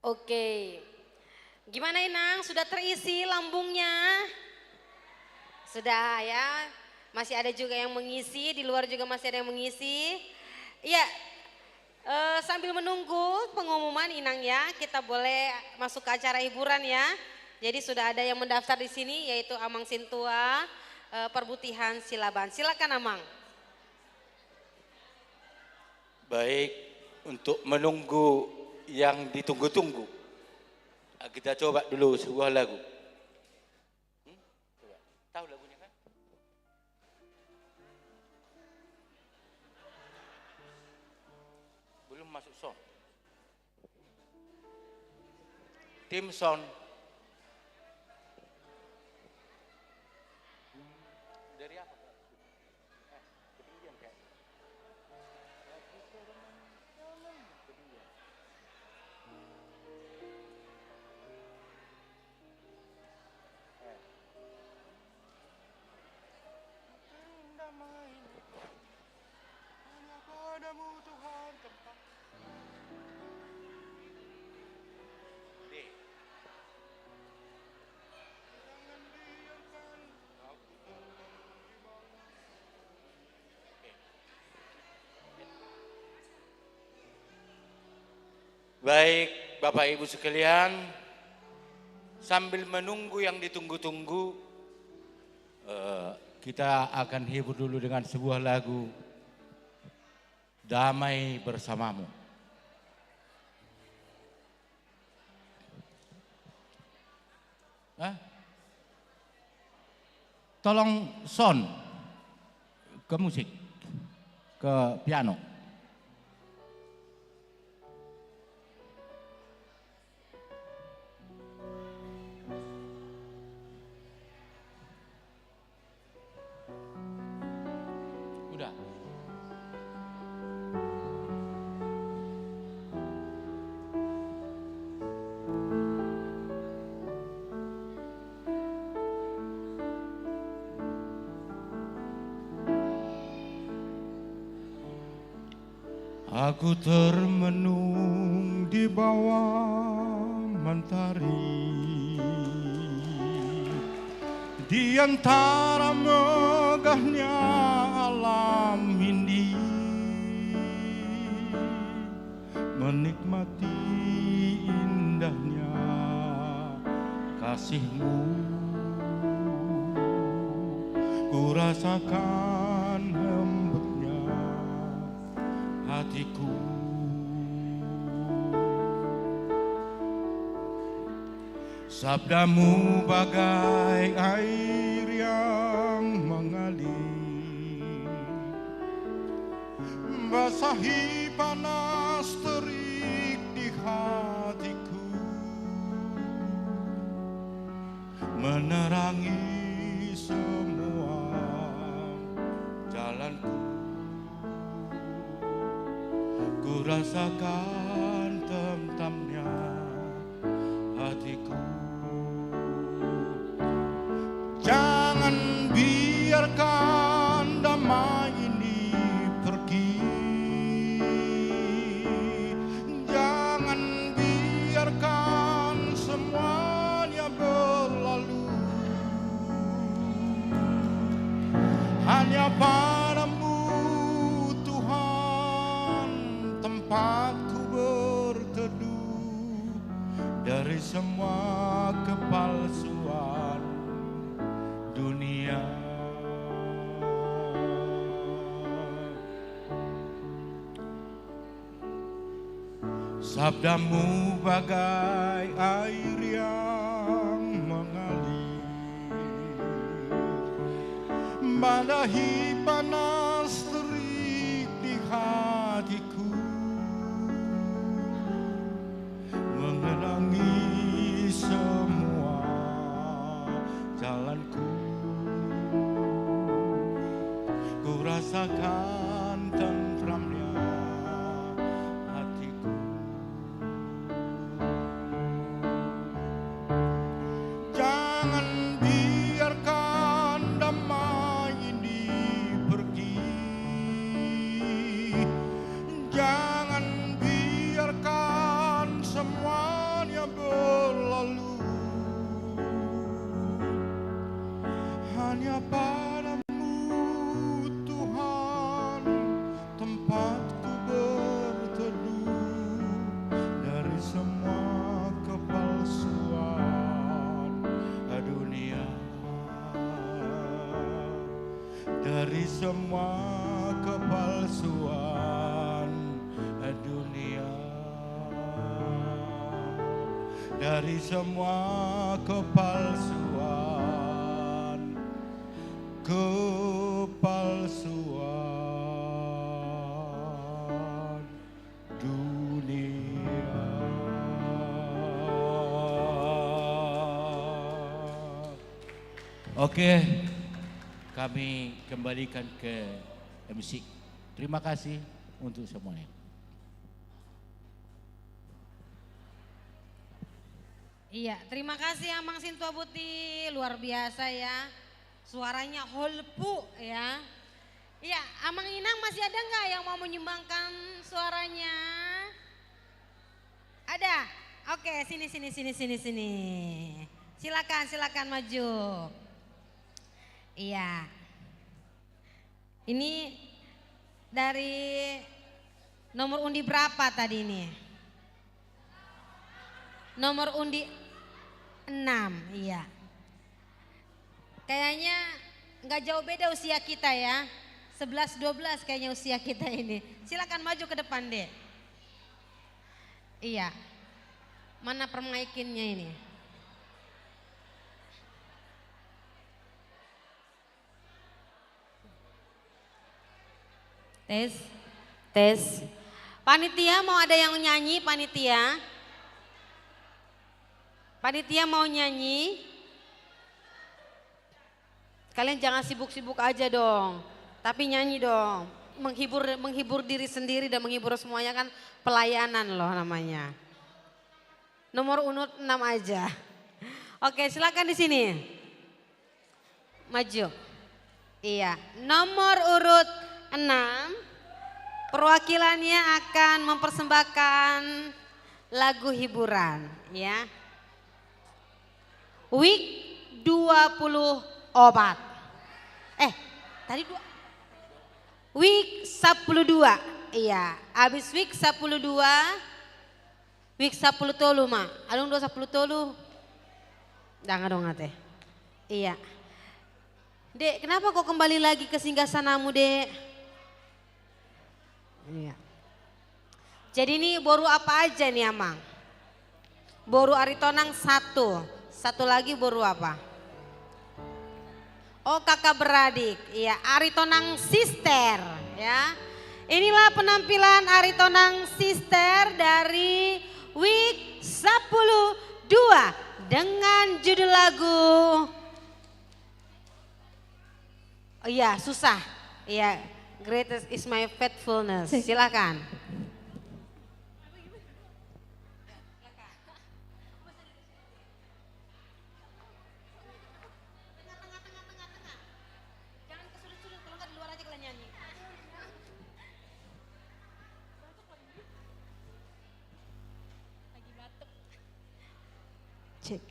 Oke. Gimana Inang? Sudah terisi lambungnya? Sudah ya. Masih ada juga yang mengisi, di luar juga masih ada yang mengisi. Iya. Sambil menunggu pengumuman Inang ya, kita boleh masuk ke acara hiburan ya. Jadi sudah ada yang mendaftar di sini yaitu Amang Sintua, Perbutihan Silaban. Silakan Amang. Baik, untuk menunggu yang ditunggu-tunggu, kita coba dulu sebuah lagu. Coba. Tahu lagunya kan? Belum masuk sound. Tim sound. Dari apa? Ketinggian kayak. Baik, Bapak Ibu sekalian, sambil menunggu yang ditunggu-tunggu, kita akan hibur dulu dengan sebuah lagu, Damai Bersamamu. Tolong sound ke musik, ke piano. Udah. Aku termenung di bawah mentari, di antara megahnya alam ini, menikmati indahnya kasih-Mu. Ku rasakan lembutnya hatiku. Sabdamu bagai air yang mengalir, basahi panas terik di hatiku, menerangi semua jalanku. Ku rasakan tentamnya hatiku. Jangan biarkan damai ini pergi, jangan biarkan semuanya berlalu. Hanya padamu Tuhan tempatku berteduh, dari semua kepalsuan dunia. Sabdamu bagai air yang mengalir, badahi panas terik di hatiku, mengenangi semua jalanku. Ku rasakan tentramnya hatiku. Jangan biarkan damai ini pergi, semua kepalsuan dunia, dari semua kepalsuan dunia. Oke, kami kembalikan ke MC. Terima kasih untuk semuanya. Iya, terima kasih Amang Sintua Buti, luar biasa ya. Suaranya holpu ya. Iya, Amang Inang masih ada nggak yang mau menyumbangkan suaranya? Ada? Oke, sini. Silakan maju. Iya. Ini dari nomor undi berapa tadi ini? Nomor undi 6, iya. Kayaknya nggak jauh beda usia kita ya. 11-12 kayaknya usia kita ini. Silakan maju ke depan deh. Iya. Mana permaikinnya ini? Tes. Panitia mau ada yang nyanyi, panitia? Panitia mau nyanyi? Kalian jangan sibuk-sibuk aja dong, tapi nyanyi dong. Menghibur diri sendiri dan menghibur semuanya kan pelayanan loh namanya. Nomor urut 6 aja. Oke, silakan di sini. Maju. Iya, nomor urut 6 perwakilannya akan mempersembahkan lagu hiburan ya. Week 20 obat. Tadi week 12. Iya, habis week 12 week 10 tolu mah. Alung 10 tolu. Jangan dong teh. Iya. Dek, kenapa kok kembali lagi ke singgasanamu, Dek? Iya. Jadi ini boru apa aja nih Amang? Boru Aritonang 1. Satu lagi boru apa? Oh, kakak beradik. Iya, Aritonang Sister ya. Inilah penampilan Aritonang Sister dari week 10-2 dengan judul lagu susah. Iya. Greatest is my faithfulness. Silakan. Jangan kesulit-sulit, kalau nggak di luar aja kalian nyanyi. Lagi batuk. Cek.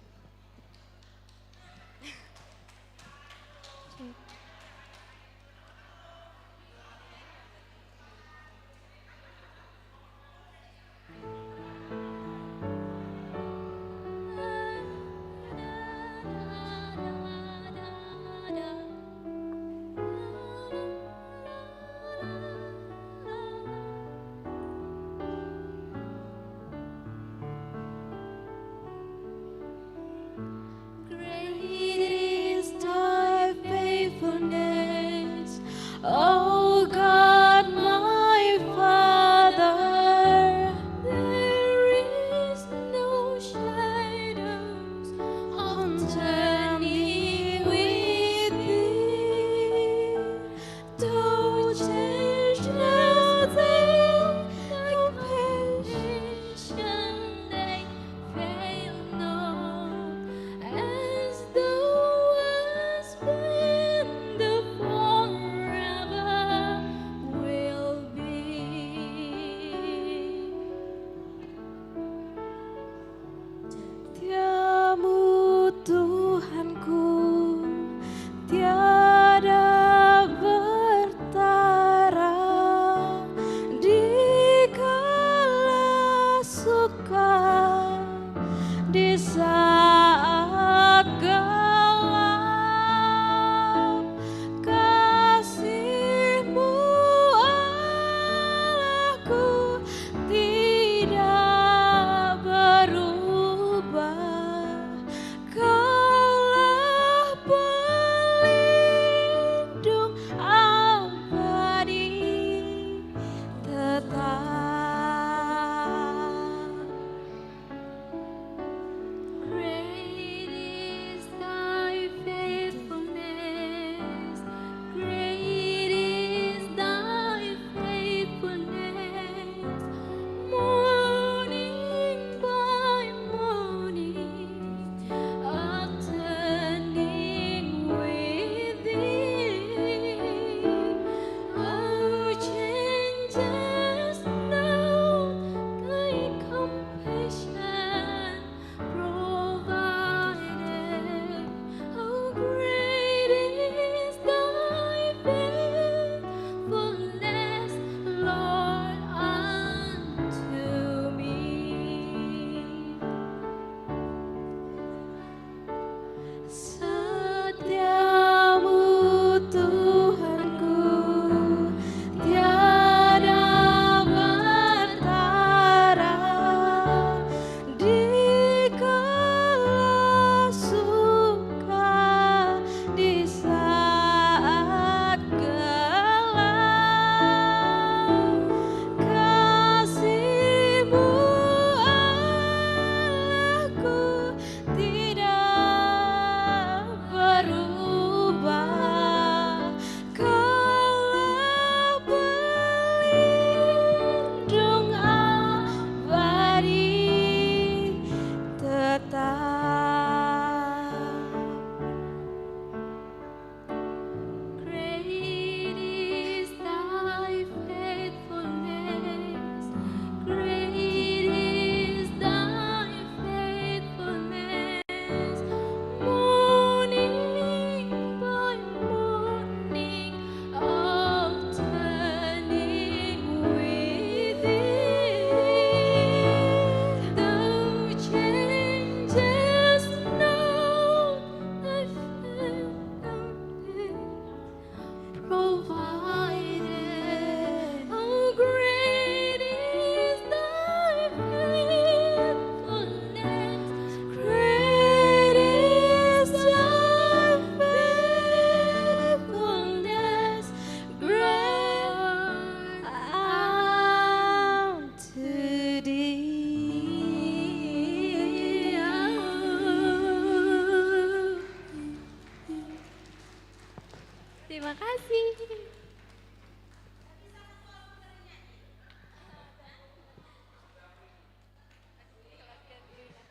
kasih.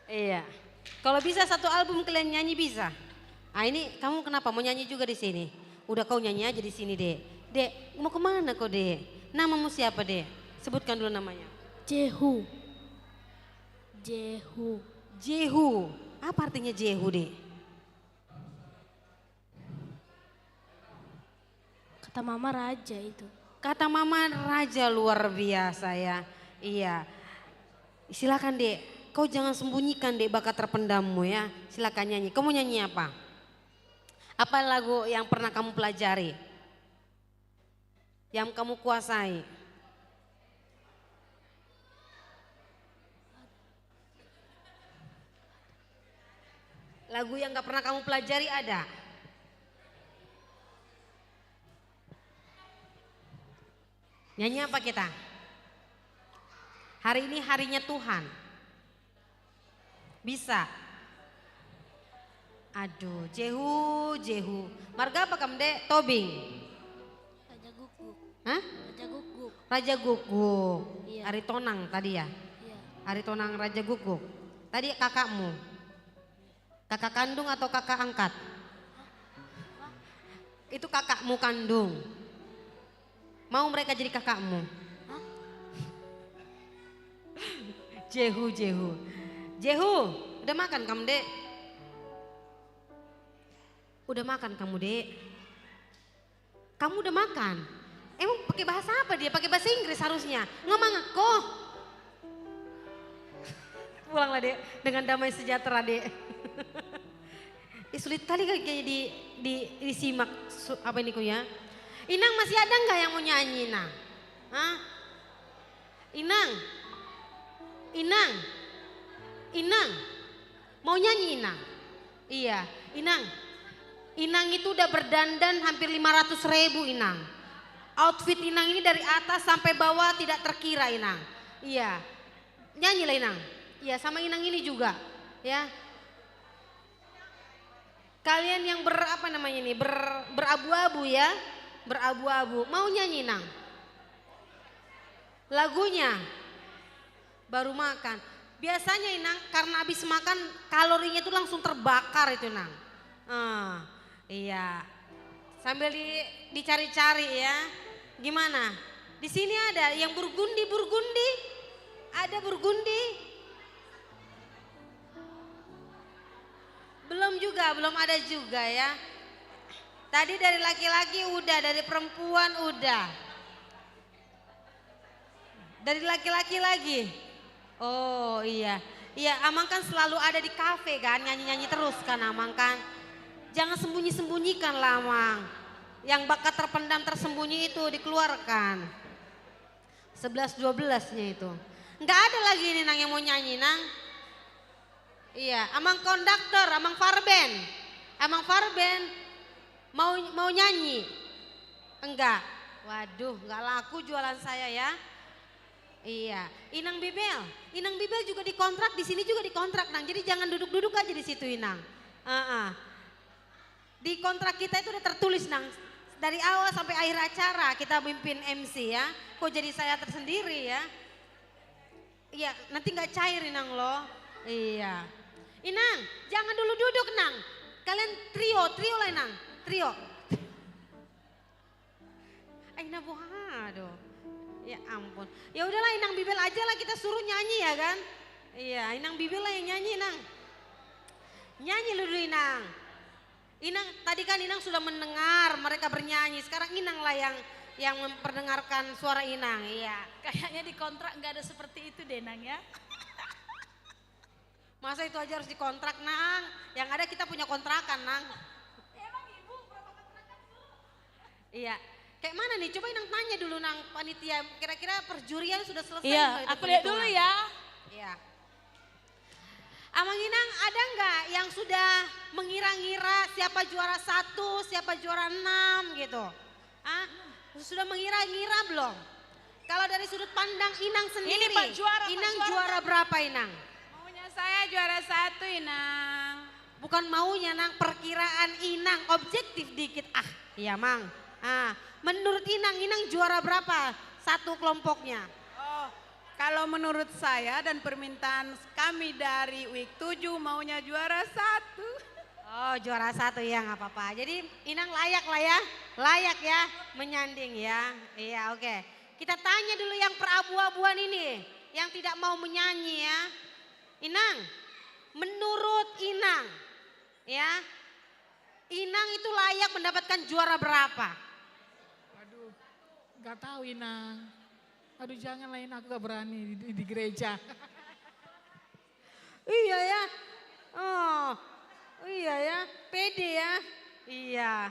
Iya. Kalau bisa satu album kalian nyanyi bisa. Ah ini kamu kenapa mau nyanyi juga di sini? Udah kau nyanyi aja di sini, Dek. Dek, mau kemana kau, Dek? Namamu siapa, Dek? Sebutkan dulu namanya. Jehu. Jehu. Jehu. Apa artinya Jehu, Dek? Kata mama raja itu. Kata mama raja, luar biasa ya. Iya. Silakan, Dek. Kau jangan sembunyikan, Dek, bakat terpendammu ya. Silakan nyanyi. Kamu nyanyi apa? Apa lagu yang pernah kamu pelajari? Yang kamu kuasai? Lagu yang gak pernah kamu pelajari ada? Nyanyi apa kita? Hari ini harinya Tuhan. Bisa. Aduh, Jehu, Jehu. Marga apa kamu, Dek? Tobing. Raja Guguk. Hah? Raja Guguk. Raja Guguk. Iya. Ari Tonang tadi ya? Iya. Ari Tonang Raja Guguk. Tadi kakakmu. Kakak kandung atau kakak angkat? Itu kakakmu kandung. Mau mereka jadi kakakmu? Jehu, Jehu. Jehu, udah makan kamu, Dek? Udah makan kamu, Dek? Kamu udah makan? Emang pakai bahasa apa dia? Pakai bahasa Inggris harusnya. Ngomong aku. Pulanglah, Dek, dengan damai sejahtera, Dek. Sulit kali kayaknya disimak apa ini ya. Inang masih ada nggak yang mau nyanyi, Inang? Hah? Inang? Inang? Inang? Mau nyanyi, Inang? Iya, Inang. Inang itu udah berdandan hampir 500.000, Inang. Outfit Inang ini dari atas sampai bawah tidak terkira, Inang. Iya. Nyanyilah, Inang. Iya, sama Inang ini juga, ya. Kalian yang berabu-abu ya. Berabu-abu. Mau nyanyi, Inang? Lagunya baru makan. Biasanya, Inang, karena habis makan kalorinya itu langsung terbakar itu, Inang. Iya. Sambil dicari-cari ya. Gimana? Di sini ada yang burgundi. Ada burgundi? Belum ada juga ya. Tadi dari laki-laki udah, dari perempuan udah. Dari laki-laki lagi. Oh iya. Iya, Amang kan selalu ada di kafe kan, nyanyi-nyanyi terus kan Amang kan. Jangan sembunyi-sembunyikan lah, Amang. Yang bakat terpendam tersembunyi itu dikeluarkan. 11-12-nya itu. Enggak ada lagi ini Nang yang mau nyanyi, Nang. Iya, Amang konduktor, Amang Farben. Amang Farben mau nyanyi? Enggak. Waduh, enggak laku jualan saya ya. Iya, Inang Bibel juga dikontrak, di sini juga dikontrak, Nang. Jadi jangan duduk-duduk aja di situ, Inang. Di kontrak kita itu udah tertulis, Nang. Dari awal sampai akhir acara kita mimpin MC ya. Kok jadi saya tersendiri ya? Iya, nanti nggak cair, Inang loh. Iya. Inang, jangan dulu duduk, Nang. Kalian trio lah, Inang. Trio. Inang aduh. Ya ampun. Ya udahlah, Inang Bibel aja lah, kita suruh nyanyi ya kan? Iya, Inang Bibel lah yang nyanyi, Inang. Nyanyi dulu, Inang. Inang, tadi kan Inang sudah mendengar mereka bernyanyi. Sekarang Inang lah yang memperdengarkan suara Inang. Iya. Kayaknya di kontrak nggak ada seperti itu deh, Nang ya. Masa itu aja harus dikontrak, Nang? Yang ada kita punya kontrakan, Nang. Emang Ibu berapa kontrakan dulu? Iya. Kayak mana nih? Coba Inang tanya dulu, Nang, panitia. Kira-kira perjurian sudah selesai? Iya, aku lihat dulu ya. Iya. Amang Inang, ada nggak yang sudah mengira-ngira siapa juara 1, siapa juara 6 gitu? Sudah mengira-ngira belum? Kalau dari sudut pandang Inang sendiri, Ini Pak juara, Inang Pak juara berapa, Inang? Maunya saya juara 1, Inang. Bukan maunya, Nang, perkiraan Inang, objektif dikit. Iya, Mang. Menurut Inang, Inang juara berapa satu kelompoknya? Oh, kalau menurut saya dan permintaan kami dari week 7 maunya juara 1. Oh, juara 1 ya, nggak apa-apa. Jadi Inang layak lah ya, layak ya menyanding ya. Iya, oke. Kita tanya dulu yang perabu-abuan ini, yang tidak mau menyanyi ya. Inang, menurut Inang, ya, Inang itu layak mendapatkan juara berapa? Aduh, nggak tahu Inang. Aduh janganlah Inang, aku gak berani di gereja. Iya ya, oh iya ya, pede ya. Iya,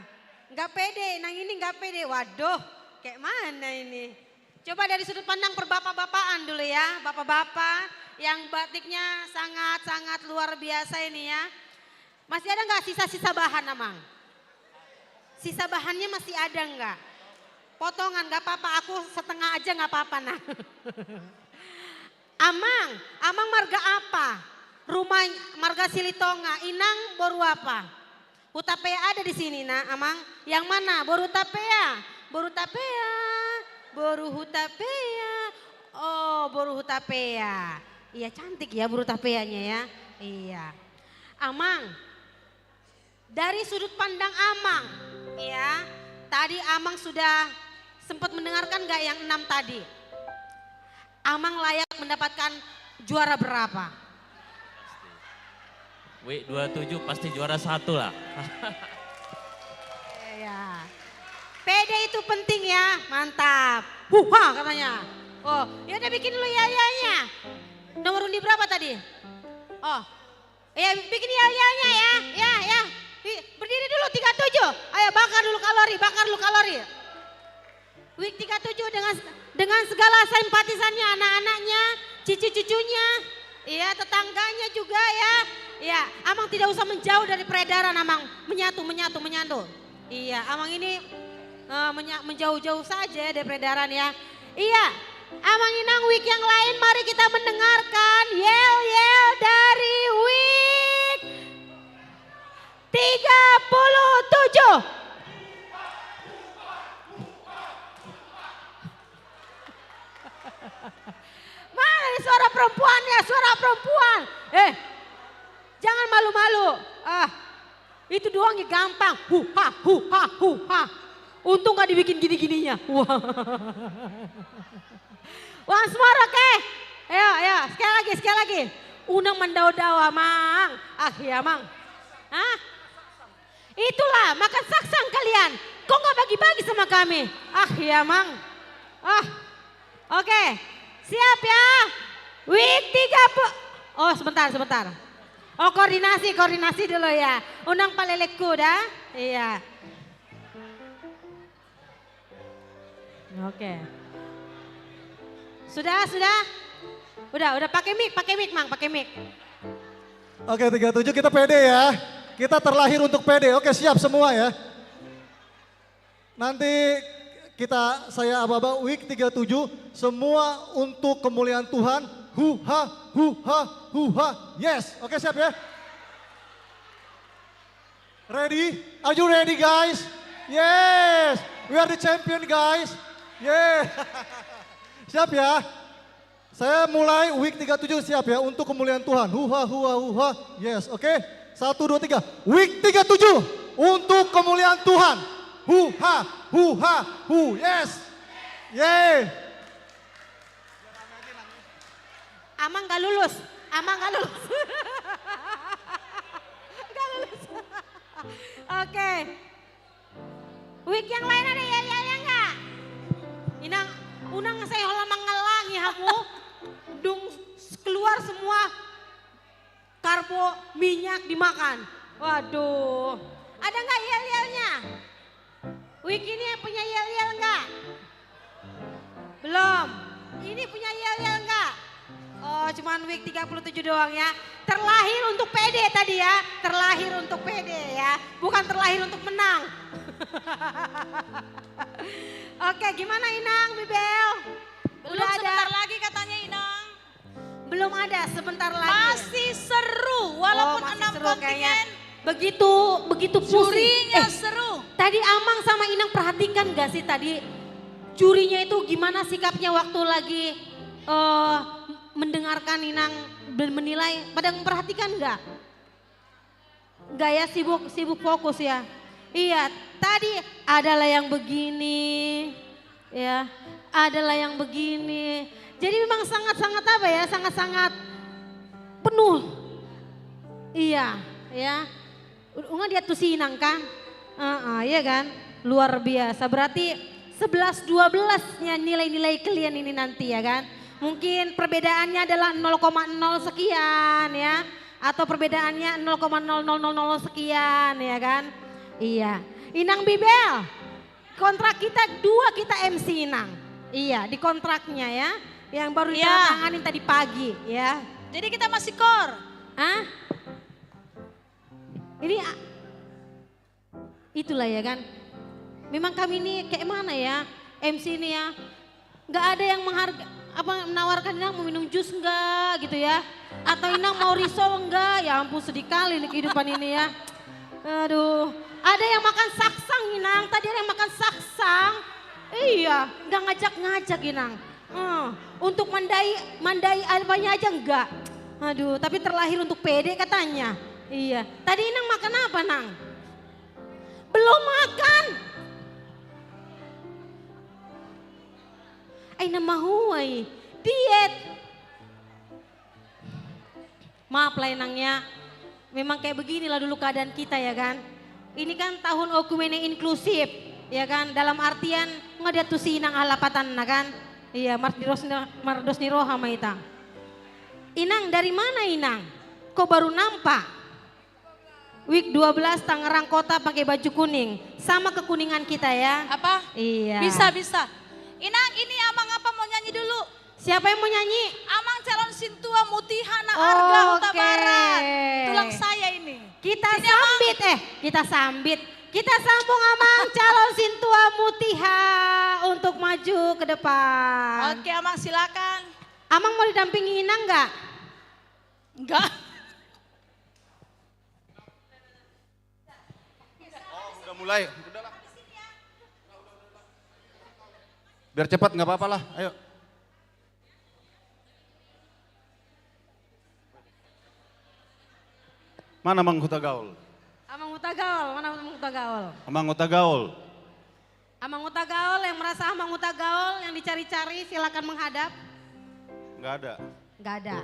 nggak pede, Inang ini nggak pede. Waduh, kayak mana ini? Coba dari sudut pandang perbapak-bapakan dulu ya, bapak-bapak yang batiknya sangat-sangat luar biasa ini ya. Masih ada nggak sisa-sisa bahan, Amang? Sisa bahannya masih ada nggak? Potongan nggak apa-apa, aku setengah aja nggak apa-apa nah. Amang marga apa? Rumah marga Silitonga, Inang boru apa? Hutapea ada di sini nah, Amang. Yang mana? Boru Tapea, boru Tapea, boru Hutapea. Oh, boru Hutapea. Iya cantik ya boru Tapeanya ya. Iya. Amang, dari sudut pandang Amang, ya, tadi Amang sudah sempat mendengarkan gak yang 6 tadi? Amang layak mendapatkan juara berapa? Week 27 pasti juara 1 lah. Ya. Pede itu penting ya, mantap. Huha katanya. Oh, ya udah bikin dulu ya-nya. Nomor undi berapa tadi? Oh, ya bikin ya-nya ya. Ya. Berdiri dulu 37. Ayo bakar dulu kalori. Week 37 dengan segala simpatisannya, anak-anaknya, cucu-cucunya, iya tetangganya juga ya. Iya, Amang tidak usah menjauh dari peredaran, Amang menyatu. Iya, Amang ini menjauh-jauh saja dari peredaran ya. Iya, Amang Inang week yang lain mari kita mendengarkan yel-yel dari week 37. Mana nih suara perempuannya, suara perempuan. Jangan malu-malu. Itu doang ya gampang. Huha. Untung gak dibikin gini-gininya. Wah semua oke. Ayo, sekali lagi. Unang mendau-dau, Amang. Ya, Mang. Itulah makan saksang kalian. Kok gak bagi-bagi sama kami? Ya, Mang. Oke. Siap ya. Week 30. Oh, sebentar. Oh, koordinasi dulu ya. Unang palelekku dah. Iya. Oke. Sudah. Udah pakai mic, Mang, pakai mic. Oke, 37 kita pede ya. Kita terlahir untuk pede. Oke, siap semua ya. Nanti saya aba-aba week 37 semua untuk kemuliaan Tuhan. Huha. Yes. Oke, siap ya. Ready? Are you ready guys? Yes. We are the champion guys. Yeah. Siap ya. Saya mulai week 37 siap ya untuk kemuliaan Tuhan. Huha. Yes, oke. 1, 2, 3. Week 37 untuk kemuliaan Tuhan. Huha. Yes. Yeay. Amang gak lulus. Gak lulus. Oke. Week yang lain ada ya enggak? Unang saya hola mengelangi hamu. Dung keluar semua karbo minyak dimakan. Waduh. Ada enggak yel-yelnya? Week ini punya yel-yel enggak? Belum. Ini punya yel-yel enggak? Oh, cuman week 37 doang ya. Terlahir untuk pede tadi ya. Terlahir untuk pede ya. Bukan terlahir untuk menang. Oke, gimana Inang, Bibel? Belum sebentar lagi katanya Inang. Belum ada, sebentar lagi. Masih seru walaupun masih 6 seru kontingen. Begitu pusing. Jurinya seru. Tadi Amang sama Inang perhatikan gak sih tadi jurinya itu gimana sikapnya waktu lagi mendengarkan Inang dan menilai, pada memperhatikan gak? Gak ya, sibuk fokus ya. Iya, tadi adalah yang begini, ya, adalah yang begini. Jadi memang sangat-sangat apa ya, sangat-sangat penuh. Iya, ya. Unga dia tuh si Inang kan? Iya kan? Luar biasa. Berarti 11-12-nya nilai-nilai kalian ini nanti ya kan? Mungkin perbedaannya adalah 0,0 sekian ya. Atau perbedaannya 0,0000 sekian ya kan? Iya. Inang Bibel, kontrak kita 2 kita MC Inang. Iya, di kontraknya ya. Yang baru ditandatanganin tadi pagi ya. Jadi kita masih kor. Hah? Ini itulah ya kan. Memang kami ini kayak mana ya MC ini ya. Nggak ada yang menawarkan Inang mau minum jus enggak gitu ya. Atau Inang mau risol enggak. Ya ampun sedih kali nih kehidupan ini ya. Aduh, ada yang makan saksang Inang. Tadi ada yang makan saksang. Iya, nggak ngajak-ngajak Inang. Untuk mandai apanya aja enggak. Aduh, tapi terlahir untuk pede katanya. Iya, tadi Inang makan apa Nang? Belum makan. Aina mahuai, diet. Maaf lah Inangnya, memang kayak beginilah dulu keadaan kita ya kan. Ini kan tahun okumene inklusif, ya kan. Dalam artian nggak ada tuh si Inang halapatan kan. Iya, mardos niroha maitang. Inang dari mana Inang? Kok baru nampak? Week 12 Tangerang Kota pakai baju kuning. Sama kekuningan kita ya. Apa? Iya. Bisa. Inang ini Amang apa mau nyanyi dulu? Siapa yang mau nyanyi? Amang calon Sintua Mutihana Arga Huta Barat. Tulang saya ini. Kita sambit. Kita sambung Amang calon Sintua Mutiha untuk maju ke depan. Oke Amang silakan. Amang mau didampingi Inang enggak? Enggak. Udah mulai. Udahlah. Biar cepat nggak apa-apa lah. Ayo. Mana Mang Huta Gaul? Amang Huta Gaul, mana Amang Huta Gaul? Mang Huta Gaul. Amang Huta Gaul yang merasa Amang Huta Gaul yang dicari-cari silakan menghadap. Nggak ada. Nggak ada.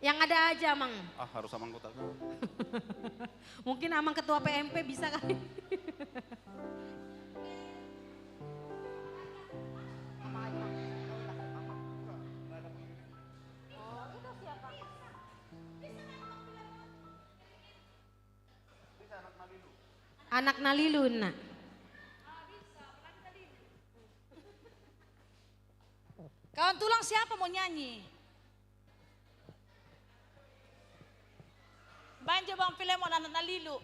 Yang ada aja Amang. Harus Amang Huta Gaul. Mungkin Amang ketua PMP bisa kali. Anak Nalilun nak. Kawan tulang siapa mau nyanyi? Banjo Bang Filemon anak Nalilu.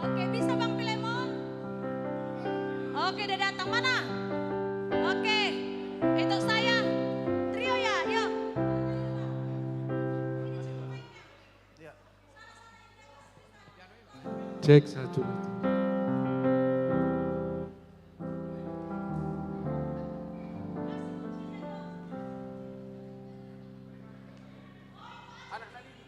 Oke, bisa Bang Filemon? Oke, udah datang mana? Oke, itu saya. Trio ya, yuk. Cek 1. Anak Nalili.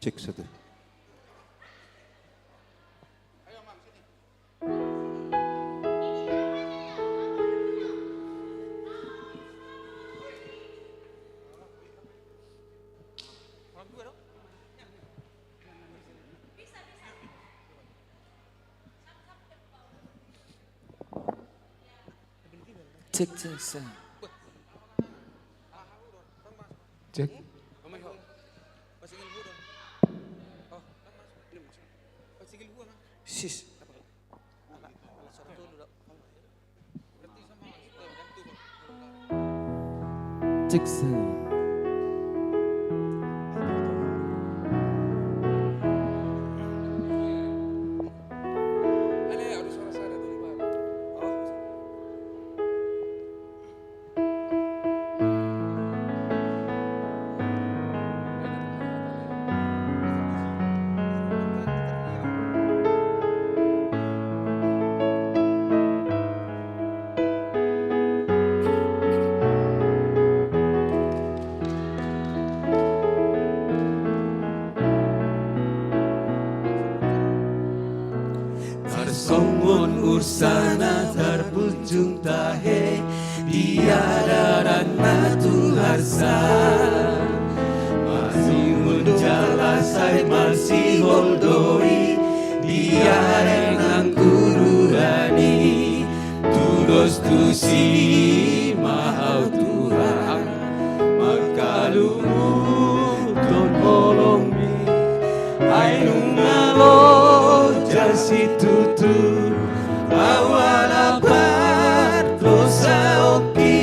Cek satu. Cek cek cek. Cek. Sis. Cek cek. Songon ursana terpunjung tahe diadaran tuharsa masih menjalasai masih holdoi diadaran kururani tudos tusi mahau Tuhan makalumu ton kolongmi ainung ngalo jasi tutu awal apat dosa oki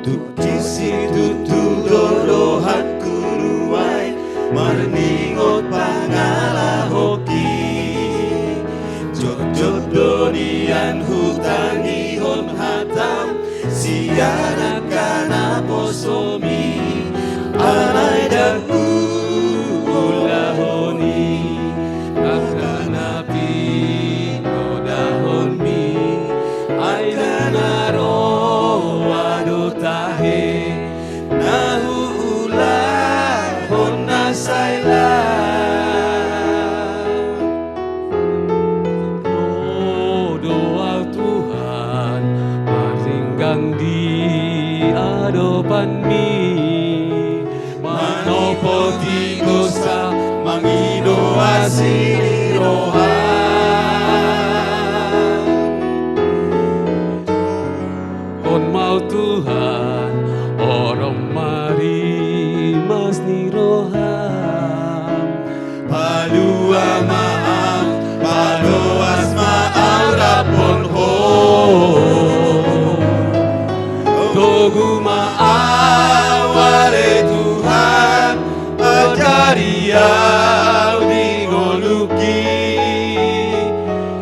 tuk jisi tutu dorohan kuruai marningot pangala hoki jod donian hutangi hon hatam siana kana posomi alai daku ulahoni akana pino dahonmi aidana ro adotahe nahu ulahon nasaila doa Tuhan maringgang di adopanmi manopo tigosa mangido asiri rohan kon mau Tuhan orang mari mas ni rohan palua maaf paluas maaf rapon ho togu maawale Tuhan ajariau digoluki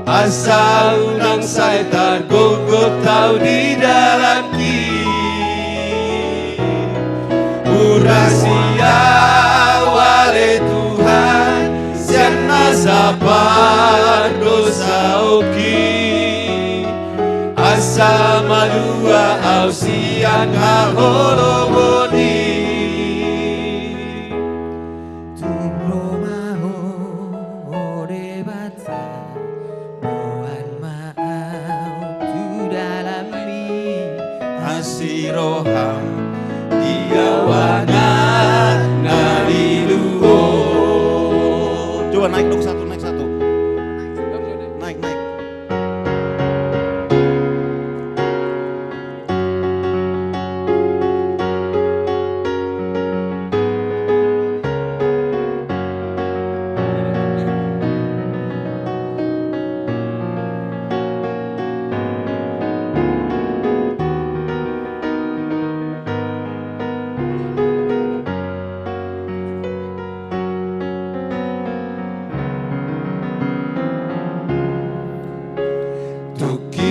asal nang saitan gogot tau di dalam ki urasia wale Tuhan sian nasapan dosa oki asa madua ausian haholobodi tumro maho ore batsa mohon maaf tu dalam mi hasiroham diawana naliluo. Coba naik dong satu, naik satu. Naik, naik.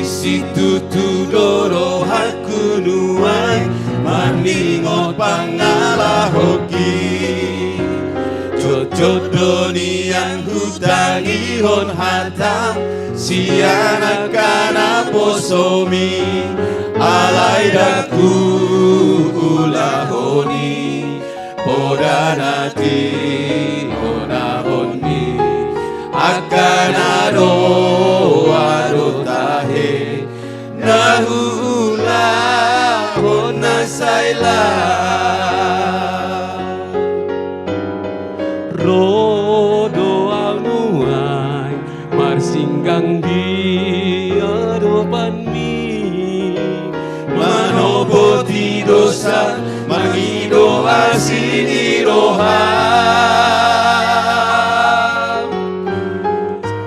Situ tudoro haku nuai maningot pangala hoki Jojo donian hutangi hon hatam siana kana posomi alaidaku ulahoni podanati onahoni akanado arotahe nahula onasaila rodo anuai marsinggang di hadapanmu manoboti dosa mangido asini roham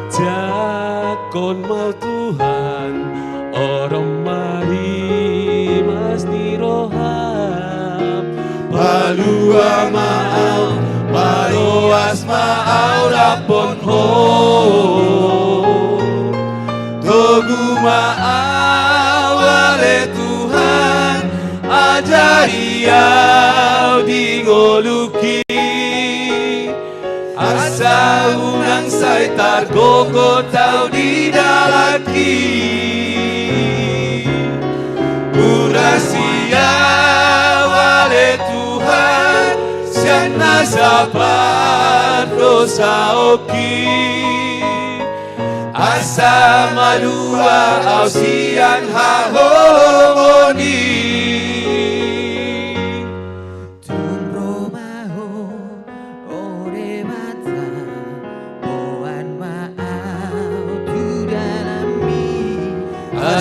jakon mau Tuhan orang mari mas ni roham palua maau paroas maau rapon ho togu maau wale Tuhan ajariau dingoluki asa unang saitar gogo tau di dalaki urasia wale Tuhan siana sabar dosa oki asa malua ausian hahomoni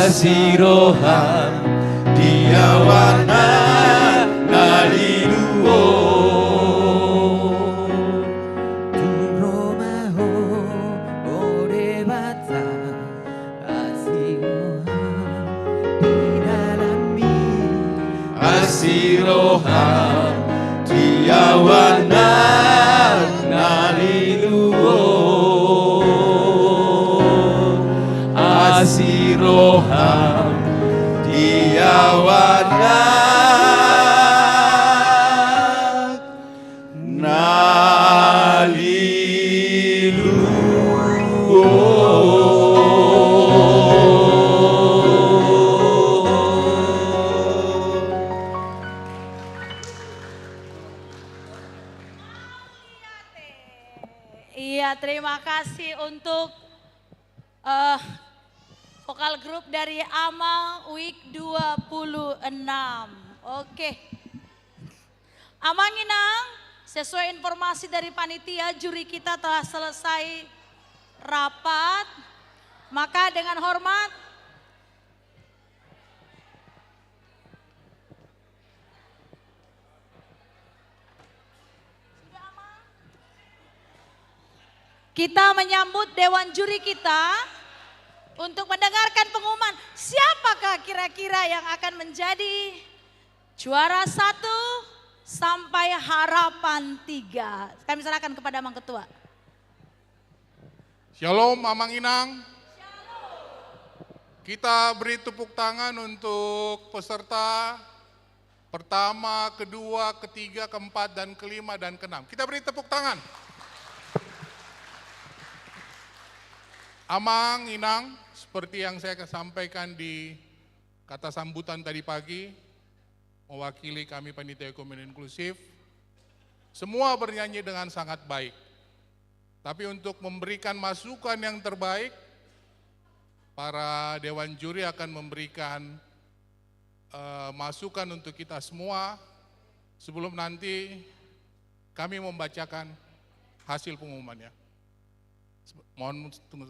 Asiroham diawana naliluo Tunromaho orebata Asiroham didalami Asiroham diawana naliluo Asiroham diawana Iya, terima kasih untuk vokal grup dari Amang Week 26. Oke. Amang Inang, sesuai informasi dari panitia, juri kita telah selesai rapat. Maka dengan hormat kita menyambut dewan juri kita untuk mendengarkan pengumuman siapakah kira-kira yang akan menjadi juara 1 sampai harapan 3. Kami serahkan kepada Amang Ketua. Shalom Amang Inang. Kita beri tepuk tangan untuk peserta pertama, kedua, ketiga, keempat, dan kelima, dan keenam. Kita beri tepuk tangan. Amang Inang, seperti yang saya sampaikan di kata sambutan tadi pagi, mewakili kami Panitia Ekumen Inklusif, semua bernyanyi dengan sangat baik. Tapi untuk memberikan masukan yang terbaik, para Dewan Juri akan memberikan masukan untuk kita semua sebelum nanti kami membacakan hasil pengumumannya. Mohon tunggu.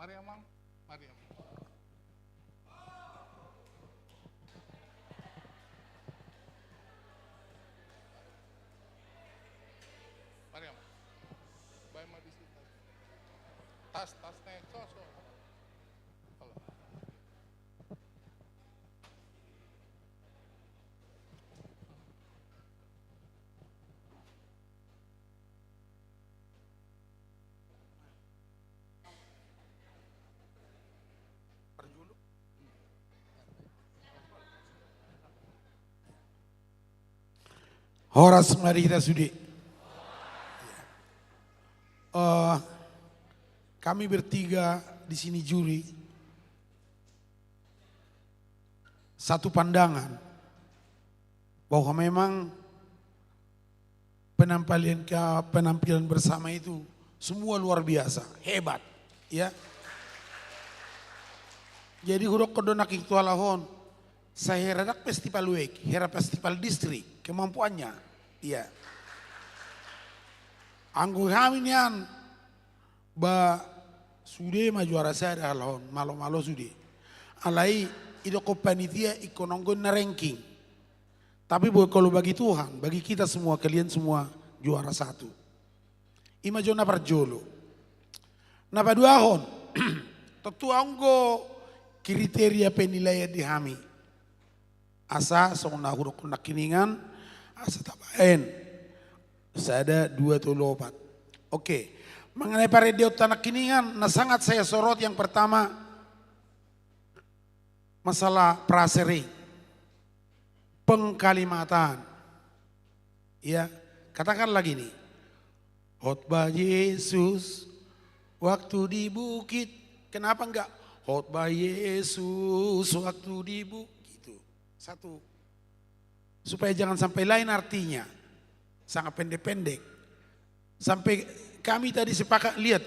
Mari Amang, mari Amang. Mari Amang. Baik mah di situ. Tas naik so. Horas mari kita sudi. kami bertiga di sini juri satu pandangan bahwa memang penampilan bersama itu semua luar biasa, hebat, ya. Jadi huruf kodonak itu alahon, saya redak festival week, hera festival distrik, kemampuannya, iya. Anggo haminian, ba sude ma juara saya alahon, malo-malo sude. Alai itu panitia ikononggon na ranking. Tapi kalau bagi Tuhan, bagi kita semua, kalian semua juara satu. Ima jona parjolo. Na paduahon, tentu anggo kriteria penilaian di hami. Asa sona huruf nakiningan, asa tabaen. Sada 2 atau 4. Oke, mengenai paredeot tanak kiningan, nah sangat saya sorot yang pertama masalah prasering, pengkalimatan. Ya, katakan lagi nih. Khotbah Yesus waktu di bukit, kenapa enggak khotbah Yesus waktu di bukit? Gitu. Satu, supaya jangan sampai lain artinya, sangat pendek-pendek. Sampai kami tadi sepakat lihat,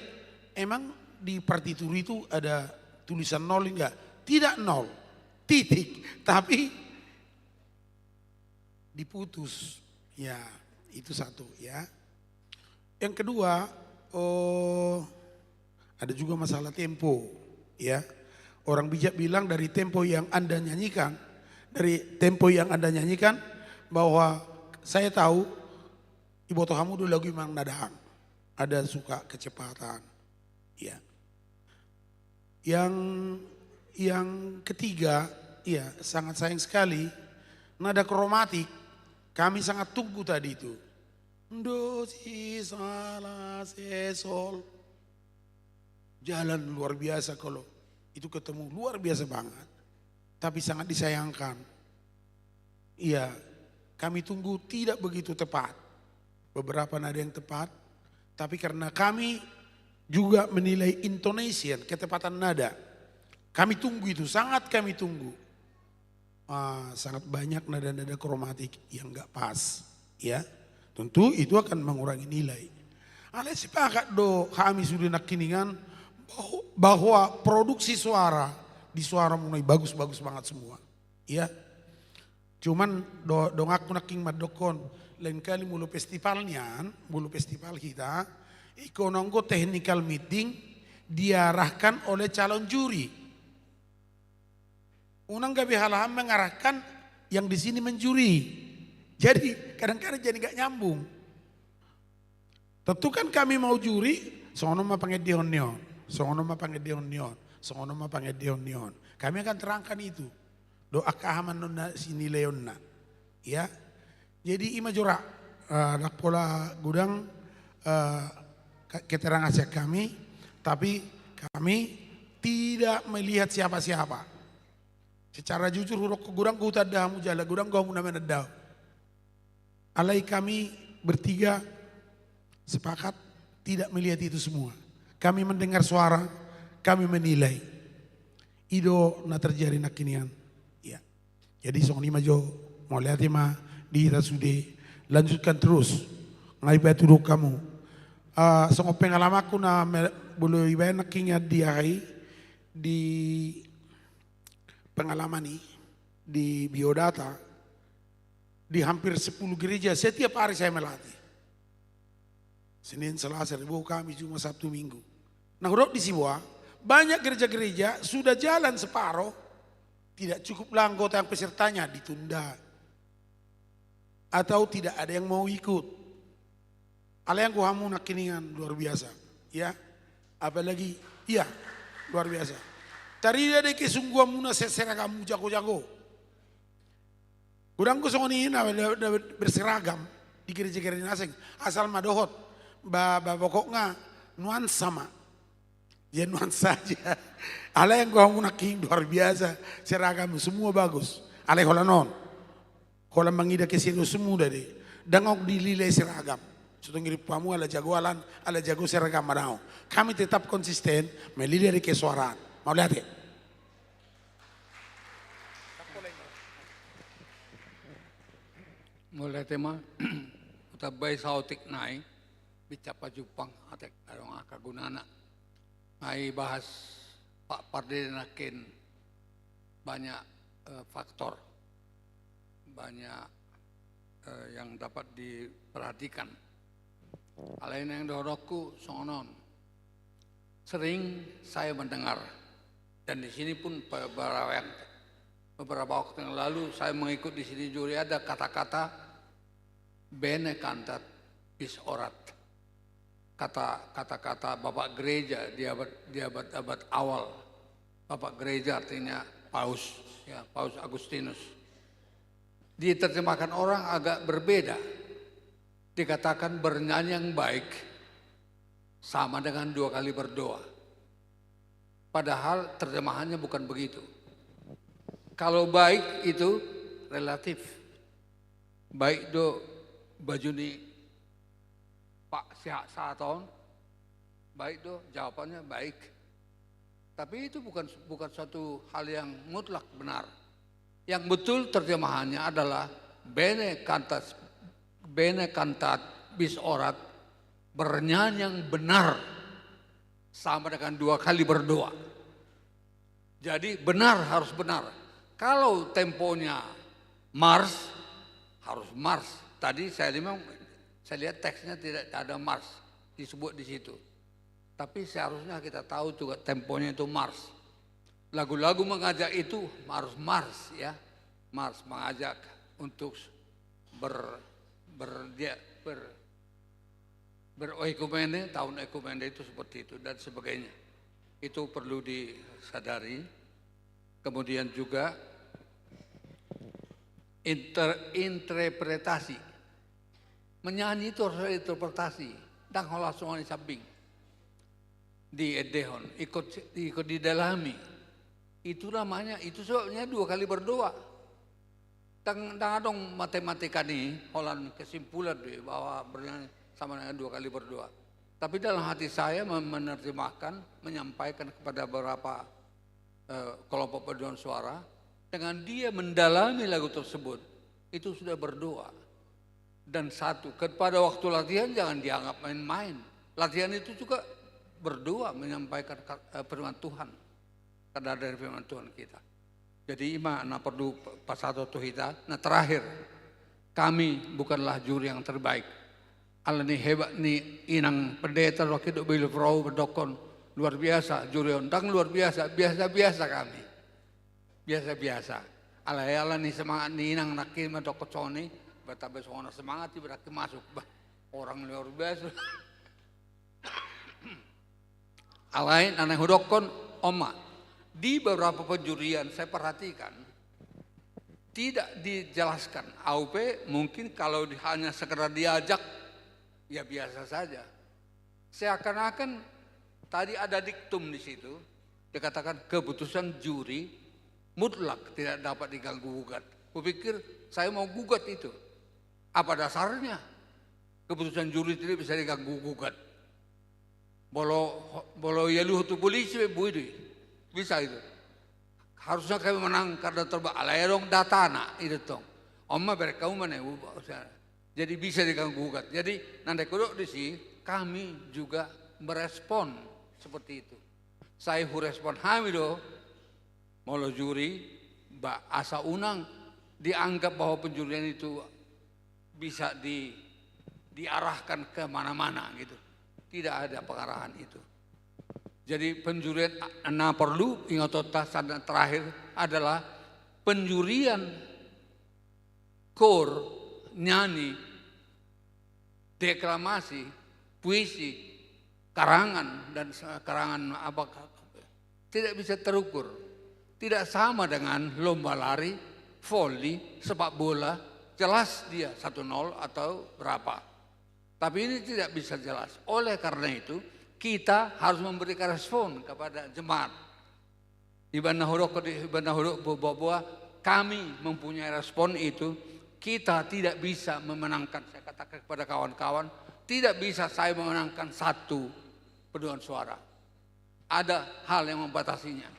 emang di partitur itu ada tulisan nol enggak? Tidak nol, titik, tapi diputus. Ya, itu satu ya. Yang kedua, ada juga masalah tempo, ya. Orang bijak bilang dari tempo yang Anda nyanyikan, bahwa saya tahu Ibu Tohamu dulu lagu memang nadaan, ada suka kecepatan, ya. Yang ketiga, ya sangat sayang sekali, nada kromatik, kami sangat tunggu tadi itu. Do, si, salah, se, sol. Jalan luar biasa kalau itu ketemu, luar biasa banget. Tapi sangat disayangkan. Iya, kami tunggu tidak begitu tepat. Beberapa nada yang tepat, tapi karena kami juga menilai intonation, ketepatan nada. Kami tunggu itu, sangat kami tunggu. Sangat banyak nada-nada kromatik yang gak pas, ya. Tentu itu akan mengurangi nilai. Alai sepakat do kami sudah nak kiningan bahwa produksi suara di suara mulai bagus-bagus banget semua, ya. Cuman dong aku nak king madokon lain kali mulu festival kita, ikononggo technical meeting diarahkan oleh calon juri. Unang gabi halahan mengarahkan yang di sini menjuri. Jadi kadang-kadang jadi gak nyambung. Tentu kan kami mau juri, sono ma pangedion neon, Kami akan terangkan itu. Doa kahaman nona sini leonna, ya. Jadi ima jora pola gudang keterangan kami, tapi kami tidak melihat siapa-siapa. Secara jujur huruf gudang ku tadamu jala gudang gua muna menedau. Alai kami bertiga sepakat tidak melihat itu semua. Kami mendengar suara, kami menilai. Ido na terjadi nakinian. Ya. Jadi song lima jo mau lihat ima di sude lanjutkan terus. Ngai batu kamu. Song pengalamanku na boleh ibayan nakinya di hari di pengalaman ini di biodata. Di hampir 10 gereja, setiap hari saya melatih. Senin, Selasa, Rabu, Kamis, Jumat, Sabtu, Minggu. Nah, di Siwa, banyak gereja-gereja sudah jalan separuh, tidak cukuplah anggota yang pesertanya ditunda. Atau tidak ada yang mau ikut. Ala yang kuhamu nakiningan luar biasa. Ya, apalagi, iya, luar biasa. Tari ada kesungguhan muna seragam jago-jago. Kurang kusong ini berseragam di gereja-gereja asing. Asal madohot, pokoknya nuansa sama. Ya nuansa saja. Ala yang gua munaking luar biasa. Seragam semua bagus. Ala holanon. Hola mangida kesini semua dari. Dangok dililai seragam. Sutungiri pamu ala jago alan, ala jago seragam manao. Kami tetap konsisten melideri kesuaraan. Mau lihat ya? Mulai tema utabay sautik nai bicapa jupang atek arong akagunana. Nai bahas Pak Pardenakin banyak faktor, banyak yang dapat diperhatikan. Alain yang dorokku sonon. Sering saya mendengar dan di sini pun beberapa waktu yang lalu saya mengikut di sini juri ada kata-kata bene cantat bis orat. Kata-kata Bapak Gereja di abad awal. Bapak Gereja artinya Paus, ya, Paus Agustinus. Diterjemahkan orang agak berbeda. Dikatakan bernyanyi yang baik sama dengan 2 kali berdoa. Padahal terjemahannya bukan begitu. Kalau baik itu relatif. Baik do bajuni Pak Siak Saton, baik do jawabannya baik. Tapi itu bukan suatu hal yang mutlak benar. Yang betul terjemahannya adalah bene cantat bis orat, bernyanyi yang benar sama dengan 2 kali berdoa. Jadi benar harus benar. Kalau temponya mars, harus mars. Tadi saya lihat teksnya tidak ada mars disebut di situ. Tapi seharusnya kita tahu juga temponya itu mars. Lagu-lagu mengajak itu harus mars ya. Mars mengajak untuk berekumene, tahun ekumene itu seperti itu dan sebagainya. Itu perlu disadari. Kemudian juga interpretasi. Menyanyi itu harus ada interpretasi. Dan kalau semua di samping. Di edehon, ikut didalami. Itu namanya, itu sebabnya 2 kali berdoa. Dan dong matematika nih, holan kesimpulan bahwa bernyanyi sama dengan 2 kali berdoa. Tapi dalam hati saya menerjemahkan, menyampaikan kepada beberapa kelompok paduan suara, dengan dia mendalami lagu tersebut, itu sudah berdoa. Dan satu, pada waktu latihan jangan dianggap main-main. Latihan itu juga berdoa, menyampaikan firman Tuhan. Karena dari firman Tuhan kita. Jadi na perlu pasato tuhita. Nah terakhir, kami bukanlah juri yang terbaik. Allah ni hebat ni inang pendeta wakil bil frau berdokon luar biasa, juri ondang luar biasa, biasa kami. Biasa. Allah ni semangat ni inang nakin medokoconi, betapa soalnya semangat berarti masuk. Orang luar biasa. Alain anak hudokon oma. Di beberapa penjurian saya perhatikan tidak dijelaskan. AUP mungkin kalau hanya sekedar diajak ya biasa saja. Seakan-akan tadi ada diktum di situ dikatakan keputusan juri mutlak tidak dapat diganggu gugat. Kupikir saya mau gugat itu. Apa dasarnya? Keputusan juri tidak bisa diganggu gugat. Bolo yaluh tu polisi buidi. Bisa itu. Harusnya kami menang karena terbang alayong datana itu tong. Oma berkau mana? Jadi bisa diganggu gugat. Jadi nanti kuduk di sini kami juga merespon seperti itu. Saya respon hamido molo juri asa unang dianggap bahwa penjurian itu bisa diarahkan ke mana-mana gitu. Tidak ada pengarahan itu. Jadi penjurian perlu ingat terakhir adalah penjurian kor, nyanyi, deklamasi, puisi, karangan dan karangan apa tidak bisa terukur. Tidak sama dengan lomba lari, voli, sepak bola, jelas dia 1-0 atau berapa. Tapi ini tidak bisa jelas. Oleh karena itu kita harus memberikan respon kepada jemaat. Ibana huruf bahwa kami mempunyai respon itu, kita tidak bisa memenangkan. Saya katakan kepada kawan-kawan, tidak bisa saya memenangkan satu paduan suara. Ada hal yang membatasinya.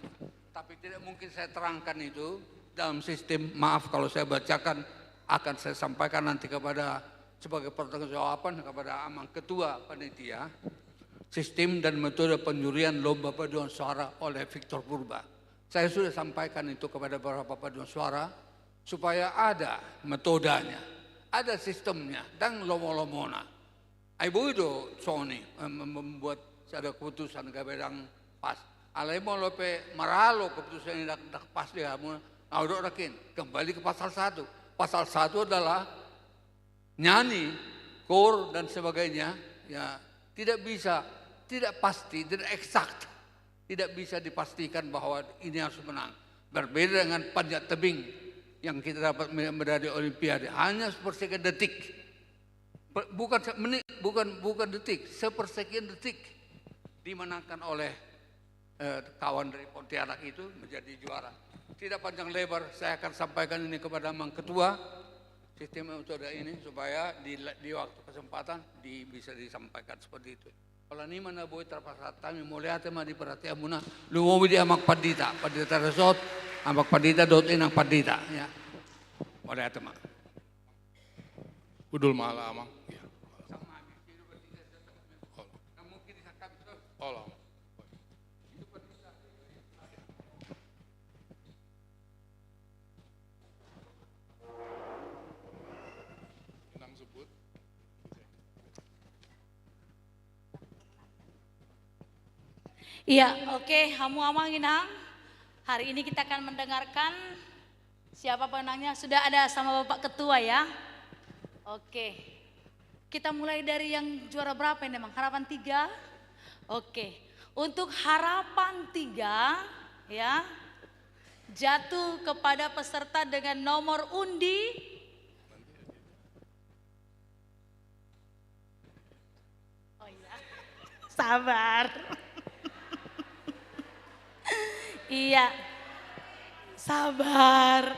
Tapi tidak mungkin saya terangkan itu dalam sistem, maaf kalau saya bacakan, akan saya sampaikan nanti kepada sebagai pertanggungjawaban kepada Amang Ketua Panitia, sistem dan metode penjurian lomba paduan suara oleh Victor Purba. Saya sudah sampaikan itu kepada beberapa paduan suara supaya ada metodenya, ada sistemnya dan lomo-lomona. Ibu itu Sony membuat ada keputusan gabedang pas. Alemo lope maralo keputusan ini dak pas dia mau audok rakin kembali ke pasal 1. Pasal 1 adalah nyanyi, kor dan sebagainya, ya tidak bisa, tidak pasti, tidak eksakt, tidak bisa dipastikan bahwa ini harus menang. Berbeda dengan panjat tebing yang kita dapat medali Olimpiade, hanya sepersekian detik, bukan menit, bukan detik, sepersekian detik dimenangkan oleh kawan dari Pontianak itu menjadi juara. Tidak panjang lebar, saya akan sampaikan ini kepada Mang Ketua sistem metode ini supaya di waktu kesempatan bisa disampaikan seperti itu. Kalau ini mana boleh terpaksa kami mulai tema di perhatian muna, lu mau di amak padita resort, amak padita dot inang padita ya. Mulai tema. Udul malah amang. Ya. Allah. Iya, oke, Hamu Amang Inang. Hari ini kita akan mendengarkan siapa pemenangnya. Sudah ada sama Bapak Ketua ya. Oke, kita mulai dari yang juara berapa ini Mang? Harapan 3? Oke, untuk harapan 3 ya, jatuh kepada peserta dengan nomor undi oh iya, sabar. Iya, sabar.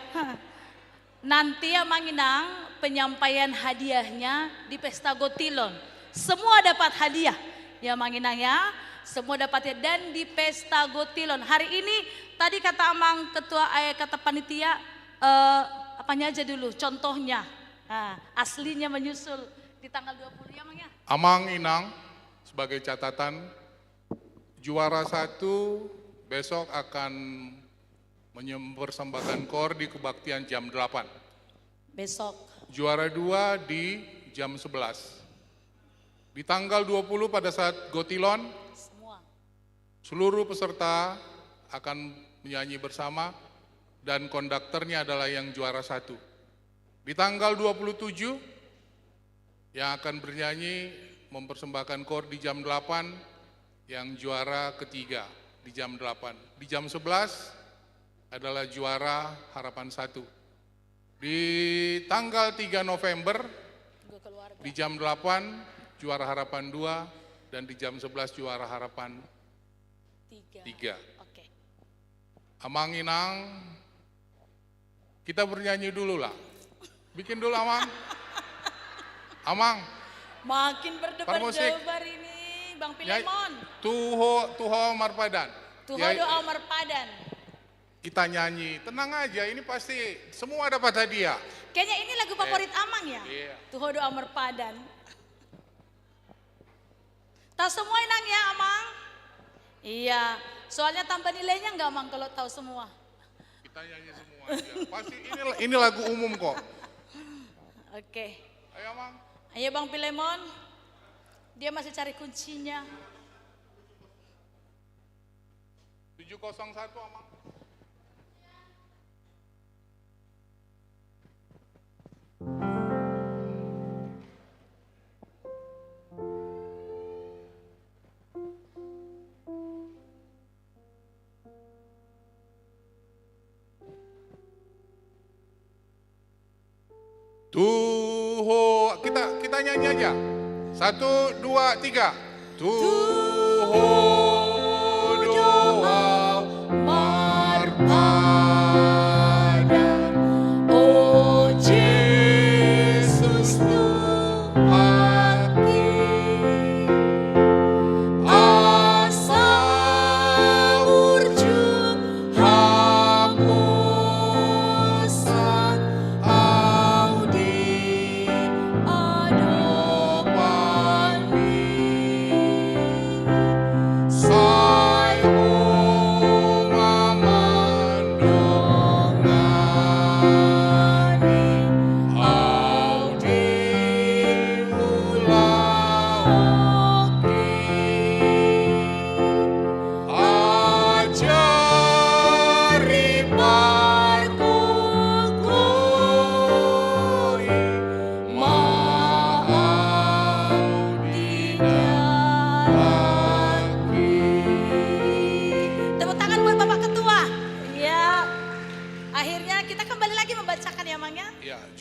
Nanti ya Mang Inang penyampaian hadiahnya di Pesta Gotilon. Semua dapat hadiah ya Mang Inang ya. Semua dapat hadiah dan di Pesta Gotilon. Hari ini tadi kata Amang Ketua kata panitia apanya aja dulu contohnya. Nah, aslinya menyusul di tanggal 20 ya Mang ya. Amang Inang sebagai catatan juara 1 besok akan mempersembahkan kor di kebaktian jam 8. Besok. Juara 2 di jam 11. Di tanggal 20 pada saat Gotilon, seluruh peserta akan menyanyi bersama dan konduktornya adalah yang juara 1. Di tanggal 27 yang akan bernyanyi mempersembahkan kor di jam 8 yang juara ketiga di jam 8. Di jam 11 adalah juara harapan 1. Di tanggal 3 November di jam 8 juara harapan 2 dan di jam 11 juara harapan 3. Oke. Amang Inang, kita bernyanyi dulu lah. Bikin dulu Amang. Amang. Makin berdebar-debar ini Bang Pilemon. Tuho Marpadan. Tuho doa Marpadan. Kita nyanyi, tenang aja, ini pasti semua dapat hadiah. Kayaknya ini lagu favorit Amang ya? Iya. Tuho doa Marpadan. Tahu semua Inang ya Amang? Iya, soalnya tambah nilainya enggak Amang kalau tahu semua. Kita nyanyi semua aja. Pasti ini lagu umum kok. Oke. Ayo Amang. Ayo Bang Pilemon. Dia masih cari kuncinya. 701 Amang. Tuho, kita nyanyi aja. 1, 2, 3. Tuho doa Marpadan, oh Yesus Tuhan kita.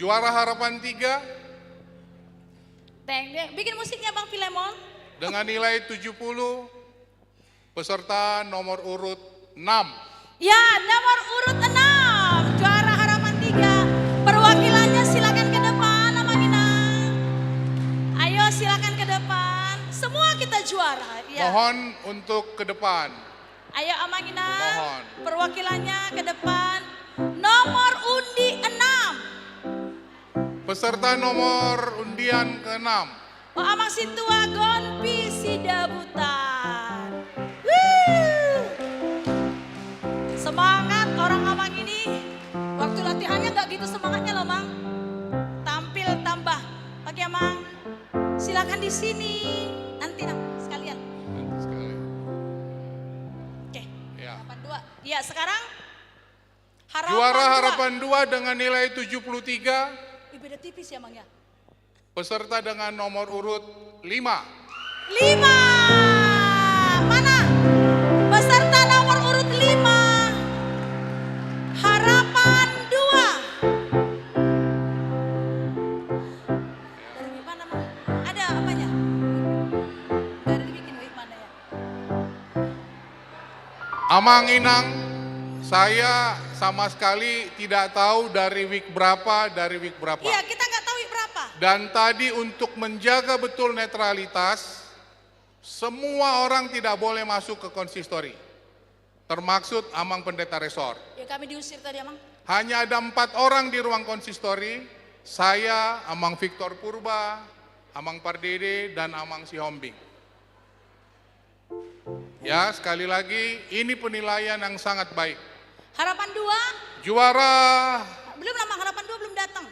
Juara harapan 3 Bikin musiknya Bang Filemon. dengan nilai 70, peserta nomor urut 6. Ya, nomor urut 6, juara harapan 3. Perwakilannya silakan ke depan, Amang Inang. Ayo silakan ke depan. Semua kita juara. Ya. Mohon untuk ke depan. Ayo Amang Inang. Mohon. Perwakilannya ke depan. Nomor undi 6. Peserta nomor undian ke-6. Oh, Amang Situa Gonpi Sidabutan. Semangat orang Amang ini. Waktu latihannya nggak gitu semangatnya loh, Mang. Tampil tambah. Oke, Amang. Silakan di sini. Nanti sekalian. Oke. Ya. Harapan 2. Ya, sekarang Juara harapan 2 dengan nilai 73. Beda tipis ya, Mang ya. Peserta dengan nomor urut 5. 5. Mana? Peserta nomor urut 5. Harapan 2. Dari mana, Mang? Ada apanya? Gak ada dibikin, mana ya? Amang Inang, saya sama sekali tidak tahu dari week berapa, Iya, kita nggak tahu week berapa. Dan tadi untuk menjaga betul netralitas, semua orang tidak boleh masuk ke konsistori. Termaksud Amang Pendeta Resor. Ya kami diusir tadi, Amang. Hanya ada 4 orang di ruang konsistori, saya, Amang Victor Purba, Amang Pardede, dan Amang Sihombing. Ya, sekali lagi, ini penilaian yang sangat baik. Harapan 2. Juara. Belum lama, harapan 2 belum datang.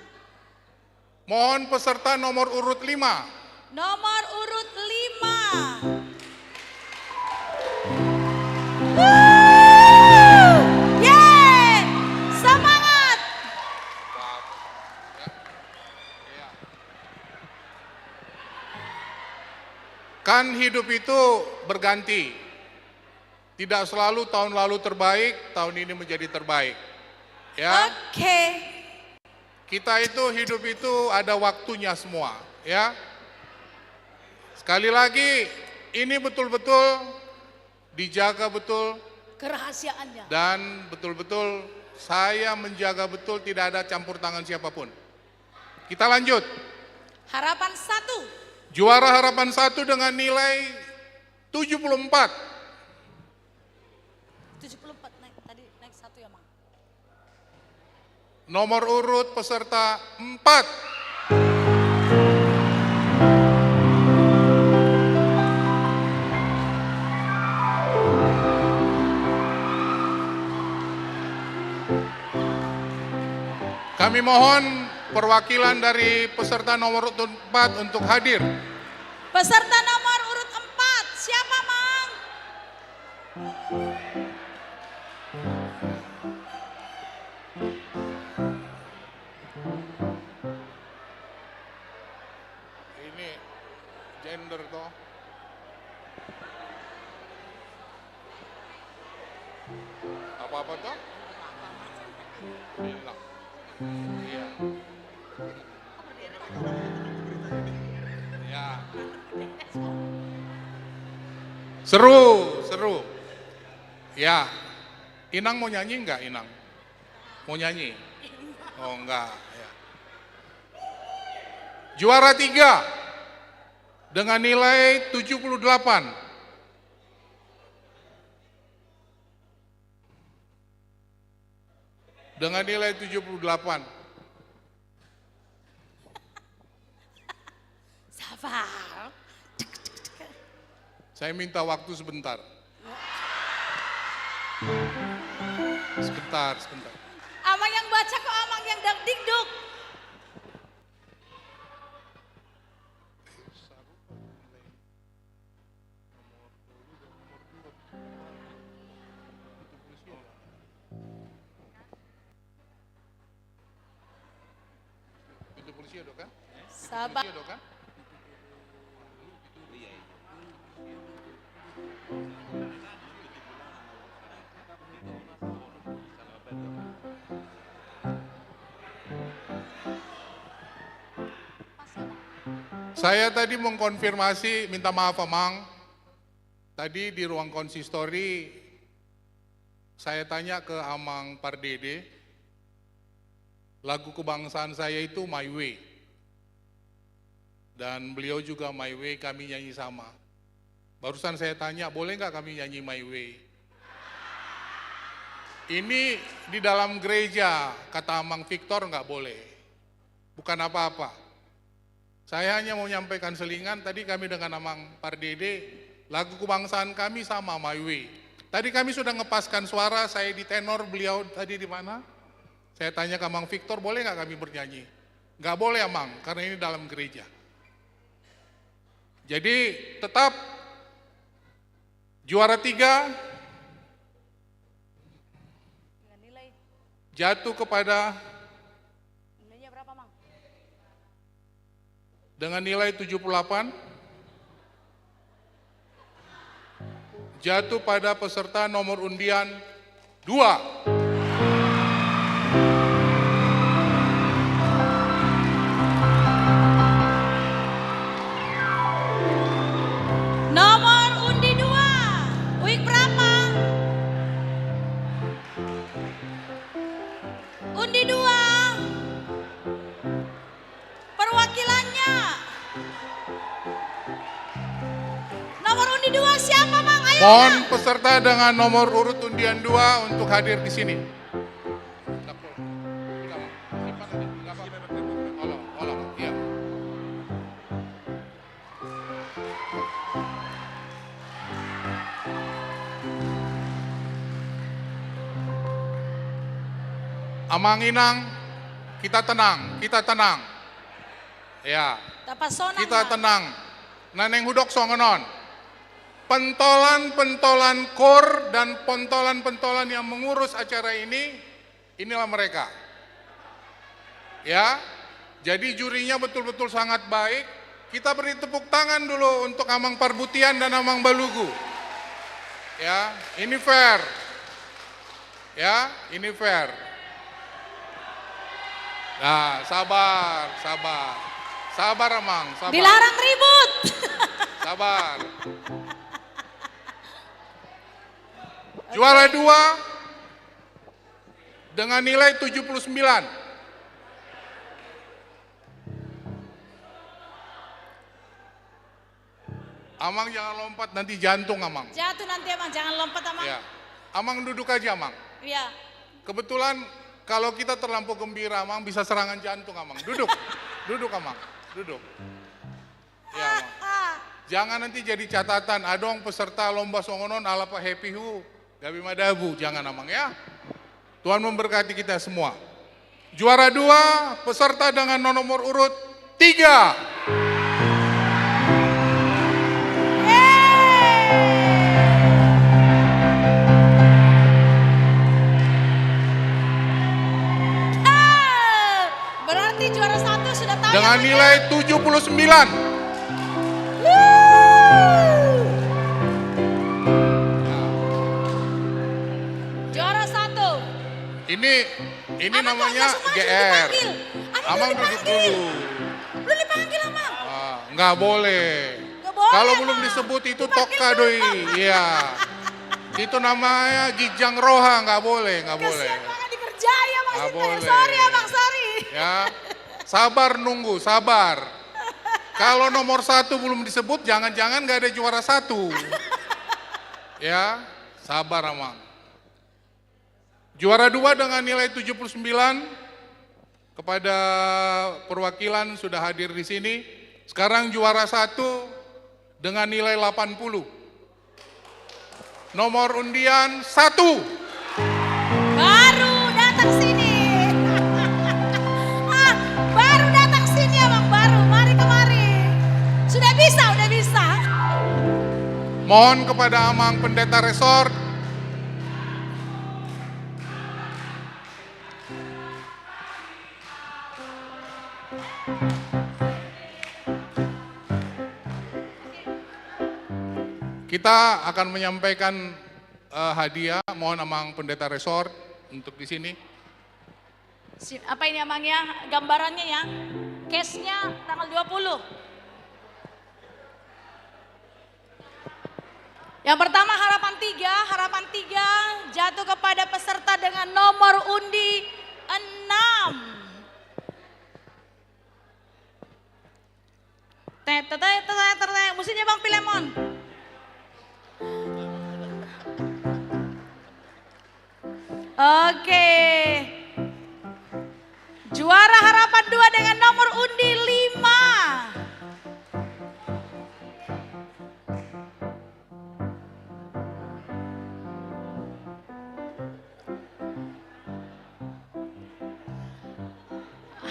Mohon peserta nomor urut 5. Nomor urut 5. Yeay! Semangat! Kan hidup itu berganti. Tidak selalu tahun lalu terbaik, tahun ini menjadi terbaik. Ya. Oke. Kita itu hidup itu ada waktunya semua, ya. Sekali lagi, ini betul-betul dijaga betul Kerahasiaannya. dan betul-betul saya menjaga betul tidak ada campur tangan siapapun. Kita lanjut. Harapan 1. Juara harapan 1 dengan nilai 74. 74 naik tadi naik 1 ya, Mang. Nomor urut peserta 4. Kami mohon perwakilan dari peserta nomor urut 4 untuk hadir. Peserta nomor urut 4, siapa, Mang? Ini gender toh. Apa-apa toh? Bilang. Iya. Ya. Seru. Ya. Inang mau nyanyi enggak, Inang? Mau nyanyi? Oh enggak, ya. Juara 3 dengan nilai 78. Dengan nilai 78. Sabar. Saya minta waktu sebentar. Sebentar. Amang yang baca kok Amang yang dikduk. Sabar. Saya tadi mengkonfirmasi, minta maaf Amang. Tadi di ruang konsistori, saya tanya ke Amang Pardede, lagu kebangsaan saya itu My Way. Dan beliau juga My Way, kami nyanyi sama. Barusan saya tanya, boleh nggak kami nyanyi My Way? Ini di dalam gereja, kata Amang Victor nggak boleh. Bukan apa-apa. Saya hanya mau menyampaikan selingan, tadi kami dengan Amang Pardede, lagu kebangsaan kami sama My Way. Tadi kami sudah ngepaskan suara, saya di tenor, beliau tadi di mana? Saya tanya ke Amang Victor, boleh nggak kami bernyanyi? Nggak boleh Amang, karena ini dalam gereja. Jadi tetap juara 3 jatuh kepada dengan nilai 78, jatuh pada peserta nomor undian 2. Nomor undi 2, week berapa? Undi 2, perwakilannya. Nomor undi 2 siapa Bang? Ayo. Mohon peserta dengan nomor urut undian 2 untuk hadir di sini. Amang Inang, kita tenang, kita tenang. Ya, kita tenang. Naneng hudok songonon. Pentolan-pentolan kor dan pentolan-pentolan yang mengurus acara ini, inilah mereka. Ya, jadi jurinya betul-betul sangat baik. Kita beri tepuk tangan dulu untuk Amang Parbutian dan Amang Balugu. Ya, ini fair. Ya, ini fair. Nah, sabar, sabar. Sabar Amang, sabar. Dilarang ribut. Sabar. Juara 2 dengan nilai 79. Amang jangan lompat, nanti jantung Amang. Jatuh nanti Amang, jangan lompat Amang. Ya. Amang duduk aja Amang. Iya. Kebetulan kalau kita terlampau gembira Amang bisa serangan jantung Amang. Duduk, duduk Amang, duduk. Ya Amang. Jangan nanti jadi catatan, adong peserta lomba songonon ala Pak Happy Hu, Gabi Madabu, jangan Amang ya. Tuhan memberkati kita semua. Juara 2, peserta dengan nomor urut 3. Berarti juara 1 sudah tahu. Dengan nilai 79. Juara 1. Ini namanya GR. Amang duduk dulu. Belum dipanggil Amang. Nggak boleh. Kalau belum disebut itu toka doi. Iya. Itu namanya gijang roha, nggak boleh, nggak boleh. Dikerjai Amang. Nggak boleh. Sorry Amang, sorry. Ya, sabar nunggu, sabar. Kalau nomor 1 belum disebut, jangan-jangan nggak ada juara 1. Ya, sabar Amang. Juara 2 dengan nilai 79 kepada perwakilan sudah hadir di sini. Sekarang juara 1 dengan nilai 80. Nomor undian 1. Baru datang sini. Baru datang sini Amang, baru. Mari kemari. Sudah bisa, udah bisa. Mohon kepada Amang Pendeta Resort kita akan menyampaikan hadiah. Mohon Amang Pendeta Resort untuk di sini. Apa ini Amang ya? Gambarannya ya. Case-nya tanggal 20. Yang pertama harapan 3 jatuh kepada peserta dengan nomor undi 6. Musiknya Bang Pilemon. Oke. Juara harapan 2 dengan nomor undi 5.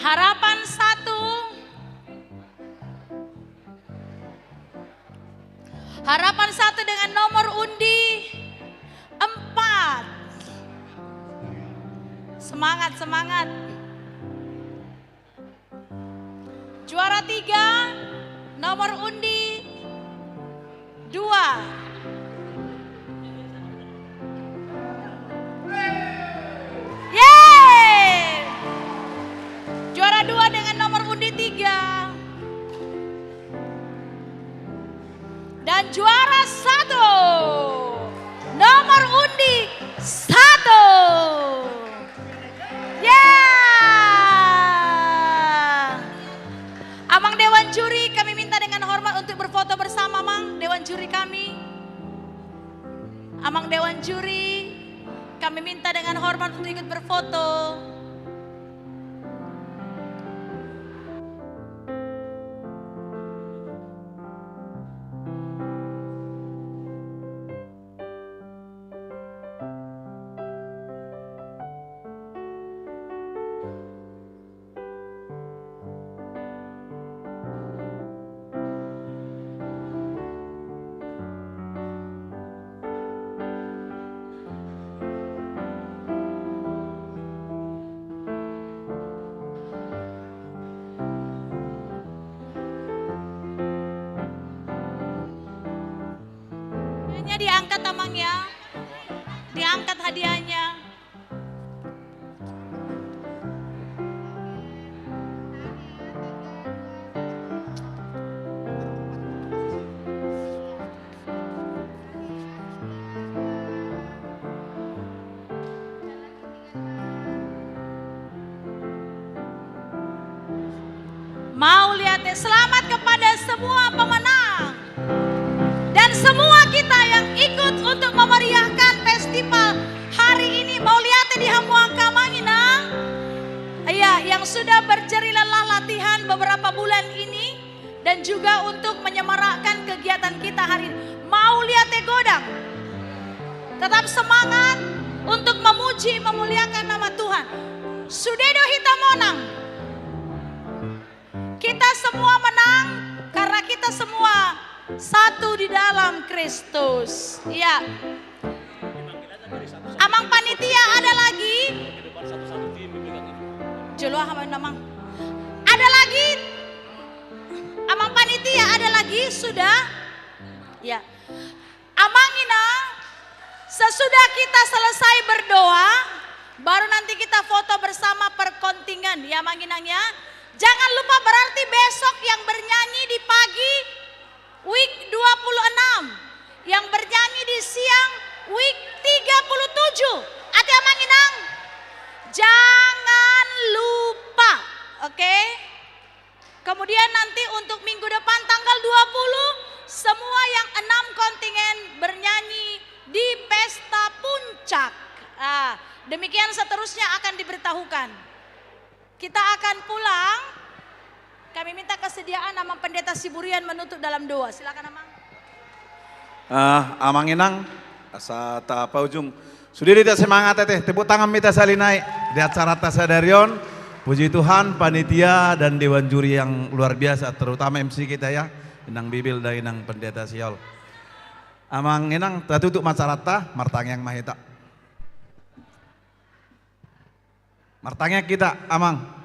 Harapan 1. Harapan 1 dengan nomor undi 4. Semangat, semangat. Juara 3 nomor undi 2. Yeay! Juara 2 dengan nomor undi 3. Dan juara 1 nomor undi 1. Amang Dewan Juri, kami minta dengan hormat untuk berfoto bersama, Mang Dewan Juri kami. Amang Dewan Juri, kami minta dengan hormat untuk ikut berfoto. Diangkat Amangnya, diangkat hadiahnya. Mau lihat, selamat kepada semua pemenang dan semua kita yang ikut untuk memeriahkan festival hari ini. Mau lihat di Hamuangka Manginang, iya, yang sudah berjeri lelah latihan beberapa bulan ini dan juga untuk menyemarakkan kegiatan kita hari ini. Mau lihat Godang, tetap semangat untuk memuji memuliakan nama Tuhan. Sudedo Hitamonang, kita semua menang karena kita semua satu di dalam Kristus. Ya. Amang panitia ada lagi. Jeluah Amang. Ada lagi. Amang panitia ada lagi sudah. Ya. Amangina, sesudah kita selesai berdoa, baru nanti kita foto bersama perkontingen ya Manginangnya. Jangan lupa berarti besok yang bernyanyi di pagi week 26, yang bernyanyi di siang week 37. Ada Manginang? Jangan lupa, oke? Kemudian nanti untuk minggu depan tanggal 20, semua yang 6 kontingen bernyanyi di Pesta Puncak. Nah, demikian seterusnya akan diberitahukan. Kita akan pulang. Kami minta kesediaan Amang Pendeta Siburian menutup dalam doa. Silakan Amang. Amang Inang, asa apa ujung. Sudah tidak semangat teh, tepuk tangan kita salinai di acara Tasadarion. Puji Tuhan, panitia dan Dewan Juri yang luar biasa, terutama MC kita ya, Inang Bibil dan Inang Pendeta Siol. Amang Inang, tutup masyarakat, martang yang mahita. Martangnya kita, Amang.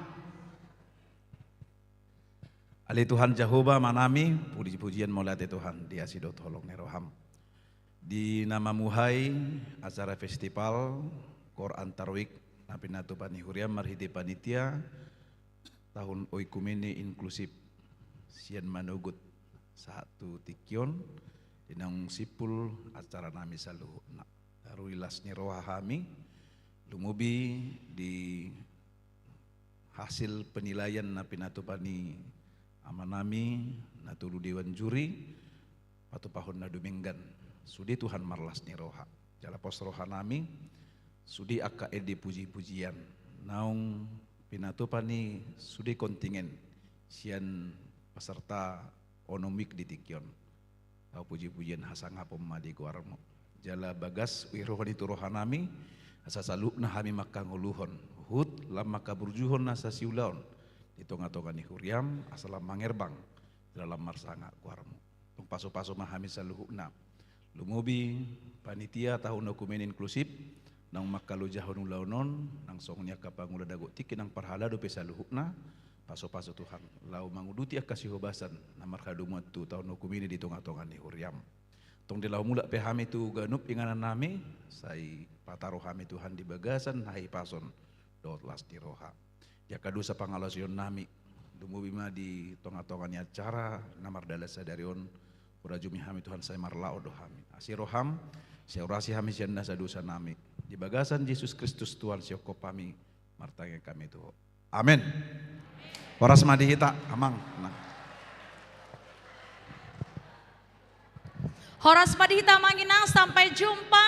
Ali Tuhan Jehovah manami, puji-pujian mulai Tuhan, dia sidot tolong neroham. Di nama Muhai, acara festival Quran Tarwik, Napinatu Panihuriam, Marhiti Panitia, tahun Oikumene inklusif, Sian Manugut, satu Tikyon, Dinang sipul acara nami saluhuna. Ruilasnya roha kami, lumubi di hasil penilaian na pinatupani amanami natulu dewan juri patu pahun na duminggan. Sudi Tuhan marlas ni roha. Jala pos roha nami, sudi aka edi puji-pujian. Naung pinatupani sudi kontingen sian peserta onomik di Tikyon. Tau puji-pujian hasanga pemadi guarmo. Jala bagas wirohani turohan nami asa saluk na hami makanguluhon hut lam makaburjuhon nasa siulaon di tonga-tonga ni huriam asalam mangerbang dalam marsanga kuarmu tung paso-paso mahami saluhuna lumubi panitia tahun dokumen inklusif nang makalujahon ulaunon nang songnya kapangula dago tiki nang parhala do pesaluhuna paso-paso Tuhan lau manguduti akasihobasan namar kadumuat tu tahun dokumen di tonga-tonga ni huriam. Tong dilau mula pehami tu ganup inganan nami, sai pataroh hami Tuhan di bagasan hai pason dot las di roha. Ya kadu sa pangalasion nami, dumubima di tonga-tongannya acara namar dalas sadarion urajumi hami Tuhan sai marlao do hami. Asiroham, seurasi hami sianda sadusa nami. Di bagasan Yesus Kristus Tuhan sioko pami martanya kami tu. Amin. Waras madihita amang. Nah. Horas Madihita Manginang, sampai jumpa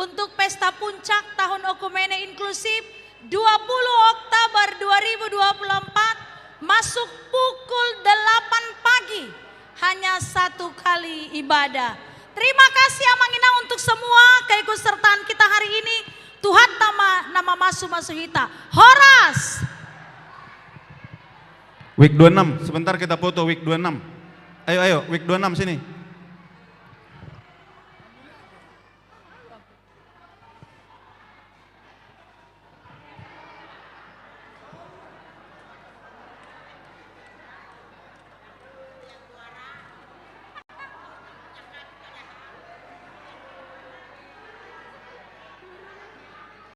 untuk pesta puncak tahun Okumene Inklusif 20 Oktober 2024 masuk pukul 8 pagi. Hanya 1 kali ibadah. Terima kasih Amanginang untuk semua keikutsertaan kita hari ini. Tuhan nama Masu Hita. Horas. Week 26, sebentar kita foto week 26. Ayo, week 26 sini.